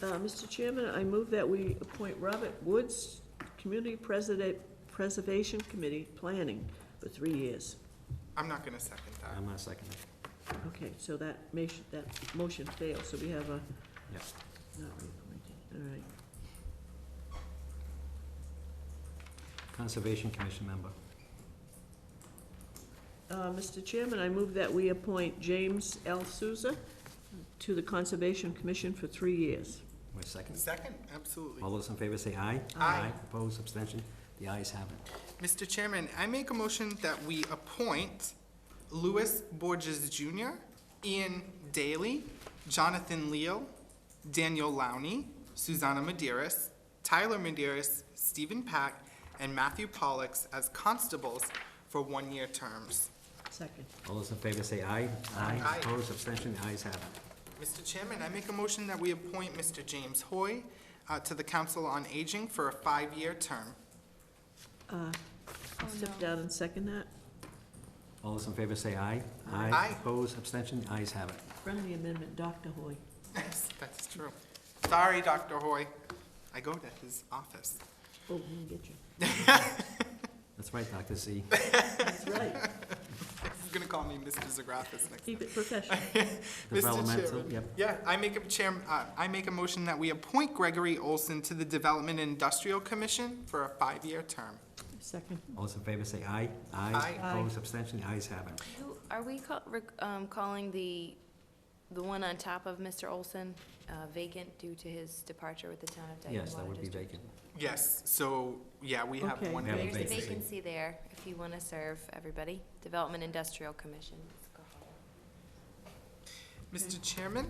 Speaker 4: Mr. Chairman, I move that we appoint Robert Woods, Community Preservation Committee Planning for 3 years.
Speaker 1: I'm not gonna second that.
Speaker 2: I'm not seconding.
Speaker 4: Okay, so that motion fails, so we have a,
Speaker 2: Yep.
Speaker 4: not reappointed, all right.
Speaker 2: Conservation Commission member.
Speaker 4: Mr. Chairman, I move that we appoint James L. Souza to the Conservation Commission for 3 years.
Speaker 2: Wait a second.
Speaker 1: Second, absolutely.
Speaker 2: All those in favor say aye.
Speaker 1: Aye.
Speaker 2: Opposed, abstention, the ayes have it.
Speaker 1: Mr. Chairman, I make a motion that we appoint Louis Borges Jr., Ian Daly, Jonathan Leal, Daniel Lowney, Susanna Medeiros, Tyler Medeiros, Stephen Pack, and Matthew Pollux as constables for 1-year terms.
Speaker 4: Second.
Speaker 2: All those in favor say aye.
Speaker 1: Aye.
Speaker 2: Opposed, abstention, the ayes have it.
Speaker 1: Mr. Chairman, I make a motion that we appoint Mr. James Hoy to the Council on Aging for a 5-year term.
Speaker 4: Step down and second that.
Speaker 2: All those in favor say aye.
Speaker 1: Aye.
Speaker 2: Opposed, abstention, the ayes have it.
Speaker 4: Friendly amendment, Dr. Hoy.
Speaker 1: Yes, that's true. Sorry, Dr. Hoy. I go to his office.
Speaker 4: Oh, let me get you.
Speaker 2: That's right, Dr. Z.
Speaker 4: That's right.
Speaker 1: He's gonna call me Mr. Zagrathis next.
Speaker 4: Keep it professional.
Speaker 1: Mr.
Speaker 2: Developmental,
Speaker 1: Chairman.
Speaker 2: yep.
Speaker 1: Yeah, I make a motion that we appoint Gregory Olson to the Development and Industrial Commission for a 5-year term.
Speaker 4: Second.
Speaker 2: All those in favor say aye.
Speaker 1: Aye.
Speaker 2: Opposed, abstention, the ayes have it.
Speaker 9: Are we calling the one on top of Mr. Olson vacant due to his departure with the town of Dayton
Speaker 2: Yes, that
Speaker 9: Water
Speaker 2: would be
Speaker 9: District?
Speaker 2: vacant.
Speaker 1: Yes, so, yeah, we have
Speaker 4: Okay.
Speaker 1: one
Speaker 2: We have a
Speaker 9: There's a
Speaker 1: vacancy.
Speaker 9: vacancy there, if you want to serve, everybody. Development Industrial Commission.
Speaker 1: Mr. Chairman,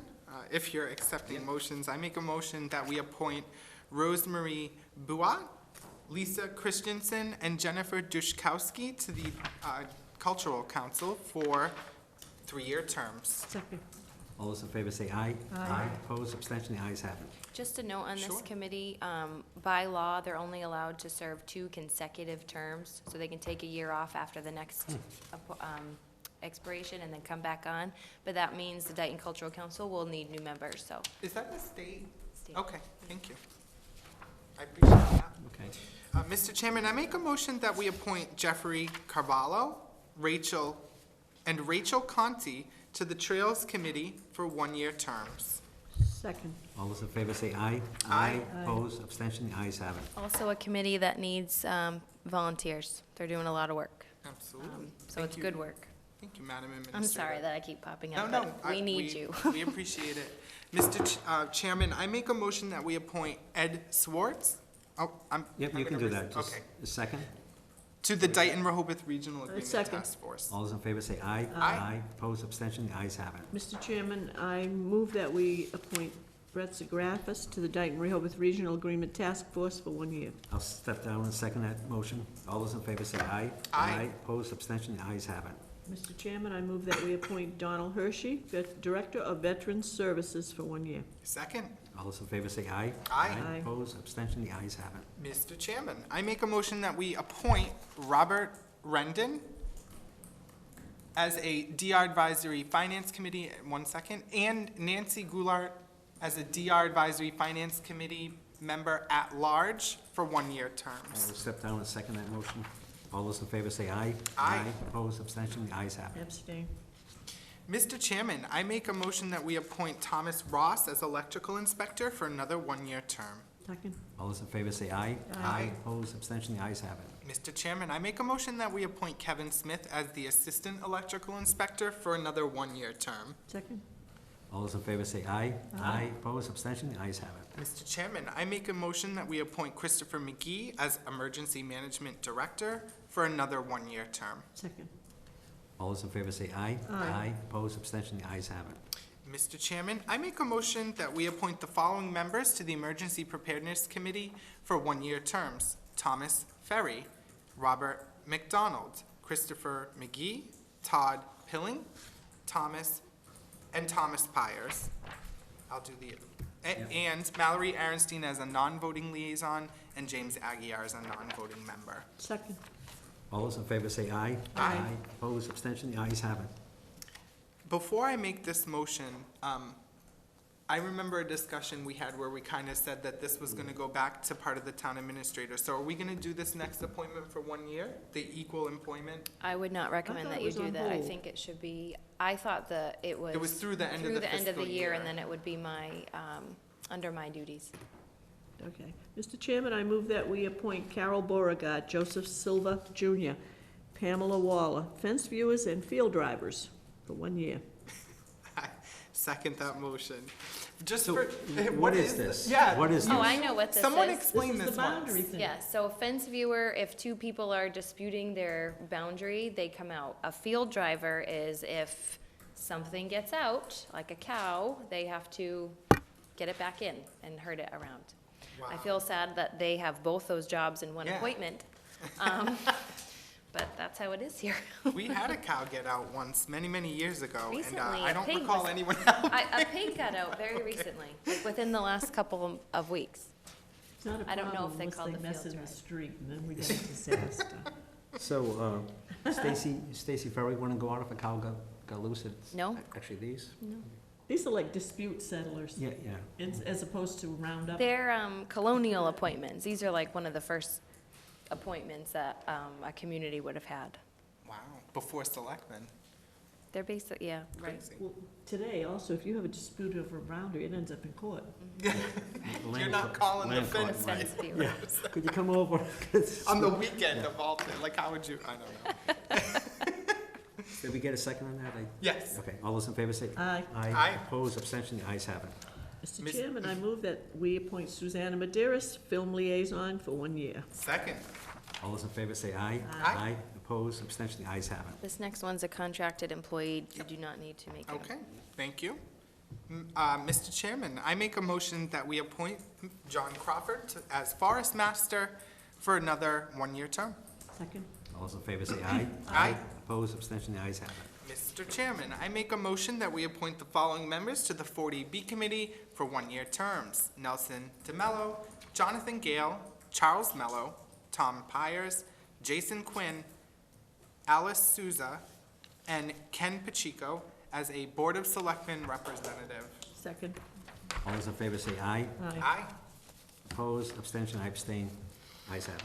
Speaker 1: if you're accepting motions, I make a motion that we appoint Rosemarie Buat, Lisa Christensen, and Jennifer Duszkowski to the Cultural Council for 3-year terms.
Speaker 4: Second.
Speaker 2: All those in favor say aye.
Speaker 4: Aye.
Speaker 2: Opposed, abstention, the ayes have it.
Speaker 9: Just a note on this
Speaker 1: Sure.
Speaker 9: committee, by law, they're only allowed to serve 2 consecutive terms, so they can take a year off after the next expiration and then come back on. But that means the Dayton Cultural Council will need new members, so.
Speaker 1: Is that the state?
Speaker 9: stay.
Speaker 1: Okay, thank you. I appreciate that.
Speaker 2: Okay.
Speaker 1: Mr. Chairman, I make a motion that we appoint Jeffrey Carvalho, Rachel Conti to the Trails Committee for 1-year terms.
Speaker 4: Second.
Speaker 2: All those in favor say aye.
Speaker 1: Aye.
Speaker 2: Opposed, abstention, the ayes have it.
Speaker 9: Also a committee that needs volunteers. They're doing a lot of work.
Speaker 1: Absolutely.
Speaker 9: So
Speaker 1: Thank
Speaker 9: it's
Speaker 1: you.
Speaker 9: good work.
Speaker 1: Thank you, Madam Administrator.
Speaker 9: I'm sorry that I keep popping
Speaker 1: No,
Speaker 9: up,
Speaker 1: no.
Speaker 9: but we need you.
Speaker 1: We appreciate it. Mr. Chairman, I make a motion that we appoint Ed Swartz. Oh,
Speaker 2: Yep,
Speaker 1: I'm
Speaker 2: you can
Speaker 1: gonna
Speaker 2: do that. Just
Speaker 1: Okay.
Speaker 2: a second.
Speaker 1: To the Dayton-Rehoboth Regional Agreement
Speaker 4: second.
Speaker 1: Task Force.
Speaker 2: All those in favor say aye.
Speaker 1: Aye.
Speaker 2: Opposed, abstention, the ayes have it.
Speaker 4: Mr. Chairman, I move that we appoint Brett Zagrafis to the Dayton-Rehoboth Regional Agreement Task Force for 1 year.
Speaker 2: I'll step down and second that motion. All those in favor say aye.
Speaker 1: Aye.
Speaker 2: Opposed, abstention, the ayes have it.
Speaker 4: Mr. Chairman, I move that we appoint Donald Hershey, Director of Veterans Services for 1 year.
Speaker 1: Second.
Speaker 2: All those in favor say aye.
Speaker 1: Aye.
Speaker 4: Aye.
Speaker 2: Opposed, abstention, the ayes have it.
Speaker 1: Mr. Chairman, I make a motion that we appoint Robert Rendon as a DR Advisory Finance Committee, 1 second, and Nancy Goulart as a DR Advisory Finance Committee member at large for 1-year
Speaker 2: I
Speaker 1: terms.
Speaker 2: will step down and second that motion. All those in favor say aye.
Speaker 1: Aye.
Speaker 2: Opposed, abstention, the ayes have it.
Speaker 4: Abstain.
Speaker 1: Mr. Chairman, I make a motion that we appoint Thomas Ross as Electrical Inspector for another 1-year term.
Speaker 4: Second.
Speaker 2: All those in favor say aye.
Speaker 1: Aye.
Speaker 2: Opposed, abstention, the ayes have it.
Speaker 1: Mr. Chairman, I make a motion that we appoint Kevin Smith as the Assistant Electrical Inspector for another 1-year term.
Speaker 4: Second.
Speaker 2: All those in favor say aye.
Speaker 4: Aye.
Speaker 2: Opposed, abstention, the ayes have it.
Speaker 1: Mr. Chairman, I make a motion that we appoint Christopher McGee as Emergency Management Director for another 1-year term.
Speaker 4: Second.
Speaker 2: All those in favor say aye.
Speaker 4: Aye.
Speaker 2: Opposed, abstention, the ayes have it.
Speaker 1: Mr. Chairman, I make a motion that we appoint the following members to the Emergency Preparedness Committee for 1-year terms. Thomas Ferry, Robert McDonald, Christopher McGee, Todd Pilling, Thomas Pyers. I'll do the, and Mallory Aaronstein as a non-voting liaison, and James Aguirre as a non-voting member.
Speaker 4: Second.
Speaker 2: All those in favor say aye.
Speaker 1: Aye.
Speaker 2: Opposed, abstention, the ayes have it.
Speaker 1: Before I make this motion, I remember a discussion we had where we kind of said that this was gonna go back to part of the town administrator. So are we gonna do this next appointment for 1 year, the equal employment?
Speaker 9: I would not recommend
Speaker 4: thought
Speaker 9: that
Speaker 4: it
Speaker 9: you
Speaker 4: was
Speaker 9: do
Speaker 4: on
Speaker 9: that. I
Speaker 4: hold.
Speaker 9: think it should be, I thought that it was.
Speaker 1: It was through the end of the
Speaker 9: Through the end of the
Speaker 1: fiscal
Speaker 9: year,
Speaker 1: year.
Speaker 9: and then it would be my, under my duties.
Speaker 4: Okay. Mr. Chairman, I move that we appoint Carol Beauregard, Joseph Silva Jr., Pamela Waller, fence viewers and field drivers for 1 year.
Speaker 1: I second that motion. Just
Speaker 2: So,
Speaker 1: for.
Speaker 2: what is this?
Speaker 1: Yeah.
Speaker 2: What is
Speaker 9: Oh, I know what this is.
Speaker 1: Someone explain
Speaker 4: This
Speaker 1: this
Speaker 4: is the
Speaker 1: once.
Speaker 4: boundary thing.
Speaker 9: Yeah, so a fence viewer, if two people are disputing their boundary, they come out. A field driver is if something gets out, like a cow, they have to get it back in and herd it around. I
Speaker 1: Wow.
Speaker 9: feel sad that they have both those jobs in one
Speaker 1: Yeah.
Speaker 9: appointment. But that's how it is here.
Speaker 1: We had a cow get out once, many, many years ago, and
Speaker 9: Recently,
Speaker 1: I
Speaker 9: a
Speaker 1: don't
Speaker 9: pig
Speaker 1: recall
Speaker 9: was-
Speaker 1: anyone else.
Speaker 9: A pig got out very recently, like within the last couple of weeks.
Speaker 4: It's not a
Speaker 9: I don't know if
Speaker 4: problem
Speaker 9: they
Speaker 4: unless
Speaker 9: call
Speaker 4: they
Speaker 9: the
Speaker 4: mess
Speaker 9: field
Speaker 4: in the
Speaker 9: drive.
Speaker 4: street, and then we get a disaster.
Speaker 2: So, Stacy Ferry wanna go out if a cow got loose? It's
Speaker 9: No.
Speaker 2: Actually, these?
Speaker 4: These are like dispute settlers,
Speaker 2: Yeah, yeah.
Speaker 4: as opposed to roundup.
Speaker 9: They're colonial appointments. These are like one of the first appointments that a community would have had.
Speaker 1: Wow, before selectmen.
Speaker 9: They're basically, yeah, right.
Speaker 1: Crazy.
Speaker 4: Well, today, also, if you have a dispute over a boundary, it ends up in court.
Speaker 1: You're not calling the
Speaker 2: Land court,
Speaker 1: fence
Speaker 9: Fence
Speaker 1: right
Speaker 9: viewers.
Speaker 2: Could you come over?
Speaker 1: on the weekend of all, like, how would you, I don't know.
Speaker 2: Did we get a second on that?
Speaker 1: Yes.
Speaker 2: Okay, all those in favor say
Speaker 4: Aye.
Speaker 1: Aye.
Speaker 2: Opposed, abstention, the ayes have it.
Speaker 4: Mr.
Speaker 1: Miss-
Speaker 4: Chairman, I move that we appoint Susanna Maderas, film liaison, for 1 year.
Speaker 1: Second.
Speaker 2: All those in favor say aye.
Speaker 1: Aye.
Speaker 2: Opposed, abstention, the ayes have it.
Speaker 9: This next one's a contracted employee. You do not need to make it.
Speaker 1: Okay, thank you. Mr. Chairman, I make a motion that we appoint John Crawford as Forest Master for another 1-year term.
Speaker 4: Second?
Speaker 2: All those in favor say aye.
Speaker 1: Aye.
Speaker 2: Opposed, abstention, the ayes have it.
Speaker 1: Mr. Chairman, I make a motion that we appoint the following members to the 40B Committee for 1-year terms. Nelson DeMello, Jonathan Gale, Charles Mello, Tom Pyers, Jason Quinn, Alice Souza, and Ken Pacheco as a Board of Selectmen representative.
Speaker 4: Second?
Speaker 2: All those in favor say aye.
Speaker 4: Aye.
Speaker 1: Aye.
Speaker 2: Opposed, abstention, I abstain. Ayes have it.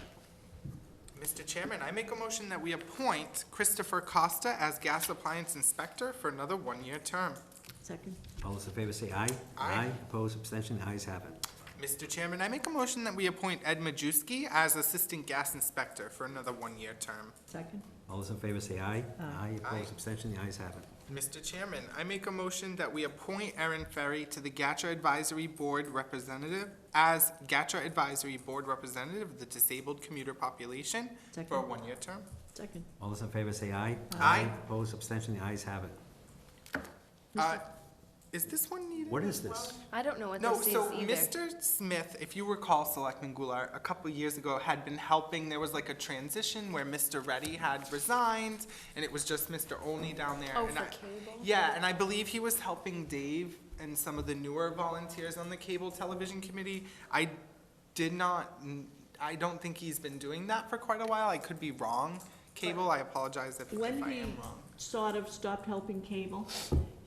Speaker 1: Mr. Chairman, I make a motion that we appoint Christopher Costa as Gas Appliance Inspector for another 1-year term.
Speaker 4: Second?
Speaker 2: All those in favor say aye.
Speaker 1: Aye.
Speaker 2: Opposed, abstention, the ayes have it.
Speaker 1: Mr. Chairman, I make a motion that we appoint Ed Majewski as Assistant Gas Inspector for another 1-year term.
Speaker 4: Second?
Speaker 2: All those in favor say aye.
Speaker 4: Aye.
Speaker 2: Opposed, abstention, the ayes have it.
Speaker 1: Mr. Chairman, I make a motion that we appoint Erin Ferry to the GATRA Advisory Board Representative as GATRA Advisory Board Representative of the Disabled Commuter Population for a
Speaker 4: Second?
Speaker 1: 1-year term.
Speaker 4: Second?
Speaker 2: All those in favor say aye.
Speaker 1: Aye.
Speaker 2: Opposed, abstention, the ayes have it.
Speaker 1: Is this one needed?
Speaker 2: What
Speaker 1: as
Speaker 2: is this?
Speaker 1: well?
Speaker 9: I don't know what
Speaker 1: No,
Speaker 9: this is
Speaker 1: so
Speaker 9: either.
Speaker 1: Mr. Smith, if you recall, Selectman Goulart, a couple of years ago had been helping, there was like a transition where Mr. Reddy had resigned, and it was just Mr. Olney down there.
Speaker 9: Oh,
Speaker 1: and
Speaker 9: for
Speaker 1: I-
Speaker 9: cable?
Speaker 1: Yeah, and I believe he was helping Dave and some of the newer volunteers on the cable television committee. I don't think he's been doing that for quite a while. I could be wrong. Cable, I apologize if I
Speaker 4: When
Speaker 1: am
Speaker 4: he
Speaker 1: wrong.
Speaker 4: sort of stopped helping cable,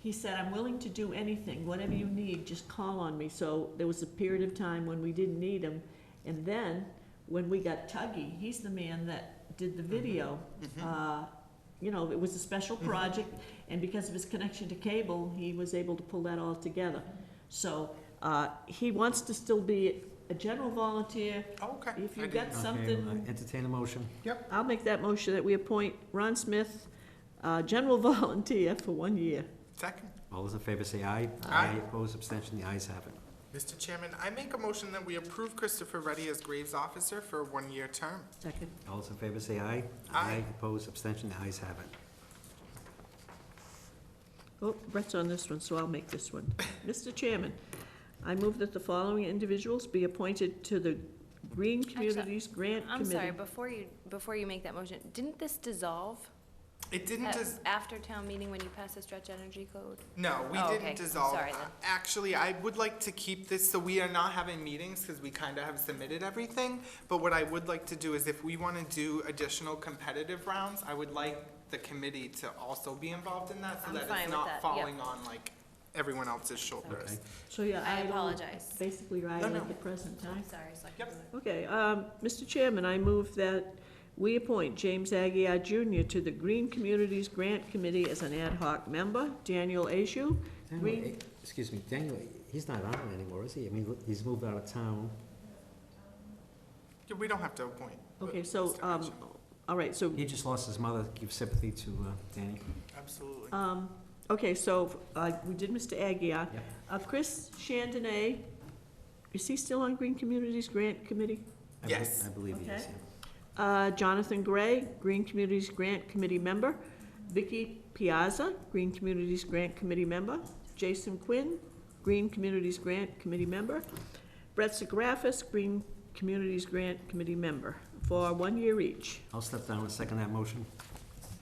Speaker 4: he said, "I'm willing to do anything, whatever you need, just call on me." So there was a period of time when we didn't need him. And then, when we got Tuggy, he's the man that did the video. You know, it was a special project, and because of his connection to cable, he was able to pull that all together. So, he wants to still be a general volunteer.
Speaker 1: Oh, okay.
Speaker 4: If
Speaker 1: I
Speaker 4: you
Speaker 1: didn't
Speaker 4: got
Speaker 1: know.
Speaker 2: Okay,
Speaker 4: something,
Speaker 2: entertain a motion.
Speaker 4: I'll make that motion that we appoint Ron Smith, general volunteer for 1 year.
Speaker 1: Second.
Speaker 2: All those in favor say aye.
Speaker 1: Aye.
Speaker 2: Opposed, abstention, the ayes have it.
Speaker 1: Mr. Chairman, I make a motion that we approve Christopher Reddy as Graves Officer for a 1-year term.
Speaker 4: Second.
Speaker 2: All those in favor say aye.
Speaker 1: Aye.
Speaker 2: Opposed, abstention, the ayes have it.
Speaker 4: Oh, Brett's on this one, so I'll make this one. Mr. Chairman, I move that the following individuals be appointed to the Green Communities Grant
Speaker 9: I'm sorry,
Speaker 4: Committee.
Speaker 9: before you make that motion, didn't this dissolve
Speaker 1: It didn't just,
Speaker 9: after town meeting when you passed the stretch energy code?
Speaker 1: no, we
Speaker 9: Oh,
Speaker 1: didn't
Speaker 9: okay.
Speaker 1: dissolve.
Speaker 9: Sorry then.
Speaker 1: Actually, I would like to keep this, so we are not having meetings because we kind of have submitted everything. But what I would like to do is if we want to do additional competitive rounds, I would like the committee to also be involved in that so
Speaker 9: I'm
Speaker 1: that
Speaker 9: fine
Speaker 1: it's
Speaker 9: with
Speaker 1: not
Speaker 9: that, yep.
Speaker 1: falling on like everyone else's shoulders.
Speaker 2: Okay.
Speaker 4: So, yeah,
Speaker 9: I
Speaker 4: don't
Speaker 9: apologize.
Speaker 4: Basically, right
Speaker 1: No, no.
Speaker 4: at the present time.
Speaker 9: Sorry,
Speaker 1: Yep.
Speaker 4: Okay, Mr. Chairman, I move that we appoint James Aguirre Jr. to the Green Communities Grant Committee as an ad hoc member, Daniel Ashu.
Speaker 2: Daniel, excuse me, Daniel, he's not on it anymore, is he? I mean, he's moved out of town.
Speaker 1: Yeah, we don't have to appoint.
Speaker 4: Okay, so,
Speaker 1: Mr. Ashu.
Speaker 4: all right, so,
Speaker 2: He just lost his mother. Give sympathy to Danny.
Speaker 1: Absolutely.
Speaker 4: okay, so, we did Mr. Aguirre.
Speaker 2: Yep.
Speaker 4: Chris Chandonnet, is he still on Green Communities Grant Committee?
Speaker 1: Yes.
Speaker 2: I believe he is,
Speaker 4: Okay.
Speaker 2: yeah.
Speaker 4: Jonathan Gray, Green Communities Grant Committee member. Vicky Piazza, Green Communities Grant Committee member. Jason Quinn, Green Communities Grant Committee member. Brett Zagrafis, Green Communities Grant Committee member, for 1 year each.
Speaker 2: I'll step down and second that motion.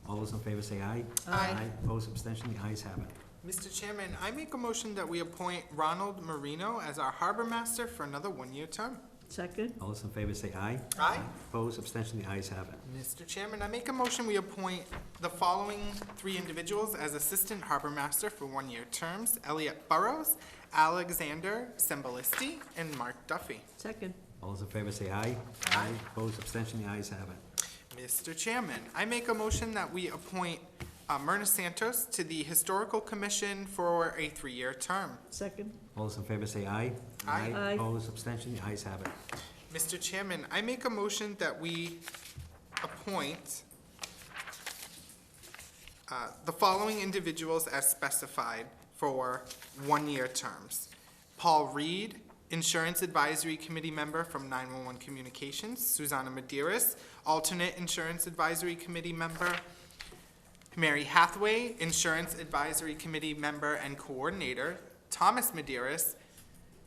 Speaker 2: All those in favor say aye.
Speaker 1: Aye.
Speaker 2: Opposed, abstention, the ayes have it.
Speaker 1: Mr. Chairman, I make a motion that we appoint Ronald Marino as our harbor master for another 1-year term.
Speaker 4: Second,
Speaker 2: All those in favor say aye.
Speaker 1: Aye.
Speaker 2: Opposed, abstention, the ayes have it.
Speaker 1: Mr. Chairman, I make a motion we appoint the following 3 individuals as assistant harbor master for 1-year terms: Elliot Burrows, Alexander Sembalisti, and Mark Duffy.
Speaker 4: second,
Speaker 2: All those in favor say aye.
Speaker 1: Aye.
Speaker 2: Opposed, abstention, the ayes have it.
Speaker 1: Mr. Chairman, I make a motion that we appoint Myrna Santos to the Historical Commission for a 3-year term.
Speaker 4: second,
Speaker 2: All those in favor say aye.
Speaker 1: Aye.
Speaker 4: Aye.
Speaker 2: Opposed, abstention, the ayes have it.
Speaker 1: Mr. Chairman, I make a motion that we appoint the following individuals as specified for 1-year terms: Paul Reed, Insurance Advisory Committee member from 911 Communications; Susanna Medeiros, alternate Insurance Advisory Committee member; Mary Hathaway, Insurance Advisory Committee member and coordinator; Thomas Medeiros,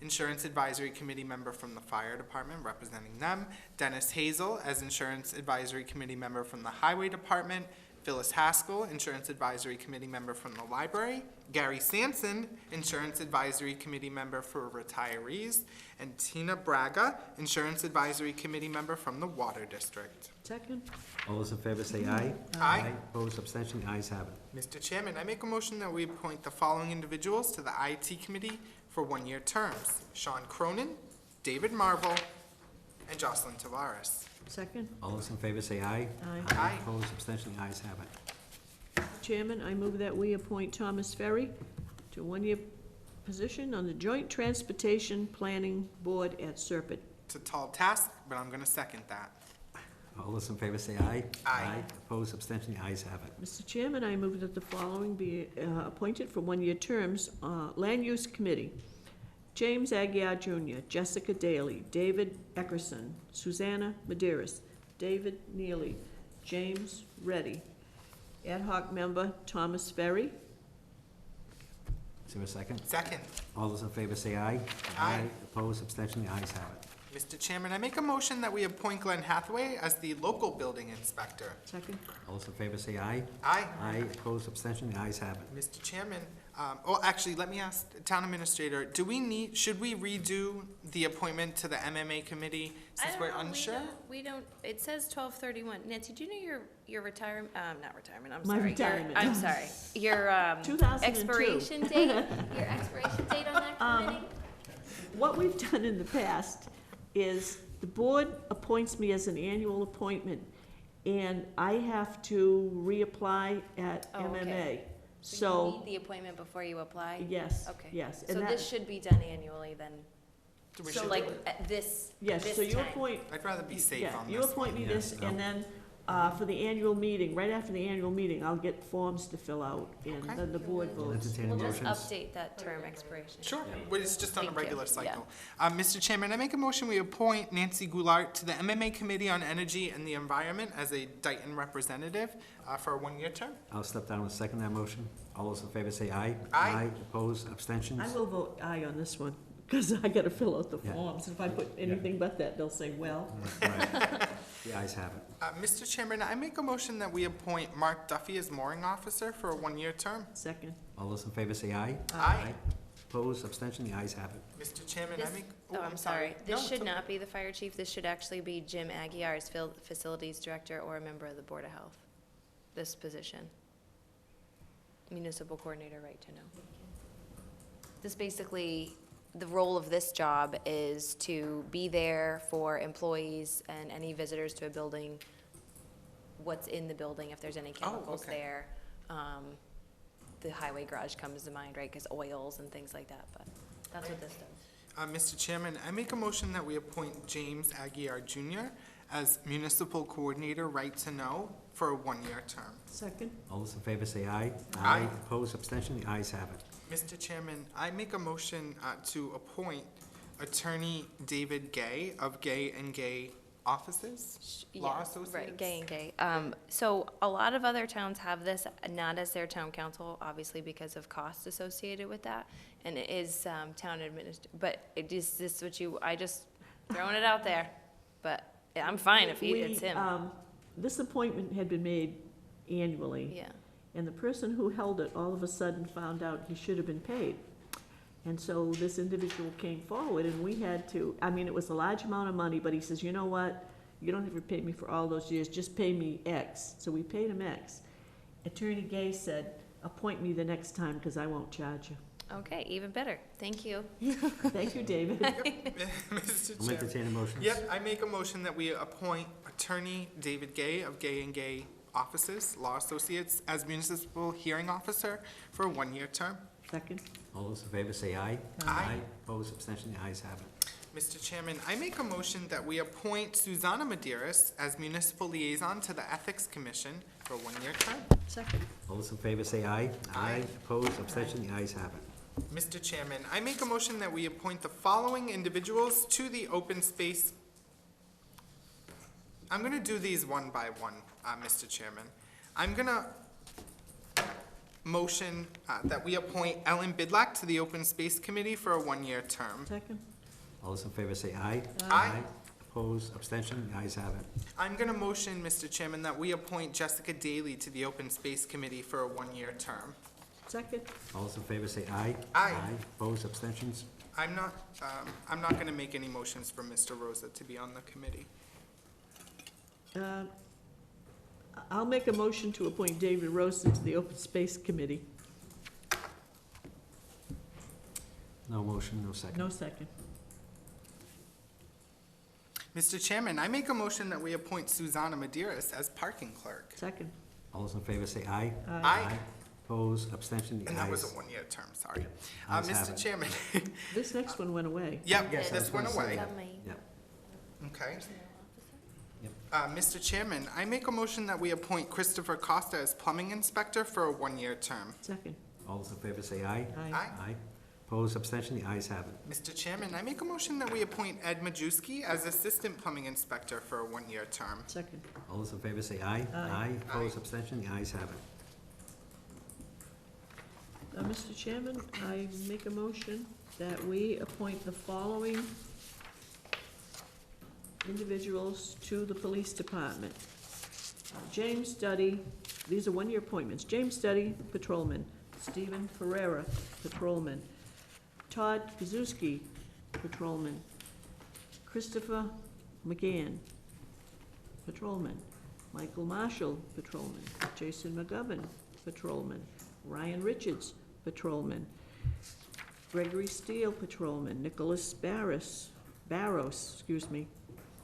Speaker 1: Insurance Advisory Committee member from the Fire Department, representing them; Dennis Hazel as Insurance Advisory Committee member from the Highway Department; Phyllis Haskell, Insurance Advisory Committee member from the Library; Gary Sampson, Insurance Advisory Committee member for retirees; and Tina Braga, Insurance Advisory Committee member from the Water District.
Speaker 4: second,
Speaker 2: All those in favor say aye.
Speaker 1: Aye.
Speaker 2: Opposed, abstention, the ayes have it.
Speaker 1: Mr. Chairman, I make a motion that we appoint the following individuals to the IT Committee for 1-year terms: Sean Cronin, David Marvel, and Jocelyn Tavares.
Speaker 4: second.
Speaker 2: All those in favor say aye.
Speaker 4: Aye.
Speaker 1: Aye.
Speaker 2: Opposed, abstention, the ayes have it.
Speaker 4: Chairman, I move that we appoint Thomas Ferry to a 1-year position on the Joint Transportation Planning Board at Serpent.
Speaker 1: It's a tall task, but I'm gonna second that.
Speaker 2: All those in favor say aye.
Speaker 1: Aye.
Speaker 2: Opposed, abstention, the ayes have it.
Speaker 4: Mr. Chairman, I move that the following be appointed for 1-year terms: Land Use Committee, James Aguirre Jr., Jessica Daly, David Eckerson, Susanna Medeiros, David Neely, James Reddy. Ad hoc member, Thomas Ferry.
Speaker 2: Is there a second?
Speaker 1: Second.
Speaker 2: All those in favor say aye.
Speaker 1: Aye.
Speaker 2: Opposed, abstention, the ayes have it.
Speaker 1: Mr. Chairman, I make a motion that we appoint Glenn Hathaway as the local building inspector.
Speaker 4: Second.
Speaker 2: All those in favor say aye.
Speaker 1: Aye.
Speaker 2: Aye. Opposed, abstention, the ayes have it.
Speaker 1: Mr. Chairman, actually, let me ask Town Administrator, should we redo the appointment to the MMA committee since we're unsure?
Speaker 9: We don't, it says 12/31. Nancy, do you know your retirement, not retirement, I'm
Speaker 4: My
Speaker 9: sorry.
Speaker 4: retirement.
Speaker 9: I'm sorry. Your
Speaker 4: 2002.
Speaker 9: expiration date, your expiration date on that committee?
Speaker 4: What we've done in the past is the board appoints me as an annual appointment, and I have to reapply at
Speaker 9: Oh, okay.
Speaker 4: MMA.
Speaker 9: So you
Speaker 4: So,
Speaker 9: need the appointment before you apply?
Speaker 4: yes,
Speaker 9: Okay.
Speaker 4: yes.
Speaker 9: So
Speaker 4: and that-
Speaker 9: this should be done annually then?
Speaker 1: We
Speaker 9: So
Speaker 1: should
Speaker 9: like
Speaker 1: do it.
Speaker 9: at this
Speaker 4: Yes,
Speaker 9: this
Speaker 4: so you
Speaker 9: time.
Speaker 4: appoint,
Speaker 1: I'd rather be safe
Speaker 4: yeah,
Speaker 1: on
Speaker 4: you
Speaker 1: this
Speaker 4: appoint
Speaker 1: one.
Speaker 4: me this,
Speaker 2: Yes, no.
Speaker 4: and then, for the annual meeting, right after the annual meeting, I'll get forms to fill out, and
Speaker 1: Okay.
Speaker 4: then the board votes.
Speaker 2: Entertain
Speaker 9: We'll just
Speaker 2: motions.
Speaker 9: update that term expiration.
Speaker 1: Sure,
Speaker 2: Yeah.
Speaker 1: but it's just on a
Speaker 9: Thank you.
Speaker 1: regular
Speaker 9: Yeah.
Speaker 1: cycle. Mr. Chairman, I make a motion we appoint Nancy Goulart to the MMA Committee on Energy and the Environment as a Dayton representative for a 1-year term.
Speaker 2: I'll step down and second that motion. All those in favor say aye.
Speaker 1: Aye.
Speaker 2: Opposed, abstentions?
Speaker 4: I will vote aye on this one, because I gotta fill out the
Speaker 2: Yeah.
Speaker 4: forms. If I put anything but that, they'll say, well.
Speaker 2: Right. The ayes have it.
Speaker 1: Mr. Chairman, I make a motion that we appoint Mark Duffy as mooring officer for a 1-year term.
Speaker 4: Second.
Speaker 2: All those in favor say aye.
Speaker 1: Aye.
Speaker 2: Opposed, abstention, the ayes have it.
Speaker 1: Mr. Chairman, I
Speaker 9: This-
Speaker 1: make,
Speaker 9: Oh, I'm sorry. This
Speaker 1: No,
Speaker 9: should
Speaker 1: it's
Speaker 9: not be the fire chief. This should actually be Jim Aguirre as facilities director or a member of the Board of Health. This position. Municipal coordinator, right to know. this basically, the role of this job is to be there for employees and any visitors to a building, what's in the building, if there's any chemicals
Speaker 1: okay.
Speaker 9: there. The highway garage comes to mind, right, because oils and things like that, but that's what this does.
Speaker 1: Mr. Chairman, I make a motion that we appoint James Aguirre Jr. as Municipal Coordinator, Right to Know, for a one-year term.
Speaker 4: Second?
Speaker 2: All those in favor say aye.
Speaker 1: Aye.
Speaker 2: Opposed, abstention, the ayes have it.
Speaker 1: Mr. Chairman, I make a motion to appoint Attorney David Gay of Gay and Gay Offices, Law
Speaker 9: Yeah,
Speaker 1: Associates.
Speaker 9: Right, gay and gay. So a lot of other towns have this, not as their town council, obviously because of costs associated with that. And it is town but it is this what you, I just throwing it out there. But I'm fine if it's him.
Speaker 4: This appointment had been made annually.
Speaker 9: Yeah.
Speaker 4: And the person who held it all of a sudden found out he should have been paid. And so this individual came forward and we had to, I mean, it was a large amount of money, but he says, you know what? You don't have to pay me for all those years, just pay me X. So we paid him X. Attorney Gay said, appoint me the next time because I won't charge you.
Speaker 9: Okay, even better. Thank you.
Speaker 4: Thank you, David.
Speaker 1: Mr.
Speaker 2: I'll
Speaker 1: Chairman.
Speaker 2: entertain a motion.
Speaker 1: Yep, I make a motion that we appoint Attorney David Gay of Gay and Gay Offices, Law Associates, as Municipal Hearing Officer for a one-year term.
Speaker 4: Second?
Speaker 2: All those in favor say aye.
Speaker 1: Aye.
Speaker 2: Opposed, abstention, the ayes have it.
Speaker 1: Mr. Chairman, I make a motion that we appoint Susanna Medeiros as Municipal Liaison to the Ethics Commission for a one-year term.
Speaker 4: Second.
Speaker 2: All those in favor say aye.
Speaker 1: Aye.
Speaker 2: Opposed, abstention, the ayes have it.
Speaker 1: Mr. Chairman, I make a motion that we appoint the following individuals to the open space. I'm gonna do these one by one, Mr. Chairman. I'm gonna motion that we appoint Ellen Bidlack to the Open Space Committee for a one-year term.
Speaker 4: Second?
Speaker 2: All those in favor say aye.
Speaker 1: Aye.
Speaker 2: Opposed, abstention, the ayes have it.
Speaker 1: I'm gonna motion, Mr. Chairman, that we appoint Jessica Daly to the Open Space Committee for a one-year term.
Speaker 4: Second?
Speaker 2: All those in favor say aye.
Speaker 1: Aye.
Speaker 2: Opposed, abstentions,
Speaker 1: I'm not gonna make any motions for Mr. Rosa to be on the committee.
Speaker 4: I'll make a motion to appoint David Rosen to the Open Space Committee.
Speaker 2: no motion, no second.
Speaker 4: No second.
Speaker 1: Mr. Chairman, I make a motion that we appoint Susanna Medeiros as parking clerk.
Speaker 4: Second.
Speaker 2: All those in favor say aye.
Speaker 1: Aye.
Speaker 2: Opposed, abstention, the
Speaker 1: And that was a
Speaker 2: ayes.
Speaker 1: one-year term, sorry.
Speaker 2: Ayes have
Speaker 1: Mr.
Speaker 2: it.
Speaker 1: Chairman,
Speaker 4: This next one went away.
Speaker 1: yep,
Speaker 2: Yes, I was
Speaker 1: this went
Speaker 2: gonna say
Speaker 1: away.
Speaker 2: that.
Speaker 9: That may-
Speaker 2: Yep.
Speaker 1: Okay.
Speaker 2: Yep.
Speaker 1: Mr. Chairman, I make a motion that we appoint Christopher Costa as plumbing inspector for a one-year term.
Speaker 4: Second.
Speaker 2: All those in favor say aye.
Speaker 1: Aye.
Speaker 2: Aye. Opposed, abstention, the ayes have it.
Speaker 1: Mr. Chairman, I make a motion that we appoint Ed Majewski as assistant plumbing inspector for a one-year term.
Speaker 4: Second.
Speaker 2: All those in favor say aye.
Speaker 4: Aye.
Speaker 2: Opposed, abstention, the ayes have it.
Speaker 4: Mr. Chairman, I make a motion that we appoint the following individuals to the police department. James Duddy, these are one-year appointments. James Duddy, patrolman. Stephen Ferreira, patrolman. Todd Kazuski, patrolman. Christopher McGann, patrolman. Michael Marshall, patrolman. Jason McGovern, patrolman. Ryan Richards, patrolman. Gregory Steele, patrolman. Nicholas Barros,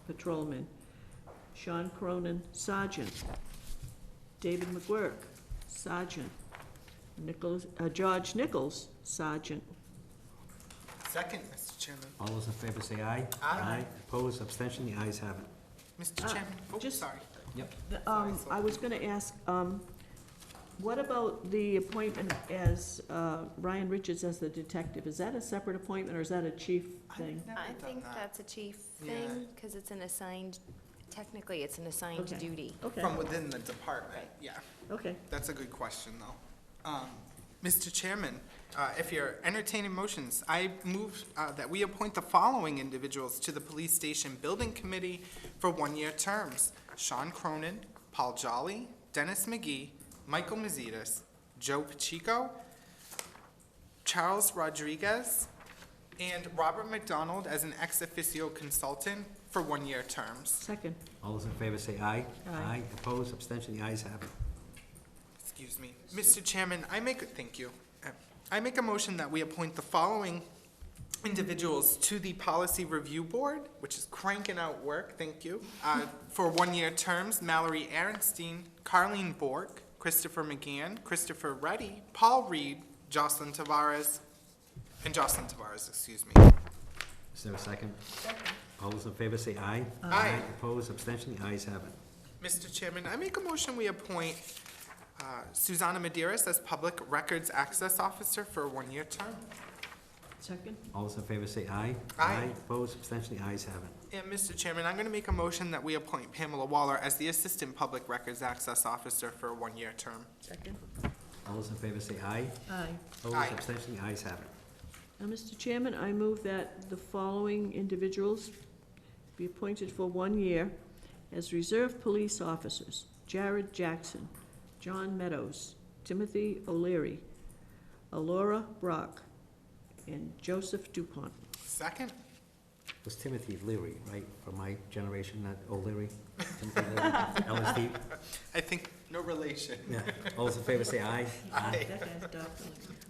Speaker 4: patrolman. Sean Cronin, sergeant. David McGuirk, sergeant. George Nichols, sergeant.
Speaker 1: Second, Mr. Chairman.
Speaker 2: All those in favor say aye.
Speaker 1: Aye.
Speaker 2: Opposed, abstention, the ayes have it.
Speaker 1: Mr. Chairman, oh,
Speaker 4: just-
Speaker 1: sorry.
Speaker 4: I was gonna ask, what about the appointment as, Ryan Richards as the detective? Is that a separate appointment, or is that a chief thing?
Speaker 1: I've never
Speaker 9: I
Speaker 1: done
Speaker 9: think
Speaker 1: that.
Speaker 9: that's a chief
Speaker 1: Yeah.
Speaker 9: thing, because it's an assigned, technically, it's an assigned
Speaker 4: Okay.
Speaker 9: duty.
Speaker 4: Okay,
Speaker 1: From within the department,
Speaker 9: Right.
Speaker 1: yeah.
Speaker 4: okay.
Speaker 1: That's a good question, though. Mr. Chairman, if you're entertaining motions, I move that we appoint the following individuals to the Police Station Building Committee for one-year terms. Sean Cronin, Paul Jolly, Dennis McGee, Michael Mazetas, Joe Pacheco, Charles Rodriguez, and Robert McDonald as an ex officio consultant for one-year terms.
Speaker 4: Second.
Speaker 2: All those in favor say aye.
Speaker 4: Aye.
Speaker 2: Opposed, abstention, the ayes have it.
Speaker 1: Excuse me. Mr. Chairman, I make, thank you. I make a motion that we appoint the following individuals to the Policy Review Board, which is cranking out work, thank you, for one-year terms: Mallory Aaronstein, Carleen Bork, Christopher McGann, Christopher Reddy, Paul Reed, Jocelyn Tavares, excuse me.
Speaker 2: Is there a second? All those in favor say aye.
Speaker 1: Aye.
Speaker 2: Opposed, abstention, the ayes have it.
Speaker 1: Mr. Chairman, I make a motion we appoint Susanna Maderas as Public Records Access Officer for a one-year term.
Speaker 4: Second?
Speaker 2: All those in favor say aye.
Speaker 1: Aye.
Speaker 2: Opposed, abstention, the ayes have it.
Speaker 1: And Mr. Chairman, I'm going to make a motion that we appoint Pamela Waller as the Assistant Public Records Access Officer for a one-year term.
Speaker 4: Second?
Speaker 2: All those in favor say aye.
Speaker 4: Aye.
Speaker 2: Opposed,
Speaker 1: Aye.
Speaker 2: abstention, the ayes have it.
Speaker 4: Now, Mr. Chairman, I move that the following individuals be appointed for 1 year as reserve police officers: Jared Jackson, John Meadows, Timothy O'Leary, Alora Brock, and Joseph Dupont.
Speaker 1: Second?
Speaker 2: It was Timothy Leary, right, from my generation, not O'Leary? Timothy Leary, LSD?
Speaker 1: I think no relation.
Speaker 2: Yeah. All those in favor say aye.
Speaker 1: Aye.
Speaker 4: That guy's doctor.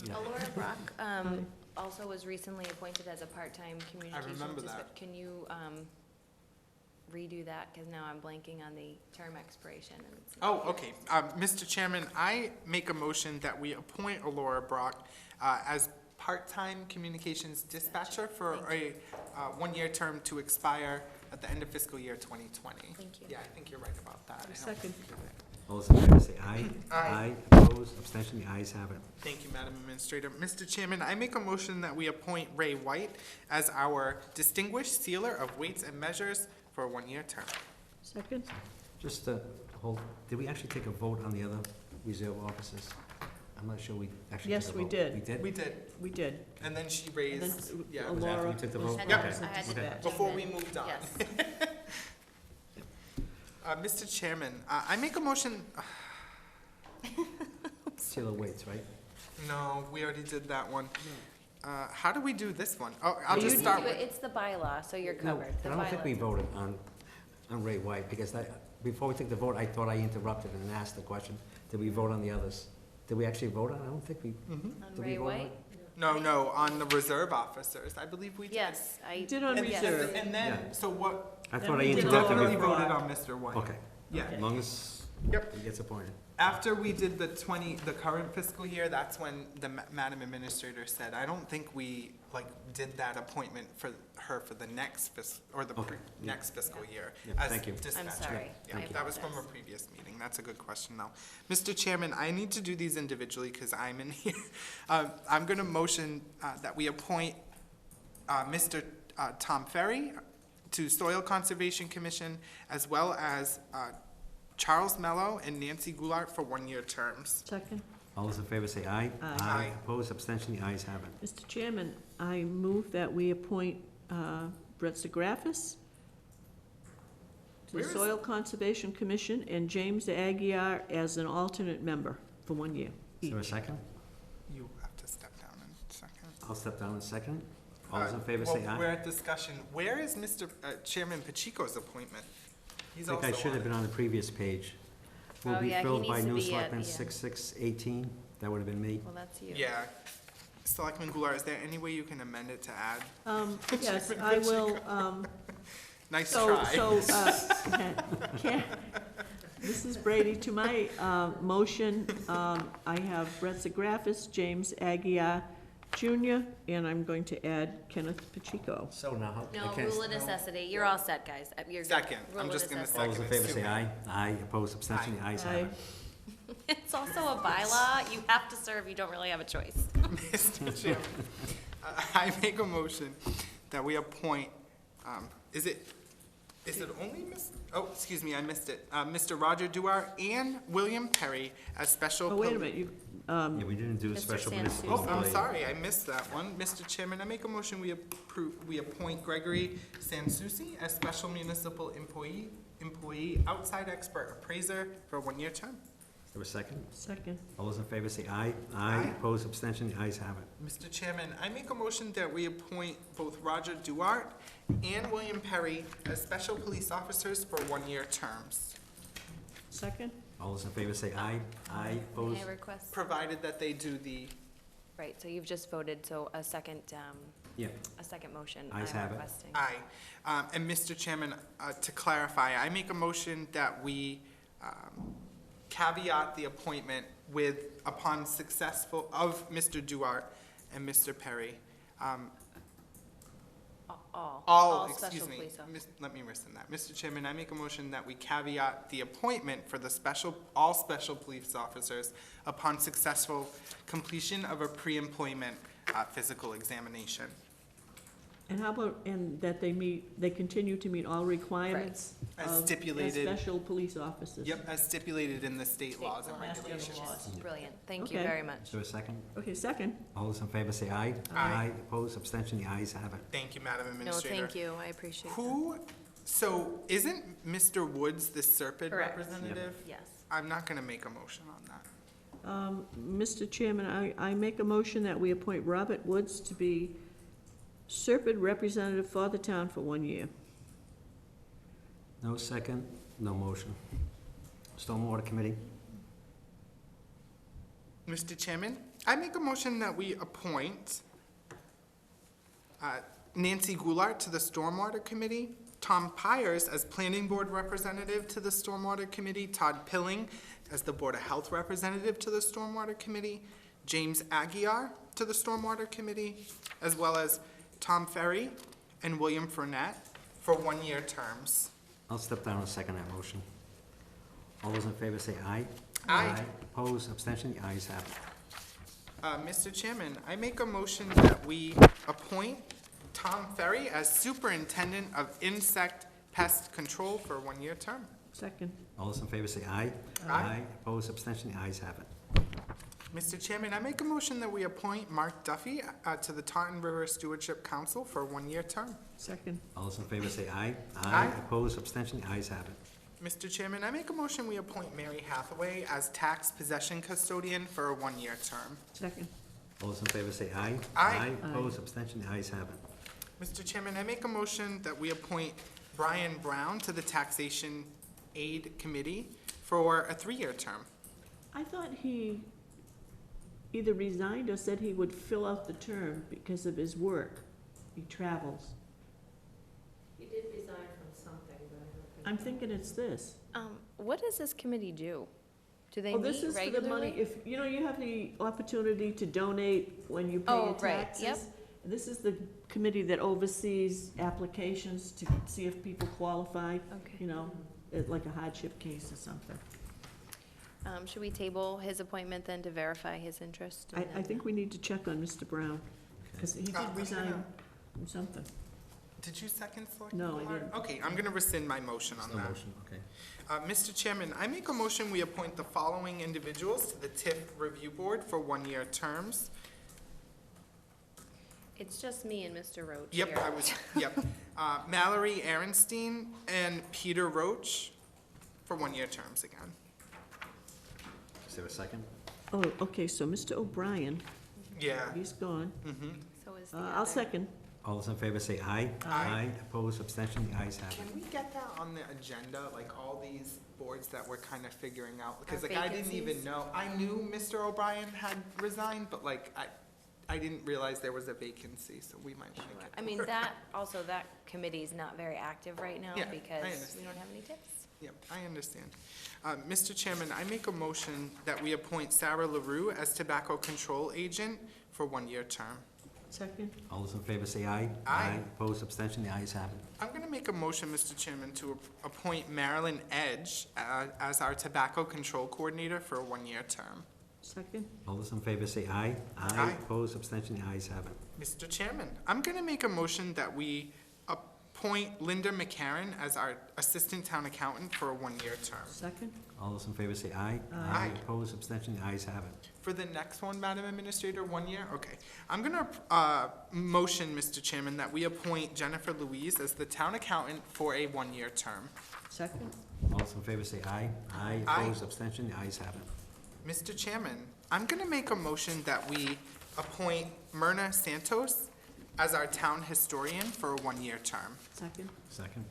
Speaker 2: Yeah.
Speaker 9: Alora Brock, also was recently appointed as a part-time communications.
Speaker 1: remember
Speaker 9: assistant.
Speaker 1: that.
Speaker 9: Can you, redo that, because now I'm blanking on the term expiration and it's not
Speaker 1: Oh, okay. Mr. Chairman, I make a motion that we appoint Alora Brock as part-time communications dispatcher for a one-year term to expire at the end of fiscal year 2020.
Speaker 9: Thank you.
Speaker 1: Yeah, I think you're right about that. I don't
Speaker 4: Second.
Speaker 1: think you're right.
Speaker 2: All those in favor say aye.
Speaker 1: Aye.
Speaker 2: Opposed, abstention, the ayes have it.
Speaker 1: Thank you, Madam Administrator. Mr. Chairman, I make a motion that we appoint Ray White as our Distinguished Sealer of Weights and Measures for a one-year term.
Speaker 4: Second?
Speaker 2: Just to hold, did we actually take a vote on the other reserve officers? I'm not sure we actually
Speaker 4: Yes,
Speaker 2: took a
Speaker 4: we
Speaker 2: vote.
Speaker 4: did.
Speaker 2: We did?
Speaker 1: We did,
Speaker 4: We did.
Speaker 1: and then she
Speaker 4: And
Speaker 1: raised,
Speaker 4: then
Speaker 1: yeah,
Speaker 2: Was that after
Speaker 4: Alora
Speaker 2: we took the
Speaker 4: was-
Speaker 2: vote?
Speaker 9: I
Speaker 1: Yeah.
Speaker 9: know,
Speaker 2: Okay.
Speaker 9: I had to
Speaker 2: Okay.
Speaker 9: jump
Speaker 1: before
Speaker 9: in.
Speaker 1: we moved on.
Speaker 9: Yes.
Speaker 1: Mr. Chairman, I make a motion,
Speaker 2: Seal of weights, right?
Speaker 1: no, we already did that one. How do we do this one? Oh, I'll
Speaker 4: You
Speaker 1: just
Speaker 4: do
Speaker 1: start
Speaker 9: Do it-
Speaker 1: with,
Speaker 9: It's the bylaw, so you're
Speaker 2: No,
Speaker 9: covered. The
Speaker 2: but I don't think we
Speaker 9: bylaw.
Speaker 2: voted on Ray White, because before we took the vote, I thought I interrupted and asked the question. Did we vote on the others? Did we actually vote on it? I don't think we,
Speaker 1: Mhm.
Speaker 9: On
Speaker 2: Did we
Speaker 9: Ray
Speaker 2: vote on
Speaker 9: White?
Speaker 1: No, on the reserve officers, I believe we did.
Speaker 9: Yes, I.
Speaker 4: We did on
Speaker 1: And-
Speaker 9: yes.
Speaker 4: reserve.
Speaker 1: And
Speaker 2: Yeah.
Speaker 1: then, so what,
Speaker 2: I
Speaker 4: Then
Speaker 2: thought I
Speaker 4: we did
Speaker 1: we
Speaker 2: interrupted
Speaker 1: definitely
Speaker 2: before.
Speaker 1: voted on Mr. White.
Speaker 2: Okay,
Speaker 1: Yeah.
Speaker 2: as long as
Speaker 1: Yep.
Speaker 2: he gets appointed.
Speaker 1: After we did the current fiscal year, that's when the Madam Administrator said, I don't think we, did that appointment for her for the next
Speaker 2: Okay, yeah.
Speaker 1: next fiscal year.
Speaker 2: Yeah,
Speaker 1: as
Speaker 2: thank you.
Speaker 1: dispatcher.
Speaker 9: I'm sorry.
Speaker 1: Yeah,
Speaker 9: I
Speaker 1: that was from a
Speaker 9: apologize.
Speaker 1: previous meeting. That's a good question, though. Mr. Chairman, I need to do these individually because I'm in here. I'm going to motion that we appoint Mr. Tom Ferry to Soil Conservation Commission, as well as Charles Mello and Nancy Goulart for one-year terms.
Speaker 4: Second?
Speaker 2: All those in favor say aye.
Speaker 4: Aye.
Speaker 1: Aye.
Speaker 2: Opposed, abstention, the ayes have it.
Speaker 4: Mr. Chairman, I move that we appoint Brett Zagrafis to
Speaker 1: Where
Speaker 4: the
Speaker 1: is-
Speaker 4: Soil Conservation Commission and James Aguirre as an alternate member for 1 year
Speaker 2: Is there a
Speaker 4: each.
Speaker 2: second?
Speaker 1: You have to step down in a second.
Speaker 2: I'll step down in a second. All those in favor say
Speaker 1: Well, we're
Speaker 2: aye.
Speaker 1: at discussion. Where is Mr. Chairman Pacheco's appointment?
Speaker 2: I
Speaker 1: He's
Speaker 2: think
Speaker 1: also
Speaker 2: I should
Speaker 1: on
Speaker 2: have
Speaker 1: it.
Speaker 2: been on the previous page. Will
Speaker 9: Oh,
Speaker 2: be
Speaker 9: yeah, he
Speaker 2: filled by
Speaker 9: needs to
Speaker 2: new
Speaker 9: be at
Speaker 2: selectmen
Speaker 9: the end.
Speaker 2: 6618. That would have been me.
Speaker 9: Well, that's you.
Speaker 1: Yeah. Selectman Goulart, is there any way you can amend it to add?
Speaker 4: Yes, I will,
Speaker 1: Nice
Speaker 4: so,
Speaker 1: try.
Speaker 4: Mrs. Brady, to my motion, I have Brett Zagrafis, James Aguirre Jr., and I'm going to add Kenneth Pacheco.
Speaker 2: So now, how?
Speaker 9: No,
Speaker 2: I can't-
Speaker 9: rule of necessity. You're all set, guys. You're good.
Speaker 1: Second.
Speaker 9: Rule
Speaker 1: I'm
Speaker 9: of
Speaker 1: just gonna
Speaker 9: necessity.
Speaker 2: All those in favor say aye. Aye, opposed, abstention, the ayes have it.
Speaker 9: It's also a bylaw. You have to serve. You don't really have a choice.
Speaker 1: Mr. Chairman, I make a motion that we appoint, is it only excuse me, I missed it. Mr. Roger Duar and William Perry as special.
Speaker 4: Oh, wait a minute, you,
Speaker 2: Yeah, we didn't do
Speaker 9: Mr.
Speaker 2: special
Speaker 9: Sansucci.
Speaker 2: municipal.
Speaker 1: Oh, I'm
Speaker 2: employee.
Speaker 1: sorry, I missed that one. Mr. Chairman, I make a motion, we appoint Gregory Sansucci as special municipal employee outside expert appraiser for a one-year term.
Speaker 2: Is there a second?
Speaker 4: second.
Speaker 2: All those in favor say aye.
Speaker 1: Aye.
Speaker 2: Opposed, abstention, the ayes have it.
Speaker 1: Mr. Chairman, I make a motion that we appoint both Roger Duart and William Perry as special police officers for one-year terms,
Speaker 4: Second?
Speaker 2: All those in favor say aye. Aye, opposed.
Speaker 9: May I request?
Speaker 1: provided that they do the
Speaker 9: Right, so you've just voted, so a second,
Speaker 2: Yeah,
Speaker 9: a second motion.
Speaker 2: Ayes
Speaker 9: I'm
Speaker 2: have it.
Speaker 9: requesting.
Speaker 1: Aye. And Mr. Chairman, to clarify, I make a motion that we caveat the appointment with, upon successful, of Mr. Duarte and Mr. Perry. All, excuse
Speaker 9: special
Speaker 1: me,
Speaker 9: police officers.
Speaker 1: let me rescind that. Mr. Chairman, I make a motion that we caveat the appointment for the all special police officers upon successful completion of a pre-employment physical examination.
Speaker 4: And how about, and that they continue to meet all requirements
Speaker 1: As
Speaker 4: of, as
Speaker 1: stipulated.
Speaker 4: special police officers?
Speaker 1: Yep, as stipulated in the state
Speaker 9: State
Speaker 1: laws and
Speaker 9: laws.
Speaker 1: regulations.
Speaker 9: Brilliant, thank you
Speaker 4: Okay.
Speaker 9: very much.
Speaker 2: is there a second?
Speaker 4: Okay, second.
Speaker 2: All those in favor say aye.
Speaker 1: Aye.
Speaker 2: Opposed, abstention, the ayes have it.
Speaker 1: Thank you, Madam
Speaker 9: No,
Speaker 1: Administrator.
Speaker 9: thank you, I appreciate that.
Speaker 1: Who, so isn't Mr. Woods the Serpide
Speaker 9: Correct.
Speaker 1: representative?
Speaker 9: Yes.
Speaker 1: I'm not gonna make a motion on that.
Speaker 4: Mr. Chairman, I make a motion that we appoint Robert Woods to be Serpide representative for the town for 1 year.
Speaker 2: No second, no motion. Stormwater Committee,
Speaker 1: Mr. Chairman, I make a motion that we appoint Nancy Goulart to the Stormwater Committee, Tom Pyers as Planning Board Representative to the Stormwater Committee, Todd Pilling as the Board of Health Representative to the Stormwater Committee, James Aguirre to the Stormwater Committee, as well as Tom Ferry and William Fournette for 1-year terms.
Speaker 2: I'll step down and second that motion. All those in favor say aye.
Speaker 1: Aye.
Speaker 2: Opposed, abstention, the ayes have it.
Speaker 1: Mr. Chairman, I make a motion that we appoint Tom Ferry as Superintendent of Insect Pest Control for a 1-year term.
Speaker 4: Second.
Speaker 2: All those in favor say aye.
Speaker 1: Aye.
Speaker 2: Opposed, abstention, the ayes have it.
Speaker 1: Mr. Chairman, I make a motion that we appoint Mark Duffy to the Taunton River Stewardship Council for a 1-year term.
Speaker 4: Second.
Speaker 2: All those in favor say aye.
Speaker 1: Aye.
Speaker 2: Opposed, abstention, the ayes have it.
Speaker 1: Mr. Chairman, I make a motion we appoint Mary Hathaway as Tax Possession Custodian for a 1-year term.
Speaker 4: Second.
Speaker 2: All those in favor say aye.
Speaker 1: Aye.
Speaker 2: Opposed, abstention, the ayes have it.
Speaker 1: Mr. Chairman, I make a motion that we appoint Brian Brown to the Taxation Aid Committee for a 3-year term.
Speaker 4: I thought he either resigned or said he would fill out the term because of his work. He travels.
Speaker 10: He did resign from something, but I don't think.
Speaker 4: I'm thinking it's this.
Speaker 9: What does this committee do? Do they
Speaker 4: Oh, this
Speaker 9: meet
Speaker 4: is for the money,
Speaker 9: regularly?
Speaker 4: if, you know, you have the opportunity to donate when you pay your
Speaker 9: Oh, right,
Speaker 4: taxes.
Speaker 9: yep.
Speaker 4: This is the committee that oversees applications to see if people qualify,
Speaker 9: Okay.
Speaker 4: you know, like a hardship case or something.
Speaker 9: Should we table his appointment then to verify his interest? and
Speaker 4: I
Speaker 9: then-
Speaker 4: think we need to check on Mr. Brown, because he did
Speaker 1: I'm
Speaker 4: resign
Speaker 1: gonna-
Speaker 4: from something.
Speaker 1: Did you second, Selectman
Speaker 4: No, I
Speaker 1: Goulart?
Speaker 4: didn't.
Speaker 1: Okay, I'm gonna rescind my motion on
Speaker 2: No
Speaker 1: that.
Speaker 2: motion, okay.
Speaker 1: Mr. Chairman, I make a motion we appoint the following individuals to the TIF Review Board for 1-year terms.
Speaker 9: It's just me and Mr. Roach
Speaker 1: Yep,
Speaker 9: here.
Speaker 1: I was, yep. Mallory Aaronstein and Peter Roach for 1-year terms again.
Speaker 2: Is there a second?
Speaker 4: Oh, okay, so Mr. O'Brien,
Speaker 1: Yeah.
Speaker 4: he's gone.
Speaker 1: Mm-hmm.
Speaker 9: So is the
Speaker 4: I'll
Speaker 9: other-
Speaker 4: second.
Speaker 2: All those in favor say aye.
Speaker 1: Aye.
Speaker 2: Opposed, abstention, the ayes have it.
Speaker 1: Can we get that on the agenda, like all these boards that we're kind of figuring out? Because
Speaker 9: Our
Speaker 1: like I didn't even
Speaker 9: vacancies?
Speaker 1: know, I knew Mr. O'Brien had resigned, but like I didn't realize there was a vacancy, so we might want to get.
Speaker 9: I mean, that, also, that committee's not very active right now
Speaker 1: Yeah, I
Speaker 9: because we
Speaker 1: understand.
Speaker 9: don't have any tips.
Speaker 1: Yep, I understand. Mr. Chairman, I make a motion that we appoint Sarah LaRue as Tobacco Control Agent for 1-year term.
Speaker 4: Second.
Speaker 2: All those in favor say aye.
Speaker 1: Aye.
Speaker 2: Opposed, abstention, the ayes have it.
Speaker 1: I'm going to make a motion, Mr. Chairman, to appoint Marilyn Edge as our Tobacco Control Coordinator for a 1-year term.
Speaker 4: Second.
Speaker 2: All those in favor say aye.
Speaker 1: Aye.
Speaker 2: Opposed, abstention, the ayes have it.
Speaker 1: Mr. Chairman, I'm going to make a motion that we appoint Linda McCarron as our Assistant Town Accountant for a 1-year term.
Speaker 4: Second.
Speaker 2: All those in favor say aye.
Speaker 1: Aye.
Speaker 2: Opposed, abstention, the ayes have it.
Speaker 1: For the next one, Madam Administrator, 1 year? Okay. I'm going to motion, Mr. Chairman, that we appoint Jennifer Louise as the Town Accountant for a 1-year term.
Speaker 4: Second.
Speaker 2: All those in favor say aye.
Speaker 1: Aye.
Speaker 2: Opposed, abstention, the ayes have it.
Speaker 1: Mr. Chairman, I'm going to make a motion that we appoint Myrna Santos as our Town Historian for a 1-year term.
Speaker 4: Second.
Speaker 2: Second.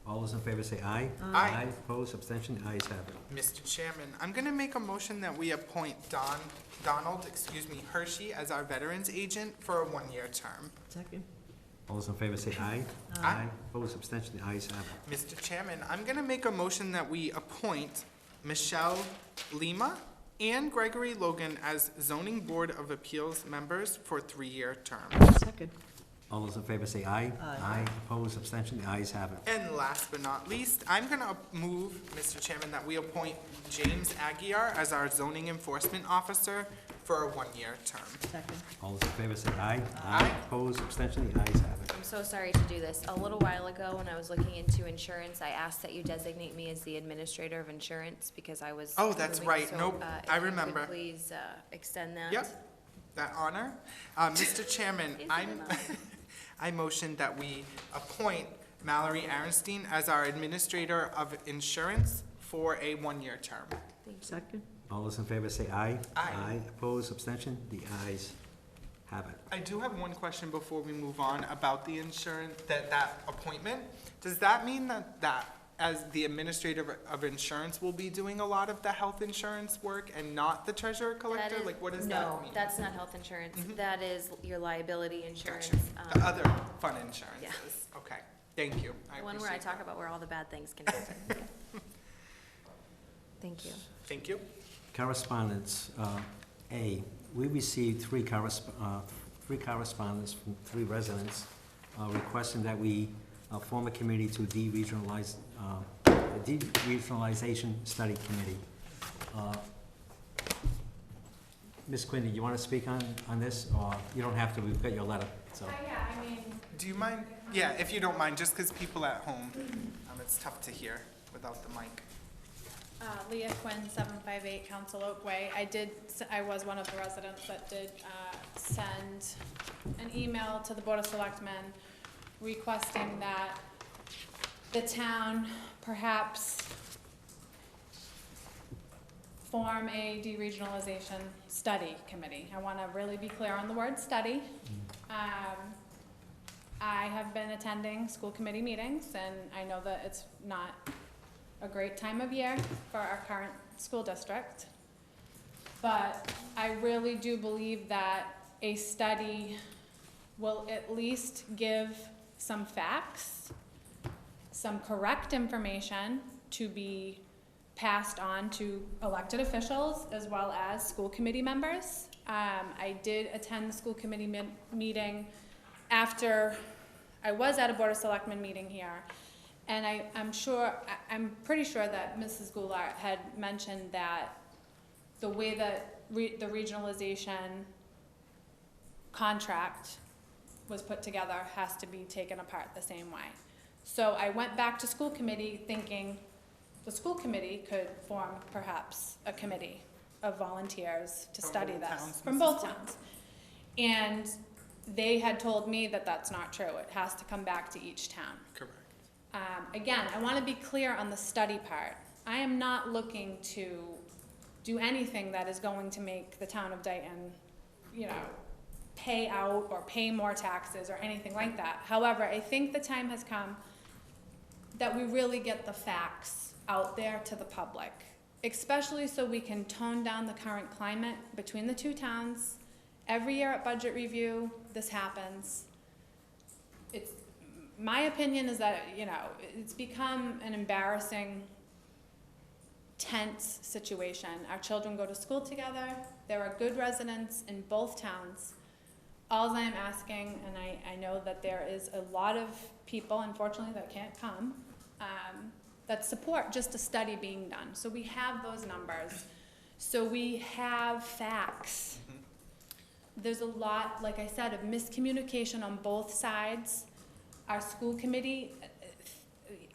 Speaker 2: All those in favor say aye.
Speaker 1: Aye.
Speaker 2: Opposed, abstention, the ayes have it.
Speaker 1: Mr. Chairman, I'm gonna make a motion that we appoint Donald Hershey as our Veterans Agent for a one-year term.
Speaker 4: Second.
Speaker 2: All those in favor say aye.
Speaker 1: Aye.
Speaker 2: Opposed, abstention, the ayes have it.
Speaker 1: Mr. Chairman, I'm gonna make a motion that we appoint Michelle Lima and Gregory Logan as Zoning Board of Appeals members for 3-year terms.
Speaker 4: Second.
Speaker 2: All those in favor say aye.
Speaker 4: Aye.
Speaker 2: Opposed, abstention, the ayes have it.
Speaker 1: And last but not least, I'm gonna move, Mr. Chairman, that we appoint James Aguirre as our Zoning Enforcement Officer for a one-year term.
Speaker 4: Second.
Speaker 2: All those in favor say aye.
Speaker 1: Aye.
Speaker 2: Opposed, abstention, the ayes have it.
Speaker 9: I'm so sorry to do this. A little while ago, when I was looking into insurance, I asked that you designate me as the administrator of insurance because I was.
Speaker 1: Oh, that's
Speaker 9: moving.
Speaker 1: right.
Speaker 9: So,
Speaker 1: Nope.
Speaker 9: if
Speaker 1: I
Speaker 9: you could
Speaker 1: remember.
Speaker 9: Please, extend that.
Speaker 1: Yep, that honor. Mr. Chairman,
Speaker 9: Is it
Speaker 1: I'm,
Speaker 9: enough?
Speaker 1: I motion that we appoint Mallory Aaronstein as our Administrator of Insurance for a one-year term.
Speaker 9: Thank you.
Speaker 4: Second.
Speaker 2: All those in favor say aye.
Speaker 1: Aye.
Speaker 2: Opposed, abstention, the ayes have it.
Speaker 1: I do have one question before we move on about the insurance, that appointment. Does that mean that as the Administrator of Insurance will be doing a lot of the health insurance work and not the treasurer collector?
Speaker 9: That is-
Speaker 1: Like, what does that mean?
Speaker 9: No, that's not health insurance.
Speaker 1: Mhm.
Speaker 9: That is your liability insurance.
Speaker 1: Gotcha. The other fun insurances.
Speaker 9: Yeah.
Speaker 1: Okay, thank you.
Speaker 9: The one where I
Speaker 1: appreciate
Speaker 9: talk
Speaker 1: that.
Speaker 9: about where all the bad things can happen. Thank you.
Speaker 1: Thank you.
Speaker 2: Correspondence, A, we received three correspondence from 3 residents requesting that we form a committee to de-regionalize, a de-regionalization study committee. Ms. Quinny, you want to speak on this, or you don't have to, we've got your letter, so.
Speaker 3: Yeah, I mean,
Speaker 1: Do you mind? Yeah, if you don't mind, just because people at home, it's tough to hear without the mic.
Speaker 3: Leah Quinn, 758 Council Oak Way. I was one of the residents that did send an email to the Board of Selectmen requesting that the town perhaps form a deregionalization study committee. I want to really be clear on the word study. I have been attending school committee meetings, and I know that it's not a great time of year for our current school district. But I really do believe that a study will at least give some facts, some correct information to be passed on to elected officials as well as school committee members. I did attend the school committee meeting after I was at a Board of Selectmen meeting here. And I'm pretty sure that Mrs. Goulart had mentioned that the way that the regionalization contract was put together has to be taken apart the same way. So I went back to school committee thinking the school committee could form perhaps a committee of volunteers to study this. From both towns. And they had told me that that's not true. It has to come back to each town.
Speaker 1: Correct.
Speaker 3: Again, I want to be clear on the study part. I am not looking to do anything that is going to make the town of Dayton, pay out or pay more taxes or anything like that. However, I think the time has come that we really get the facts out there to the public, especially so we can tone down the current climate between the 2 towns. Every year at budget review, this happens. My opinion is that, it's become an embarrassing, tense situation. Our children go to school together. There are good residents in both towns. All I'm asking, and I know that there is a lot of people, unfortunately, that can't come, that support just a study being done. So we have those numbers. So we have facts. There's a lot, like I said, of miscommunication on both sides. Our school committee,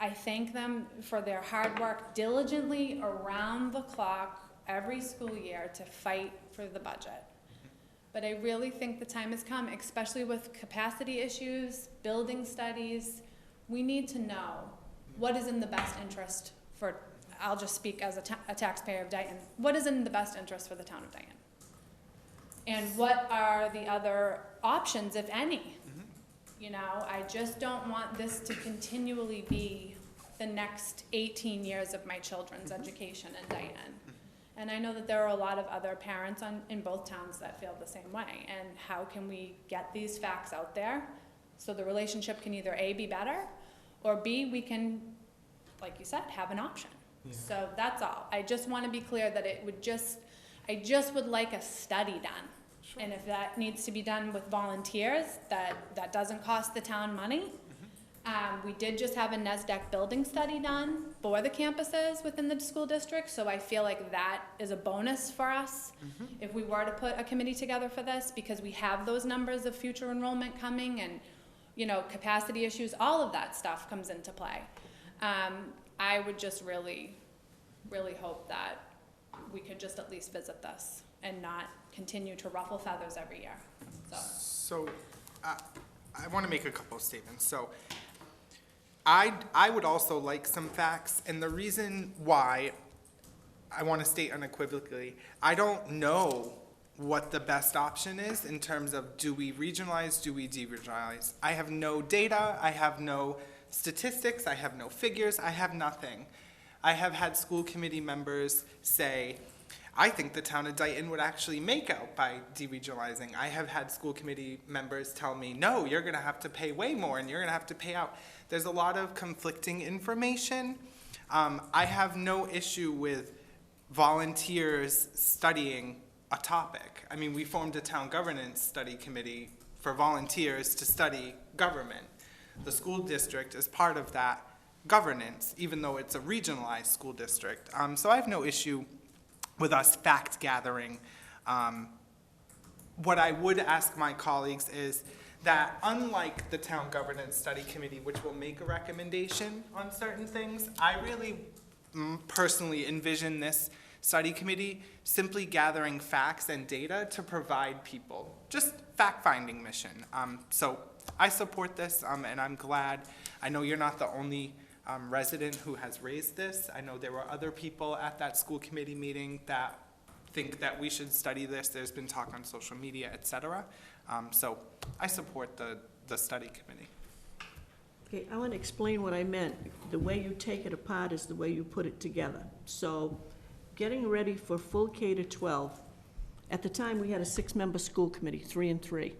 Speaker 3: I thank them for their hard work diligently around the clock every school year to fight for the budget. But I really think the time has come, especially with capacity issues, building studies. We need to know what is in the best interest for, I'll just speak as a taxpayer of Dayton, what is in the best interest for the town of Dayton? And what are the other options, if any? I just don't want this to continually be
Speaker 11: the next 18 years of my children's education in Dayton. And I know that there are a lot of other parents in both towns that feel the same way. And how can we get these facts out there so the relationship can either A, be better, or B, we can, like you said, have an option.
Speaker 1: Yeah.
Speaker 11: So that's all. I just want to be clear that I just would like a study done.
Speaker 1: Sure.
Speaker 11: And if that needs to be done with volunteers, that doesn't cost the town money. We did just have a NESDEC building study done for the campuses within the school district, so I feel like that is a bonus for us if we were to put a committee together for this, because we have those numbers of future enrollment coming and, you know, capacity issues, all of that stuff comes into play. I would just really, really hope that we could just at least visit this and not continue to ruffle feathers every year, so.
Speaker 1: So, I want to make a couple of statements. So, I would also like some facts, and the reason why I want to state unequivocally, I don't know what the best option is in terms of, do we regionalize, do we deregionalize? I have no data, I have no statistics, I have no figures, I have nothing. I have had school committee members say, I think the town of Dayton would actually make out by deregionalizing. I have had school committee members tell me, no, you're gonna have to pay way more and you're gonna have to pay out. There's a lot of conflicting information. I have no issue with volunteers studying a topic. I mean, we formed a town governance study committee for volunteers to study government. The school district is part of that governance, even though it's a regionalized school district. So I have no issue with us fact gathering. What I would ask my colleagues is that, unlike the town governance study committee, which will make a recommendation on certain things, I really personally envision this study committee simply gathering facts and data to provide people, just fact-finding mission. So I support this, and I'm glad. I know you're not the only resident who has raised this. I know there were other people at that school committee meeting that think that we should study this. There's been talk on social media, et cetera. So I support the study committee.
Speaker 4: Okay, I want to explain what I meant. The way you take it apart is the way you put it together. So, getting ready for full K-12, at the time we had a 6-member school committee, 3 and 3.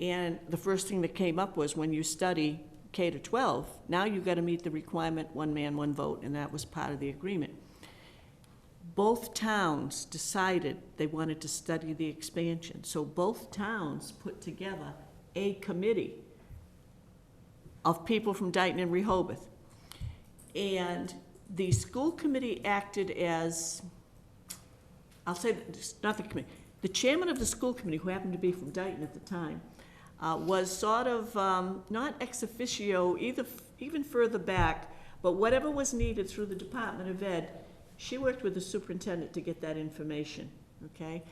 Speaker 4: And the first thing that came up was, when you study K-12, now you've got to meet the requirement, 1 man, 1 vote, and that was part of the agreement. Both towns decided they wanted to study the expansion, so both towns put together a committee of people from Dayton and Rehoboth. And the school committee acted as, I'll say, not the committee, the chairman of the school committee, who happened to be from Dayton at the time, was sort of, not ex officio, even further back, but whatever was needed through the Department of Ed, she worked with the superintendent to get that information, okay?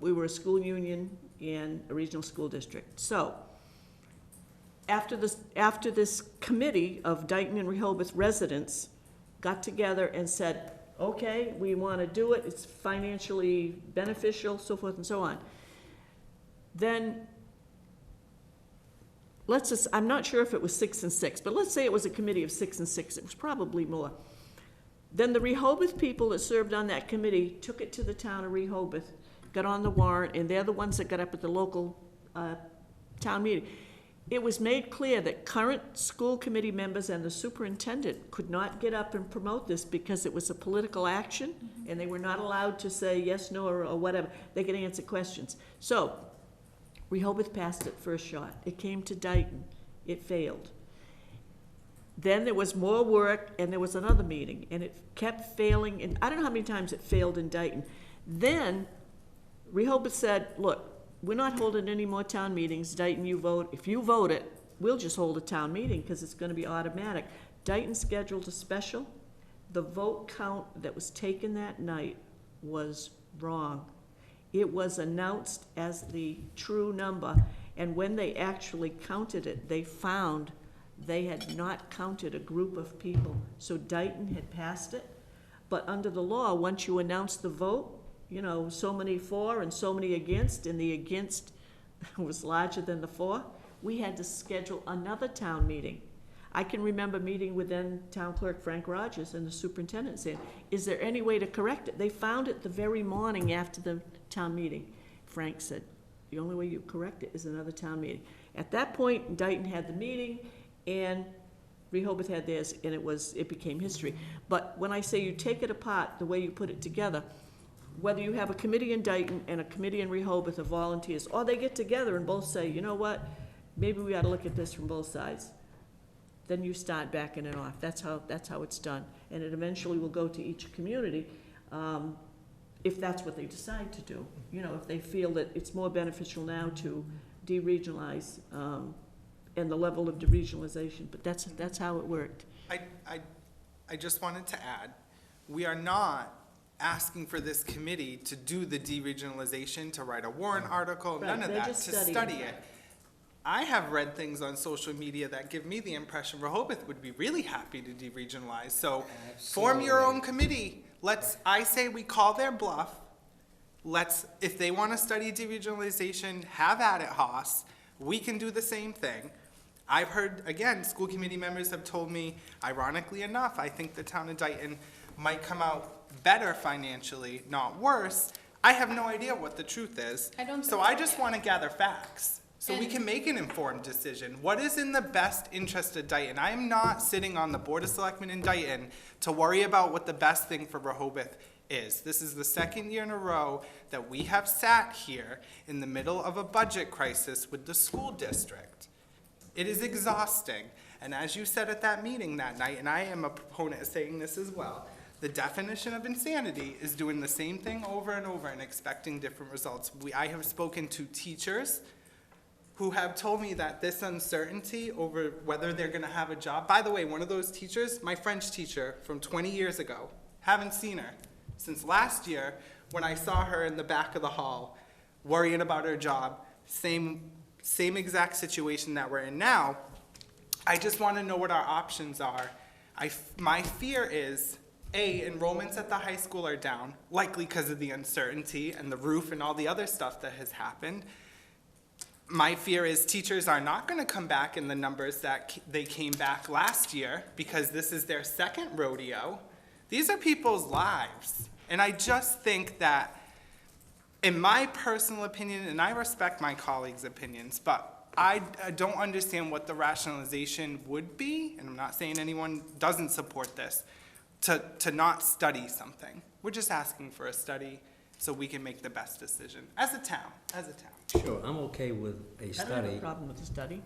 Speaker 4: We were a school union and a regional school district. So, after this committee of Dayton and Rehoboth residents got together and said, okay, we want to do it, it's financially beneficial, so forth and so on, then I'm not sure if it was 6 and 6, but let's say it was a committee of 6 and 6, it was probably more. Then the Rehoboth people that served on that committee took it to the town of Rehoboth, got on the warrant, and they're the ones that got up at the local town meeting. It was made clear that current school committee members and the superintendent could not get up and promote this because it was a political action, and they were not allowed to say yes, no, or whatever. They could answer questions. So, Rehoboth passed it first shot. It came to Dayton. It failed. Then there was more work, and there was another meeting, and it kept failing, and I don't know how many times it failed in Dayton. Then Rehoboth said, look, we're not holding any more town meetings. Dayton, you vote. If you vote it, we'll just hold a town meeting because it's going to be automatic. Dayton scheduled a special. The vote count that was taken that night was wrong. It was announced as the true number, and when they actually counted it, they found they had not counted a group of people. So Dayton had passed it, but under the law, once you announce the vote, you know, so many for and so many against, and the against was larger than the for, we had to schedule another town meeting. I can remember meeting with then Town Clerk Frank Rogers and the superintendent saying, is there any way to correct it? They found it the very morning after the town meeting. Frank said, the only way you correct it is another town meeting. At that point, Dayton had the meeting, and Rehoboth had theirs, and it became history. But when I say you take it apart, the way you put it together, whether you have a committee in Dayton and a committee in Rehoboth of volunteers, or they get together and both say, you know what, maybe we ought to look at this from both sides, then you start backing it off. That's how it's done. And it eventually will go to each community, if that's what they decide to do. You know, if they feel that it's more beneficial now to deregionalize, and the level of deregionalization, but that's how it worked.
Speaker 1: I just wanted to add, we are not asking for this committee to do the deregionalization, to write a warrant article,
Speaker 4: Right,
Speaker 1: none of
Speaker 4: they're
Speaker 1: that,
Speaker 4: just
Speaker 1: to
Speaker 4: studying
Speaker 1: study it. I have read things on social media that give me the impression Rehoboth would be really happy to deregionalize, so form your own committee. I say we call their bluff. If they wanna study deregionalization, have at it, Haas. We can do the same thing. I've heard, again, school committee members have told me, ironically enough, I think the town of Dayton might come out better financially, not worse. I have no idea what the truth is. So I just want to gather facts so we can make an informed decision. What is in the best interest of Dayton? I am not sitting on the Board of Selectmen in Dayton to worry about what the best thing for Rehoboth is. This is the second year in a row that we have sat here in the middle of a budget crisis with the school district. It is exhausting. And as you said at that meeting that night, and I am a proponent of saying this as well, the definition of insanity is doing the same thing over and over and expecting different results. I have spoken to teachers who have told me that this uncertainty over whether they're gonna have a job, by the way, one of those teachers, my French teacher from 20 years ago, haven't seen her since last year when I saw her in the back of the hall worrying about her job, same exact situation that we're in now. I just wanna know what our options are. My fear is, enrollments at the high school are down, likely because of the uncertainty and the roof and all the other stuff that has happened. My fear is teachers are not going to come back in the numbers that they came back last year because this is their second rodeo. These are people's lives. And I just think that, in my personal opinion, and I respect my colleagues' opinions, but I don't understand what the rationalization would be, and I'm not saying anyone doesn't support this, to not study something. We're just asking for a study so we can make the best decision as a town.
Speaker 2: Sure, I'm okay with a
Speaker 4: I don't
Speaker 2: study.
Speaker 4: have a problem with the study.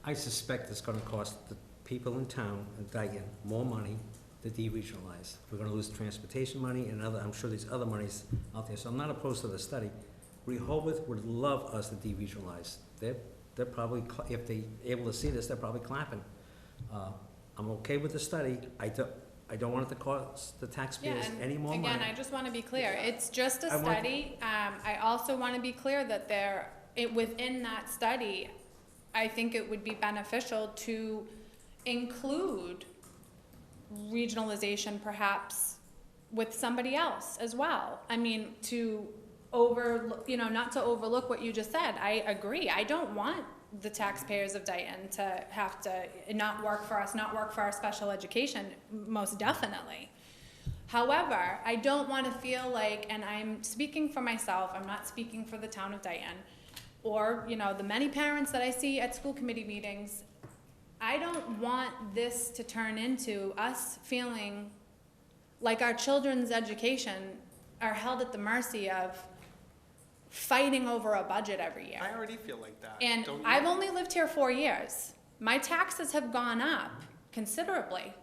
Speaker 2: I suspect it's gonna cost the people in town, in Dayton, more money to deregionalize. We're gonna lose transportation money and I'm sure there's other monies out there, so I'm not opposed to the study. Rehoboth would love us to deregionalize. They're probably, if they're able to see this, they're probably clapping. I'm okay with the study. I don't want it to cost the taxpayers any more money.
Speaker 11: Again, I just want to be clear, it's just a study. I also want to be clear that within that study, I think it would be beneficial to include regionalization perhaps with somebody else as well. I mean, not to overlook what you just said. I agree. I don't want the taxpayers of Dayton to have to not work for our special education, most definitely. However, I don't want to feel like, and I'm speaking for myself, I'm not speaking for the town of Dayton, or, the many parents that I see at school committee meetings, I don't want this to turn into us feeling like our children's education are held at the mercy of fighting over a budget every year.
Speaker 1: I already feel like that.
Speaker 11: And
Speaker 1: Don't you?
Speaker 11: I've only lived here 4 years. My taxes have gone up considerably,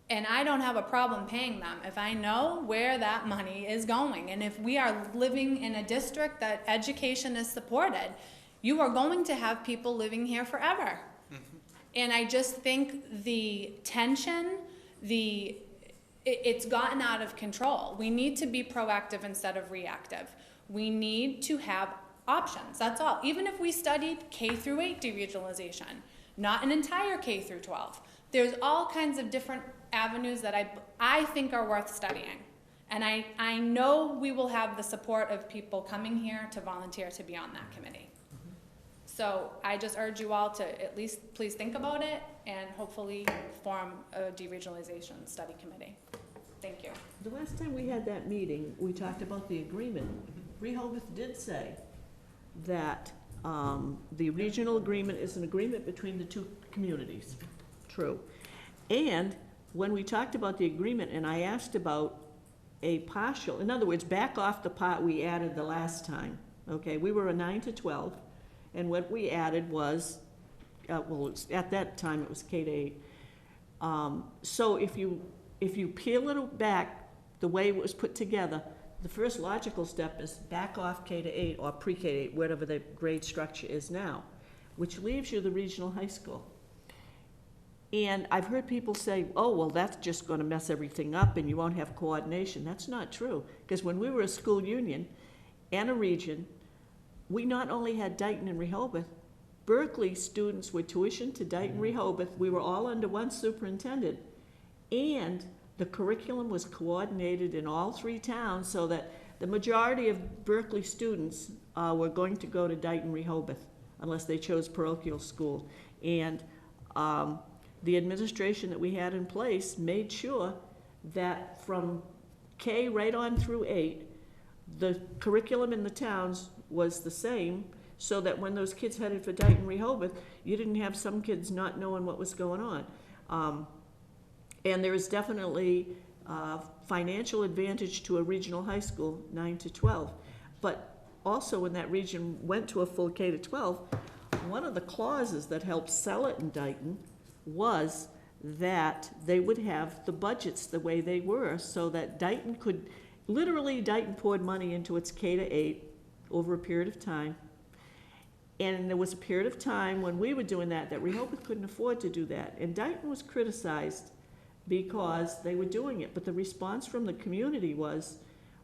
Speaker 11: and I don't have a problem paying them if I know where that money is going. And if we are living in a district that education is supported, you are going to have people living here forever. Mm-hmm. And I just think the tension, it's gotten out of control. We need to be proactive instead of reactive. We need to have options, that's all. Even if we studied K through 8 deregionalization, not an entire K through 12. There's all kinds of different avenues that I think are worth studying. And I know we will have the support of people coming here to volunteer to be on that committee. So I just urge you all to at least please think about it and hopefully form a deregionalization study committee. Thank you.
Speaker 4: The last time we had that meeting, we talked about the agreement. Rehoboth did say that the regional agreement is an agreement between the two communities. True. And when we talked about the agreement, and I asked about a partial, in other words, back off the part we added the last time, okay? We were a 9 to 12, and what we added was, at that time it was K to 8. So if you peel it back the way it was put together, the first logical step is back off K to 8 or pre-K to 8, whatever the grade structure is now, which leaves you the regional high school. And I've heard people say, oh, well, that's just going to mess everything up and you won't have coordination. That's not true, because when we were a school union and a region, we not only had Dayton and Rehoboth, Berkeley students were tuitioned to Dayton, Rehoboth. We were all under one superintendent. And the curriculum was coordinated in all three towns so that the majority of Berkeley students were going to go to Dayton, Rehoboth, unless they chose parochial school. And the administration that we had in place made sure that from K right on through 8, the curriculum in the towns was the same, so that when those kids headed for Dayton, Rehoboth, you didn't have some kids not knowing what was going on. And there is definitely financial advantage to a regional high school, 9 to 12. But also when that region went to a full K to 12, one of the clauses that helped sell it in Dayton was that they would have the budgets the way they were, so that Dayton could, literally Dayton poured money into its K to 8 over a period of time. And there was a period of time when we were doing that Rehoboth couldn't afford to do that. And Dayton was criticized because they were doing it. But the response from the community was,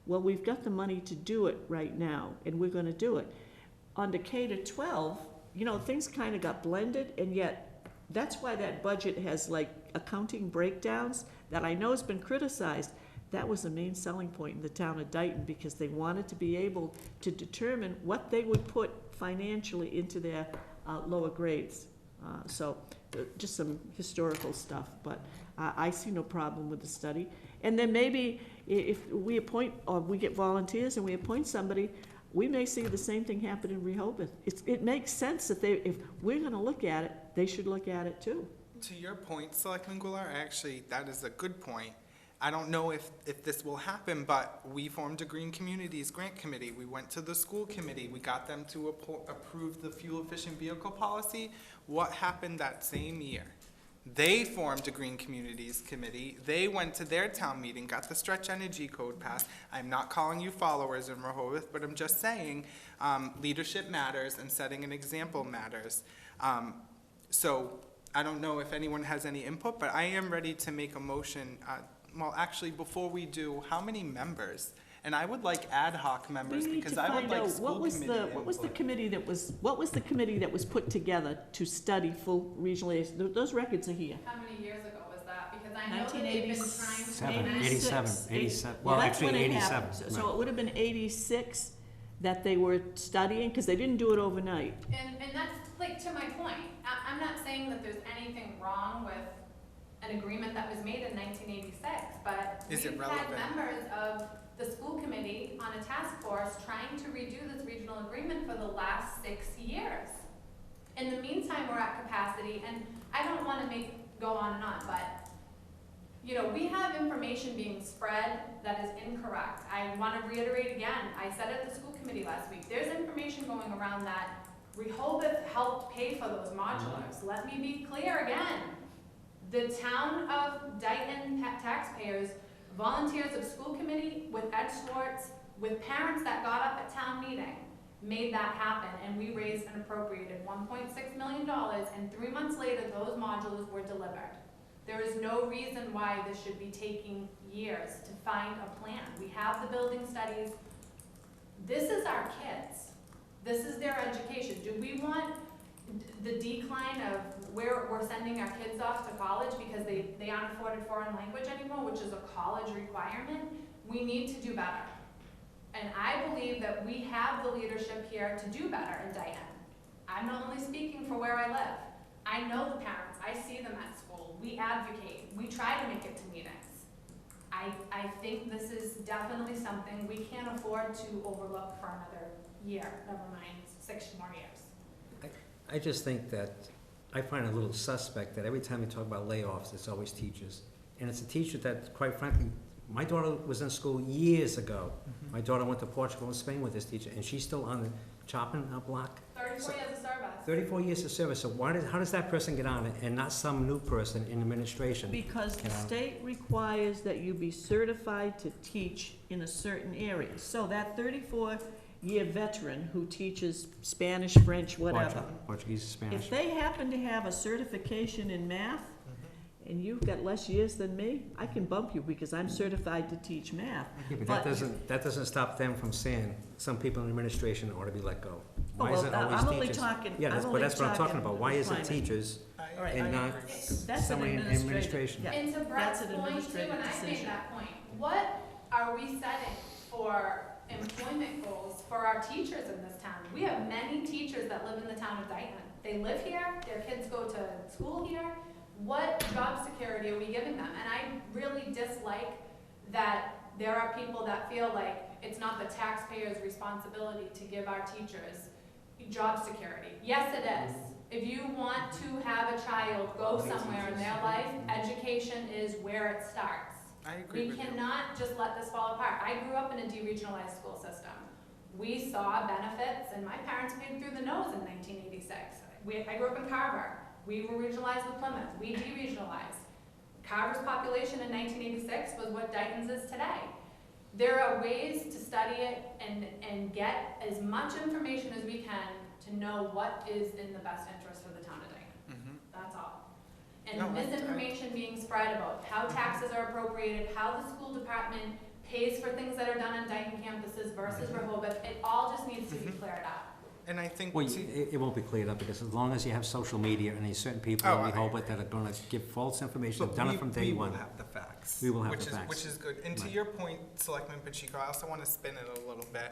Speaker 4: well, we've got the money to do it right now, and we're going to do it. On the K to 12, you know, things kind of got blended, and yet that's why that budget has like accounting breakdowns that I know has been criticized. That was the main selling point in the town of Dayton, because they wanted to be able to determine what they would put financially into their lower grades. So just some historical stuff, but I see no problem with the study. And then maybe if we appoint, or we get volunteers and we appoint somebody, we may see the same thing happen in Rehoboth. It makes sense that if we're gonna look at it, they should look at it too.
Speaker 1: To your point, Selectman Goulart, actually, that is a good point. I don't know if this will happen, but we formed a Green Communities Grant Committee. We went to the school committee. We got them to approve the fuel-efficient vehicle policy. What happened that same year? They formed a Green Communities Committee. They went to their town meeting, got the Stretch Energy Code passed. I'm not calling you followers in Rehoboth, but I'm just saying leadership matters and setting an example matters. So I don't know if anyone has any input, but I am ready to make a motion. Well, actually, before we do, how many members? And I would like ad hoc members, because I would like school committee input.
Speaker 4: What was the committee that was put together to study full regionalization? Those records are here.
Speaker 11: How many years ago was that? Because I know that they've been trying to.
Speaker 2: 87.
Speaker 4: Well,
Speaker 2: Well,
Speaker 4: that's when
Speaker 2: actually,
Speaker 4: it
Speaker 2: 87.
Speaker 4: happened. So it would have been 86 that they were studying, because they didn't do it overnight.
Speaker 11: And that's like to my point. I'm not saying that there's anything wrong with an agreement that was made in 1986, but
Speaker 1: Is it
Speaker 11: we've had
Speaker 1: relevant?
Speaker 11: members of the school committee on a task force trying to redo this regional agreement for the last 6 years. In the meantime, we're at capacity, and I don't want to go on and on, but you know, we have information being spread that is incorrect. I want to reiterate again, I said at the school committee last week, there's information going around that Rehoboth helped pay for those modulars. Let me be clear again. The town of Dayton taxpayers, volunteers of school committee, with Ed Schwartz, with parents that got up at town meeting, made that happen, and we raised and appropriated $1.6 million, and 3 months later, those modulars were delivered. There is no reason why this should be taking years to find a plan. We have the building studies. This is our kids. This is their education. Do we want the decline of where we're sending our kids off to college because they aren't afforded foreign language anymore, which is a college requirement? We need to do better. And I believe that we have the leadership here to do better in Dayton. I'm not only speaking for where I live. I know the parents, I see them at school, we advocate, we try to make it to meetings. I think this is definitely something we can't afford to overlook for another year, never mind 6 more years.
Speaker 2: I just think that, I find it a little suspect that every time you talk about layoffs, it's always teachers. And it's a teacher that, quite frankly, my daughter was in school years ago. My daughter went to Portugal and Spain with this teacher, and she's still on the chopping block.
Speaker 11: 34 years of service.
Speaker 2: 34 years of service, so how does that person get on it and not some new person in administration?
Speaker 4: Because the
Speaker 2: You know?
Speaker 4: state requires that you be certified to teach in a certain area. So that 34-year veteran who teaches Spanish, French, whatever,
Speaker 2: Portuguese, Spanish.
Speaker 4: if they happen to have a certification in math, and you've got less years than me, I can bump you because I'm certified to teach math.
Speaker 2: Yeah, but
Speaker 4: But-
Speaker 2: that doesn't stop them from saying some people in administration ought to be let go.
Speaker 4: Oh,
Speaker 2: Why is
Speaker 4: well,
Speaker 2: it always
Speaker 4: I'm only
Speaker 2: teachers?
Speaker 4: talking,
Speaker 2: Yeah,
Speaker 4: I'm
Speaker 2: but
Speaker 4: only
Speaker 2: that's what I'm talking about. Why is it
Speaker 4: climate.
Speaker 2: teachers
Speaker 4: All right,
Speaker 2: and
Speaker 4: I
Speaker 2: not
Speaker 4: agree. That's an
Speaker 2: somebody in administration?
Speaker 4: Yeah,
Speaker 11: And to Brett's
Speaker 4: that's an
Speaker 11: point too,
Speaker 4: administrative
Speaker 11: and I made
Speaker 4: decision.
Speaker 11: that point, what are we setting for employment goals for our teachers in this town? We have many teachers that live in the town of Dayton. They live here, their kids go to school here. What job security are we giving them? And I really dislike that there are people that feel like it's not the taxpayers' responsibility to give our teachers job security. Yes, it is. If you want to have a child go somewhere in their life, education is where it starts.
Speaker 1: I agree
Speaker 11: We
Speaker 1: with you.
Speaker 11: cannot just let this fall apart. I grew up in a deregionalized school system. We saw benefits, and my parents paid through the nose in 1986. I grew up in Carver. We were regionalized with Plymouth. We deregionalized. Carver's population in 1986 was what Dayton's is today. There are ways to study it and get as much information as we can to know what is in the best interest for the town of Dayton. That's all. And
Speaker 1: No, I-
Speaker 11: misinformation being spread about how taxes are appropriated, how the school department pays for things that are done on Dayton campuses versus Rehoboth, it all just needs to be cleared up.
Speaker 1: And I think,
Speaker 2: Well, it won't be cleared up because as long as you have social media and there's certain people
Speaker 1: Oh,
Speaker 2: in
Speaker 1: I
Speaker 2: Rehoboth that are gonna give false information,
Speaker 1: but
Speaker 2: done it from day one.
Speaker 1: we will have the facts.
Speaker 2: We will have
Speaker 1: which
Speaker 2: the
Speaker 1: is-
Speaker 2: facts.
Speaker 1: Which is good. And to
Speaker 2: Right.
Speaker 1: your point, Selectman Pacheco, I also want to spin it a little bit.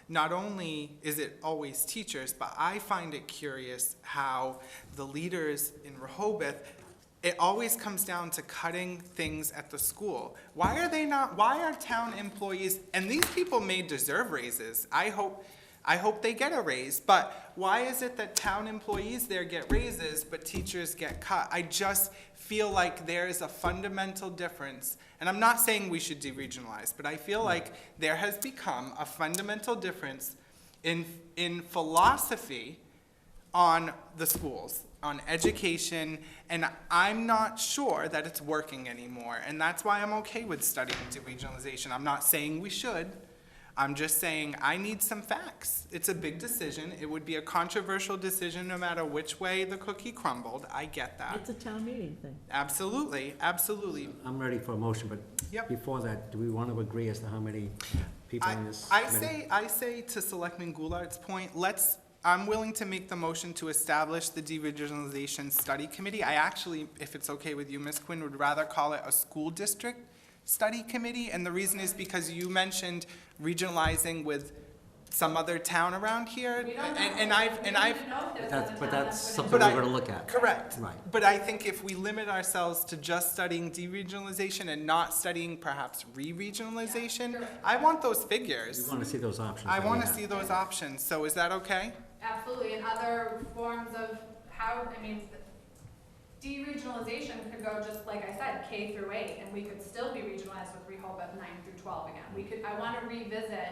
Speaker 1: Not only is it always teachers, but I find it curious how the leaders in Rehoboth, it always comes down to cutting things at the school. Why are town employees, and these people may deserve raises. I hope they get a raise, but why is it that town employees there get raises, but teachers get cut? I just feel like there is a fundamental difference, and I'm not saying we should deregionalize, but I feel like there has become a fundamental difference in philosophy on the schools, on education, and I'm not sure that it's working anymore, and that's why I'm okay with studying deregionalization. I'm not saying we should. I'm just saying I need some facts. It's a big decision. It would be a controversial decision no matter which way the cookie crumbled. I get that.
Speaker 4: It's a town meeting thing.
Speaker 1: Absolutely, absolutely.
Speaker 2: I'm ready for a motion, but
Speaker 1: Yep.
Speaker 2: before that, do we want to agree as to how many people in this
Speaker 1: I
Speaker 2: committee?
Speaker 1: say to Selectman Goulart's point, I'm willing to make the motion to establish the deregionalization study committee. I actually, if it's okay with you, Ms. Quinn, would rather call it a school district study committee, and the reason is because you mentioned regionalizing with some other town around here,
Speaker 11: We don't know.
Speaker 1: and
Speaker 11: We
Speaker 1: I've,
Speaker 11: don't even know if there's other
Speaker 2: But
Speaker 11: town
Speaker 2: that's
Speaker 11: that's
Speaker 2: something
Speaker 1: But
Speaker 2: we're
Speaker 1: I-
Speaker 2: gonna look at.
Speaker 1: correct.
Speaker 2: Right.
Speaker 1: But I think if we limit ourselves to just studying deregionalization and not studying perhaps re-regionalization,
Speaker 11: Yeah, sure.
Speaker 1: I want those
Speaker 2: We
Speaker 1: figures.
Speaker 2: want to see those options.
Speaker 1: I
Speaker 2: that we
Speaker 1: want to
Speaker 2: have.
Speaker 1: see those options, so is that okay?
Speaker 11: Absolutely, and other forms of how, deregionalization could go just, like I said, K through 8, and we could still be regionalized with Rehoboth 9 through 12 again. I want to revisit.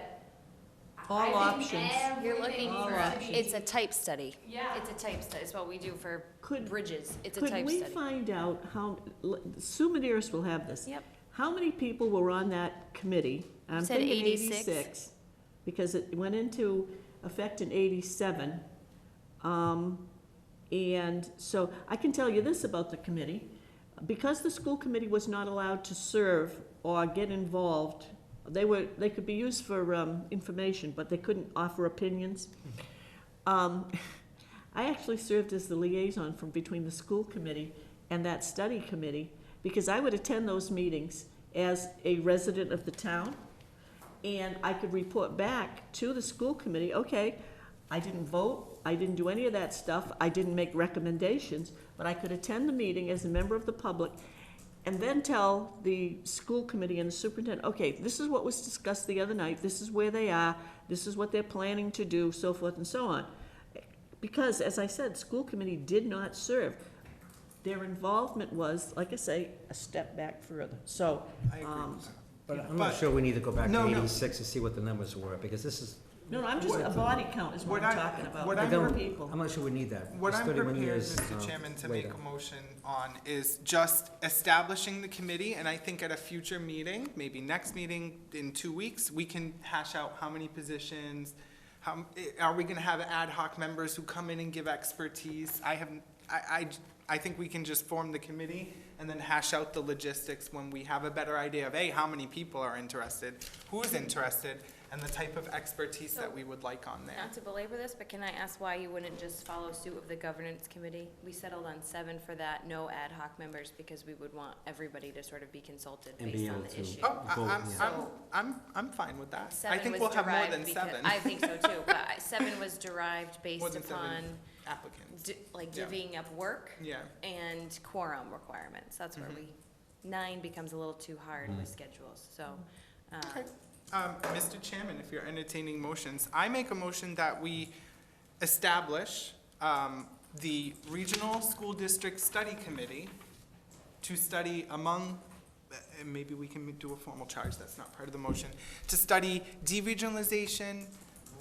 Speaker 4: All
Speaker 11: I think
Speaker 4: options.
Speaker 9: You're looking
Speaker 11: everything
Speaker 4: All
Speaker 9: for,
Speaker 11: needs to be-
Speaker 9: it's a type study.
Speaker 11: Yeah.
Speaker 9: It's a type study, it's what we do for
Speaker 4: Could,
Speaker 9: bridges, it's a
Speaker 4: could
Speaker 9: type
Speaker 4: we
Speaker 9: study.
Speaker 4: find out how, Sue Maderis will have this.
Speaker 9: Yep.
Speaker 4: How many people were on that committee? I'm
Speaker 9: said
Speaker 4: thinking
Speaker 9: 86.
Speaker 4: 86, because it went into effect in 87. And so I can tell you this about the committee. Because the school committee was not allowed to serve or get involved, they could be used for information, but they couldn't offer opinions. I actually served as the liaison between the school committee and that study committee, because I would attend those meetings as a resident of the town, and I could report back to the school committee, okay, I didn't vote, I didn't do any of that stuff, I didn't make recommendations, but I could attend the meeting as a member of the public and then tell the school committee and the superintendent, okay, this is what was discussed the other night, this is where they are, this is what they're planning to do, so forth and so on. Because, as I said, school committee did not serve. Their involvement was, like I say, a step back further. So,
Speaker 1: I agree with that.
Speaker 2: But I'm
Speaker 1: But-
Speaker 2: not sure we need to go back
Speaker 1: No,
Speaker 2: to
Speaker 1: no.
Speaker 2: 86 to see what the numbers were, because this is,
Speaker 4: no, I'm just, a body count is what
Speaker 1: What
Speaker 4: I'm
Speaker 1: I-
Speaker 4: talking about,
Speaker 1: what
Speaker 2: I
Speaker 4: number
Speaker 2: don't,
Speaker 4: of people.
Speaker 2: I'm not sure we need that.
Speaker 1: What
Speaker 2: It's
Speaker 1: I'm
Speaker 2: 31
Speaker 1: prepared,
Speaker 2: years,
Speaker 1: Mr. Chairman, to make
Speaker 2: later.
Speaker 1: a motion on is just establishing the committee, and I think at a future meeting, maybe next meeting in 2 weeks, we can hash out how many positions, are we gonna have ad hoc members who come in and give expertise? I think we can just form the committee and then hash out the logistics when we have a better idea of, A, how many people are interested, who's interested, and the type of expertise that we would like on there.
Speaker 9: Not to belabor this, but can I ask why you wouldn't just follow suit of the governance committee? We settled on 7 for that, no ad hoc members, because we would want everybody to sort of be consulted
Speaker 2: And be
Speaker 9: based on
Speaker 2: able
Speaker 9: the
Speaker 2: to-
Speaker 9: issue.
Speaker 1: Oh,
Speaker 2: Vote, yeah.
Speaker 1: I'm fine with that. I
Speaker 9: 7
Speaker 1: think
Speaker 9: was
Speaker 1: we'll have more
Speaker 9: derived
Speaker 1: than
Speaker 9: because-
Speaker 1: 7.
Speaker 9: I think so too, but 7 was derived
Speaker 1: More
Speaker 9: based
Speaker 1: than 7
Speaker 9: upon
Speaker 1: applicants.
Speaker 9: like
Speaker 1: Yeah.
Speaker 9: divvying up work
Speaker 1: Yeah.
Speaker 9: and quorum requirements. That's where
Speaker 1: Mhm.
Speaker 9: 9 becomes a little too hard with
Speaker 2: Mhm.
Speaker 9: schedules, so.
Speaker 1: Okay. Mr. Chairman, if you're entertaining motions, I make a motion that we establish the Regional School District Study Committee to study among, and maybe we can do a formal charge, that's not part of the motion, to study deregionalization,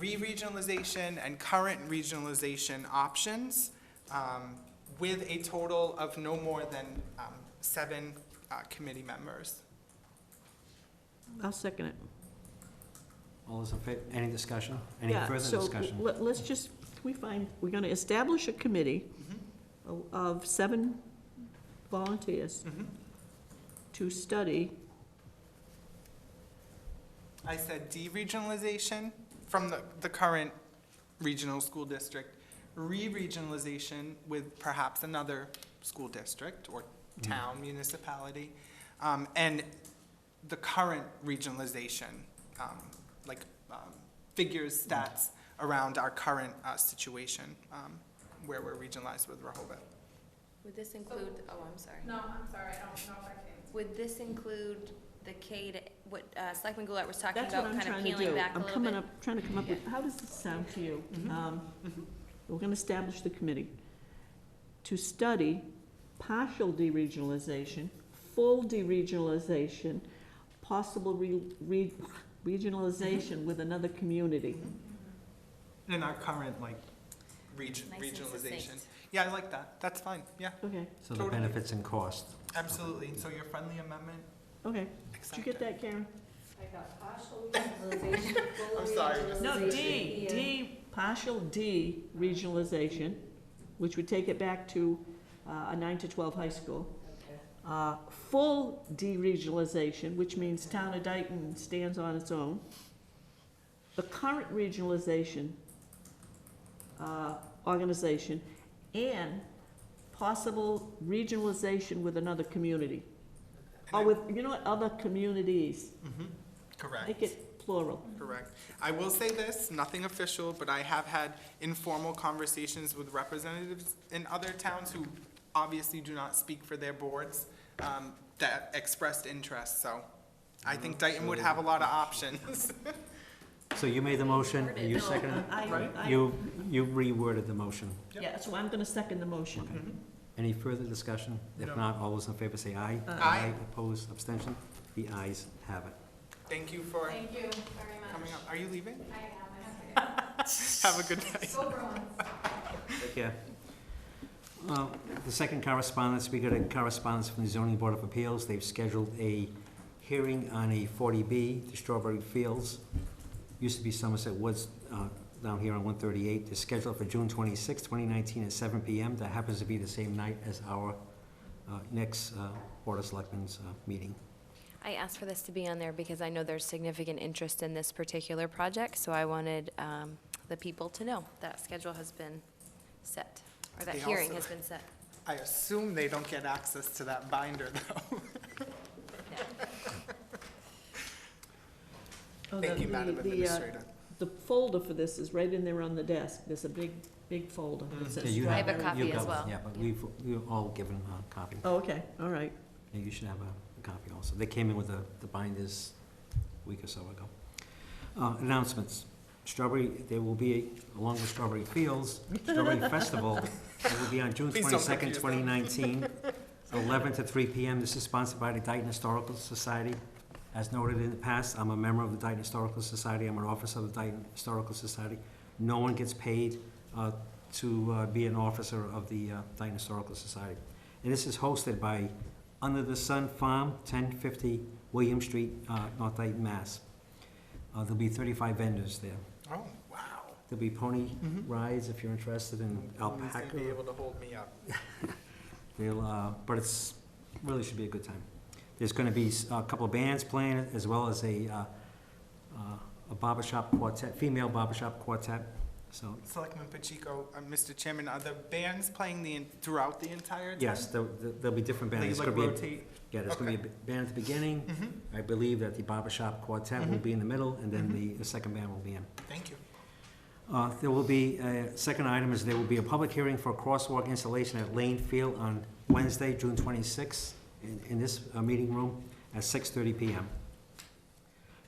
Speaker 1: re-regionalization, and current regionalization options, with a total of no more than 7 committee members.
Speaker 4: I'll second it.
Speaker 2: All those in favor, any discussion? Any
Speaker 4: Yeah,
Speaker 2: further
Speaker 4: so
Speaker 2: discussion?
Speaker 4: let's just, we're gonna establish a committee of 7 volunteers
Speaker 1: Mhm.
Speaker 4: to study,
Speaker 1: I said deregionalization from the current regional school district, re-regionalization with perhaps another school district or town municipality, and the current regionalization, figures, stats around our current situation, where we're regionalized with Rehoboth.
Speaker 9: Would this include, oh, I'm sorry.
Speaker 11: No, I'm sorry, I don't know if I can.
Speaker 9: Would this include the K to, what Selectman Goulart was talking
Speaker 4: that's what
Speaker 9: about,
Speaker 4: I'm
Speaker 9: kind of
Speaker 4: trying to
Speaker 9: peeling
Speaker 4: do.
Speaker 9: back a
Speaker 4: I'm
Speaker 9: little bit?
Speaker 4: trying to come up with, how does this sound to you? We're gonna establish the committee to study partial deregionalization, full deregionalization, possible regionalization with another community.
Speaker 1: In our current,
Speaker 9: Nice and
Speaker 1: regionalization.
Speaker 9: succinct.
Speaker 1: Yeah, I like that, that's fine, yeah,
Speaker 4: Okay,
Speaker 2: So the
Speaker 1: totally.
Speaker 2: benefits and cost.
Speaker 1: absolutely, so your friendly amendment,
Speaker 4: okay. Did you
Speaker 1: accepted.
Speaker 4: get that, Karen?
Speaker 10: I got partial regionalization, full
Speaker 1: I'm sorry, Miss-
Speaker 4: No,
Speaker 10: regionalization, and-
Speaker 4: partial deregionalization, which would take it back to a 9 to 12 high school.
Speaker 10: Okay.
Speaker 4: Full deregionalization, which means town of Dayton stands on its own. The current regionalization organization, and possible regionalization with another community. Or with, you know what, other communities.
Speaker 1: Correct.
Speaker 4: Make it plural.
Speaker 1: Correct. I will say this, nothing official, but I have had informal conversations with representatives in other towns who obviously do not speak for their boards, that expressed interest, so I think Dayton would have a lot of options.
Speaker 2: So you made the motion, you
Speaker 4: No,
Speaker 2: seconded
Speaker 1: Right.
Speaker 2: You reworded the motion.
Speaker 4: Yeah, so I'm gonna second the motion.
Speaker 2: Any further discussion? If
Speaker 1: No.
Speaker 2: not, all those in favor say aye.
Speaker 1: Aye.
Speaker 2: Opposed, abstention? The ayes have it.
Speaker 1: Thank you for
Speaker 11: Thank you very much.
Speaker 1: coming up. Are you leaving?
Speaker 11: I am, I have
Speaker 1: Have a good night.
Speaker 11: to go. Go Bruins.
Speaker 2: Take care. The second correspondence, we got a correspondence from the Zoning Board of Appeals. They've scheduled a hearing on a 40B, the Strawberry Fields. Used to be Somerset Woods, down here on 138. It's scheduled for June 26, 2019 at 7 PM. That happens to be the same night as our next Board of Selectmen's meeting.
Speaker 9: I asked for this to be on there because I know there's significant interest in this particular project, so I wanted the people to know that schedule has been set, or that
Speaker 1: They
Speaker 9: hearing
Speaker 1: also-
Speaker 9: has been set.
Speaker 1: I assume they don't get access to that binder, though.
Speaker 4: Oh,
Speaker 1: Thank
Speaker 4: the-
Speaker 1: you, Madam
Speaker 4: the,
Speaker 1: Administrator.
Speaker 4: The folder for this is right in there on the desk. There's a big big folder that
Speaker 1: Mhm.
Speaker 4: says
Speaker 2: Yeah, you
Speaker 9: I have a
Speaker 4: strawberry.
Speaker 9: copy
Speaker 2: you
Speaker 9: as
Speaker 2: got
Speaker 9: well.
Speaker 2: one, yeah, but we've all given a copy.
Speaker 4: Oh, okay, all right.
Speaker 2: Yeah, you should have a copy also. They came in with the binders a week or so ago. Announcements. Strawberry, there will be, along with Strawberry Fields, Strawberry Festival, it will be on June
Speaker 1: Please don't
Speaker 2: 22nd,
Speaker 1: confuse them.
Speaker 2: 2019, 11 to 3 p.m. This is sponsored by the Dayton Historical Society. As noted in the past, I'm a member of the Dayton Historical Society. I'm an officer of the Dayton Historical Society. No one gets paid to be an officer of the Dayton Historical Society. And this is hosted by Under the Sun Farm, 1050 William Street, North Dayton, Mass. There'll be 35 vendors there.
Speaker 1: Oh, wow.
Speaker 2: There'll be pony
Speaker 1: Mhm.
Speaker 2: rides if you're interested in
Speaker 1: Nobody's gonna
Speaker 2: alpaca.
Speaker 1: be able to hold me up.
Speaker 2: But it's, really should be a good time. There's gonna be a couple of bands playing, as well as a barbershop quartet, female barbershop quartet, so.
Speaker 1: Selectman Pacheco, Mr. Chairman, are the bands playing throughout the entire time?
Speaker 2: Yes, there'll be different bands.
Speaker 1: They
Speaker 2: There's
Speaker 1: like
Speaker 2: gonna be a-
Speaker 1: rotate?
Speaker 2: Yeah, there's gonna be a band at the beginning.
Speaker 1: Mhm.
Speaker 2: I believe that the barbershop quartet will
Speaker 1: Mhm.
Speaker 2: be in the middle, and then
Speaker 1: Mhm.
Speaker 2: the second band will be in.
Speaker 1: Thank you.
Speaker 2: There will be, second item is there will be a public hearing for a crosswalk installation at Lane Field on Wednesday, June 26th, in this meeting room at 6:30 p.m.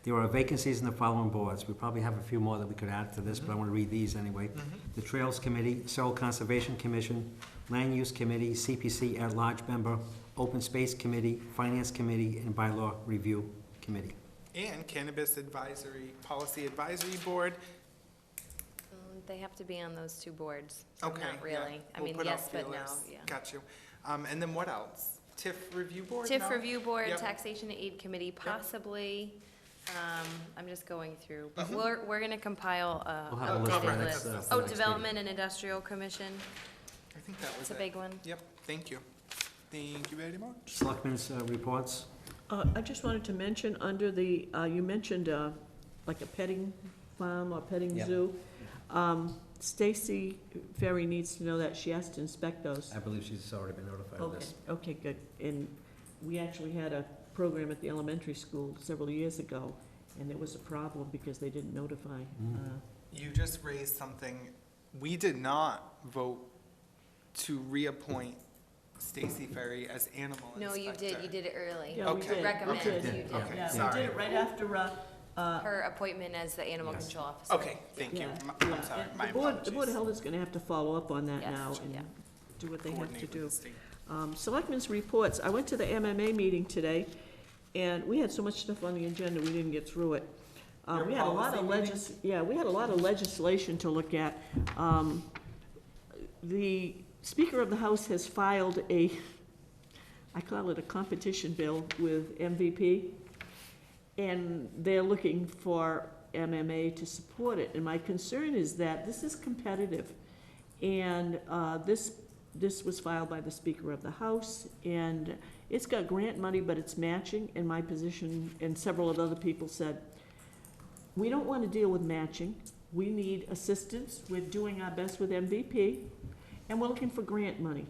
Speaker 2: There are vacancies in the following boards. We probably have a few more that we could add to this, but I want to read these anyway.
Speaker 1: Mhm.
Speaker 2: The Trails Committee, Soil Conservation Commission, Land Use Committee, CPC at-large member, Open Space Committee, Finance Committee, and Bylaw Review Committee.
Speaker 1: And Cannabis Advisory, Policy Advisory Board.
Speaker 9: They have to be on those two boards, so
Speaker 1: Okay,
Speaker 9: not
Speaker 1: yeah.
Speaker 9: really. I
Speaker 1: We'll
Speaker 9: mean,
Speaker 1: put out
Speaker 9: yes, but no,
Speaker 1: feelers.
Speaker 9: yeah.
Speaker 1: Got you. And then what else? TIF Review Board?
Speaker 9: TIF
Speaker 1: No?
Speaker 9: Review Board,
Speaker 1: Yep.
Speaker 9: Taxation Aid Committee, possibly. I'm just going through, but
Speaker 1: Mhm.
Speaker 9: we're gonna compile
Speaker 2: We'll
Speaker 9: a
Speaker 2: have a list
Speaker 9: updated
Speaker 2: for the next,
Speaker 9: list.
Speaker 2: for the
Speaker 9: Oh,
Speaker 2: next
Speaker 9: Development and Industrial Commission,
Speaker 1: I think that was
Speaker 9: it's a
Speaker 1: it.
Speaker 9: big one.
Speaker 1: Yep, thank you. Thank you very much.
Speaker 2: Selectmen's reports.
Speaker 4: I just wanted to mention, under the, you mentioned like a petting farm or petting
Speaker 2: Yep.
Speaker 4: zoo. Stacy Ferry needs to know that she has to inspect those.
Speaker 2: I believe she's already been notified of
Speaker 4: Okay,
Speaker 2: this.
Speaker 4: okay, good. And we actually had a program at the elementary school several years ago, and there was a problem because they didn't notify.
Speaker 1: You just raised something. We did not vote to reappoint Stacy Ferry as animal
Speaker 9: No,
Speaker 1: inspector.
Speaker 9: you did it early.
Speaker 4: Yeah, we
Speaker 1: Okay.
Speaker 4: did.
Speaker 9: Recommend,
Speaker 4: We did.
Speaker 9: you
Speaker 2: Yeah,
Speaker 9: did.
Speaker 1: Okay,
Speaker 4: Yeah, we
Speaker 1: sorry.
Speaker 4: did it right after,
Speaker 9: Her appointment as the animal
Speaker 2: Yes.
Speaker 9: control officer.
Speaker 1: Okay, thank you.
Speaker 4: Yeah,
Speaker 1: I'm
Speaker 4: yeah.
Speaker 1: sorry,
Speaker 4: And
Speaker 1: my
Speaker 4: the board
Speaker 1: apologies.
Speaker 4: of Health is gonna have to follow up on that
Speaker 9: Yes,
Speaker 4: now
Speaker 9: yeah.
Speaker 4: and do what they have to
Speaker 1: Coordinate with
Speaker 4: do.
Speaker 1: the state.
Speaker 4: Selectmen's reports, I went to the MMA meeting today, and we had so much stuff on the agenda, we didn't get through it.
Speaker 1: Your
Speaker 4: We had a lot of
Speaker 1: policy
Speaker 4: we had a lot of legislation to look at. The Speaker of the House has filed I call it a competition bill with MVP, and they're looking for MMA to support it. And my concern is that this is competitive, and this was filed by the Speaker of the House, and it's got grant money, but it's matching, and my position, and several of other people said, we don't want to deal with matching. We need assistance. We're doing our best with MVP, and we're looking for grant money.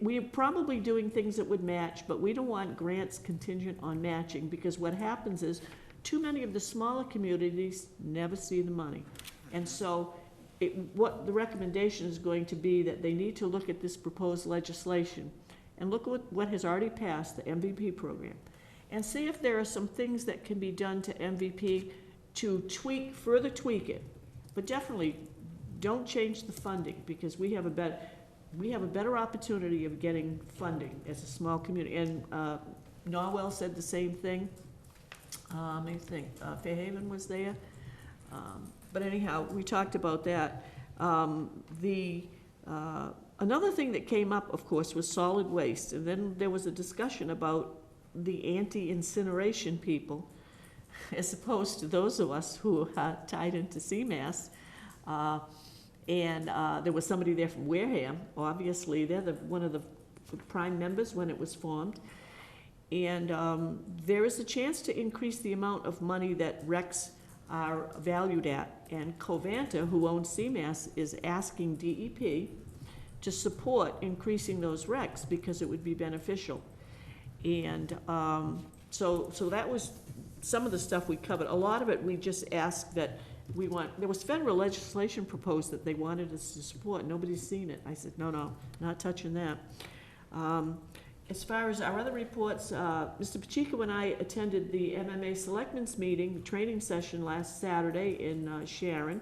Speaker 4: We're probably doing things that would match, but we don't want grants contingent on matching, because what happens is, too many of the smaller communities never see the money. And so, what the recommendation is going to be, that they need to look at this proposed legislation, and look at what has already passed, the MVP program, and see if there are some things that can be done to MVP to further tweak it. But definitely, don't change the funding, because we have a better opportunity of getting funding as a small community. And Norwell said the same thing. Let me think, Fairhaven was there. But anyhow, we talked about that. Another thing that came up, of course, was solid waste. And then there was a discussion about the anti-incineration people, as opposed to those of us who are tied into CMAS. And there was somebody there from Wareham. Obviously, they're one of the prime members when it was formed. And there is a chance to increase the amount of money that RECs are valued at. And Covanta, who owns CMAS, is asking DEP to support increasing those RECs, because it would be beneficial. And so that was some of the stuff we covered. A lot of it, we just asked that there was federal legislation proposed that they wanted us to support, nobody's seen it. I said, no, not touching that. As far as our other reports, Mr. Pacheco and I attended the MMA Selectmen's meeting, the training session last Saturday in Sharon.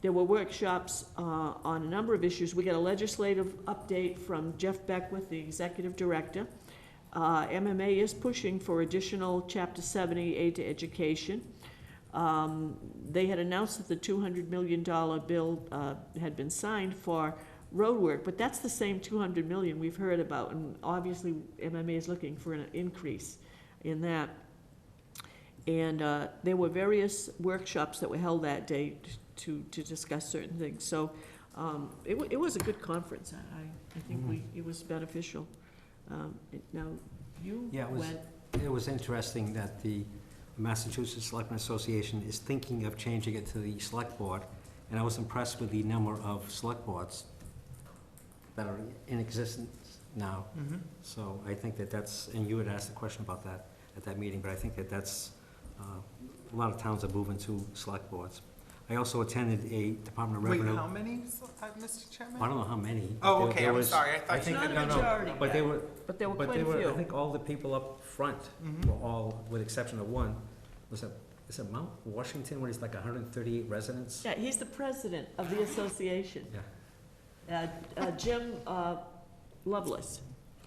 Speaker 4: There were workshops on a number of issues. We got a legislative update from Jeff Beckwith, the executive director. MMA is pushing for additional Chapter 70 aid to education. They had announced that the $200 million bill had been signed for road work, but that's the same $200 million we've heard about, and obviously MMA is looking for an increase in that. And there were various workshops that were held that day to discuss certain things. So it was a good conference. I think it was beneficial. Now, you went.
Speaker 2: It was interesting that the Massachusetts Selectmen Association is thinking of changing it to the select board, and I was impressed with the number of select boards that are in existence now. So I think that's, and you had asked a question about that at that meeting, but I think that's, a lot of towns are moving to select boards. I also attended a Department of Revenue.
Speaker 1: Wait, how many, Mr. Chairman?
Speaker 2: I don't know how many.
Speaker 1: Oh,
Speaker 2: but
Speaker 1: okay,
Speaker 2: there
Speaker 1: I'm
Speaker 2: was-
Speaker 1: sorry, I thought you
Speaker 4: Not
Speaker 1: said
Speaker 4: a majority,
Speaker 2: But they were,
Speaker 4: but there were
Speaker 2: but
Speaker 4: quite
Speaker 2: they
Speaker 4: a
Speaker 2: were, I
Speaker 4: few.
Speaker 2: think all the people up front were all, with exception of one, is it Mount Washington, where he's like 138 residents?
Speaker 4: Yeah, he's the president of the association.
Speaker 2: Yeah.
Speaker 4: Jim Lovelace.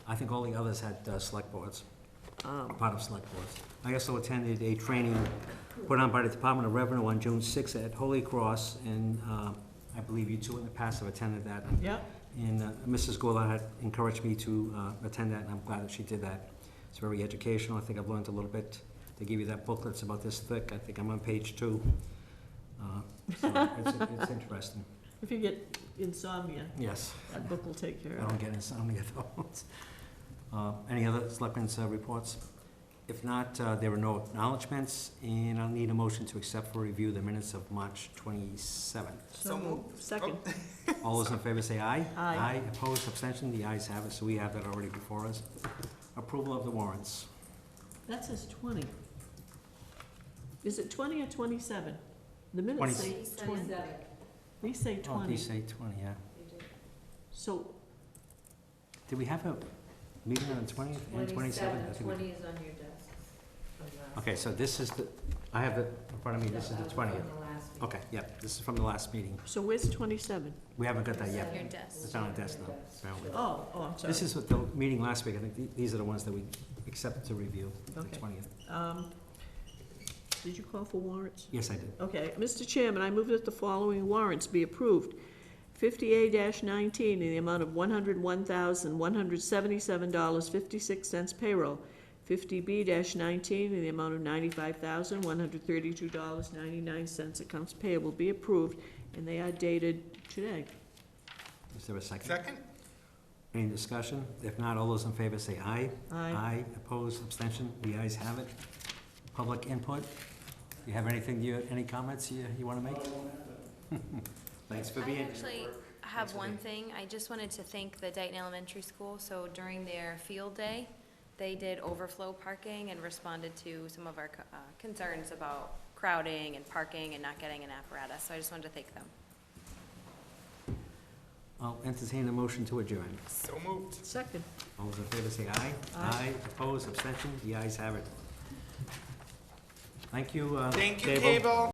Speaker 2: I think all the others had select boards, part of select boards. I also attended a training put on by the Department of Revenue on June 6th at Holy Cross, and I believe you two in the past have attended that.
Speaker 4: Yeah.
Speaker 2: And Mrs. Goulart had encouraged me to attend that, and I'm glad that she did that. It's very educational. I think I've learned a little bit. They give you that booklet, it's about this thick. I think I'm on page 2. So it's interesting.
Speaker 4: If you get insomnia,
Speaker 2: Yes.
Speaker 4: that book will take care
Speaker 2: I
Speaker 4: of
Speaker 2: don't
Speaker 4: it.
Speaker 2: get insomnia though. Any other selectmen's reports? If not, there are no acknowledgements, and I'll need a motion to accept for review the minutes of March 27th.
Speaker 1: So moved.
Speaker 4: Second.
Speaker 2: All those in favor say aye.
Speaker 4: Aye.
Speaker 2: Opposed, abstention, the ayes have it, so we have that already before us. Approval of the warrants.
Speaker 4: That says 20. Is it 20 or 27? The
Speaker 2: 20.
Speaker 4: minutes say 20.
Speaker 10: 27.
Speaker 4: These say
Speaker 2: Oh,
Speaker 4: 20.
Speaker 2: these say 20, yeah.
Speaker 4: So,
Speaker 2: Did we have a meeting on the 20th and 27th? I think we-
Speaker 10: 20 is on your desk. from last
Speaker 2: Okay, so this is the, I have the, in front of me, this is the
Speaker 10: That was
Speaker 2: 20th.
Speaker 10: from the last meeting.
Speaker 2: Okay, yeah, this is from the last meeting.
Speaker 4: so where's 27?
Speaker 2: We haven't got that yet.
Speaker 9: Your desk.
Speaker 2: It's on our desk now, apparently.
Speaker 4: Oh, I'm sorry.
Speaker 2: This is what the meeting last week, I think these are the ones that we accepted to review, the
Speaker 4: Okay.
Speaker 2: 20th.
Speaker 4: Did you call for warrants?
Speaker 2: Yes, I did.
Speaker 4: Okay, Mr. Chairman, I move that the following warrants be approved. 50A-19 in the amount of $101,177.56 payroll. 50B-19 in the amount of $95,132.99 accounts payable be approved, and they are dated today.
Speaker 2: Is there a second?
Speaker 1: Second?
Speaker 2: Any discussion? If not, all those in favor say aye.
Speaker 4: Aye.
Speaker 2: Opposed, abstention, the ayes have it. Public input? You have anything, any comments you want to make? Thanks for being
Speaker 9: I
Speaker 2: here.
Speaker 9: actually have one thing. I just wanted to thank the Dayton Elementary School. So during their field day, they did overflow parking and responded to some of our concerns about crowding and parking and not getting an apparatus. So I just wanted to thank them.
Speaker 2: I'll entertain a motion to adjourn.
Speaker 1: So moved.
Speaker 4: Second.
Speaker 2: All those in favor say aye.
Speaker 4: Aye.
Speaker 2: Opposed, abstention, the ayes have it. Thank you,
Speaker 1: Thank you,
Speaker 2: Cable.
Speaker 1: Cable.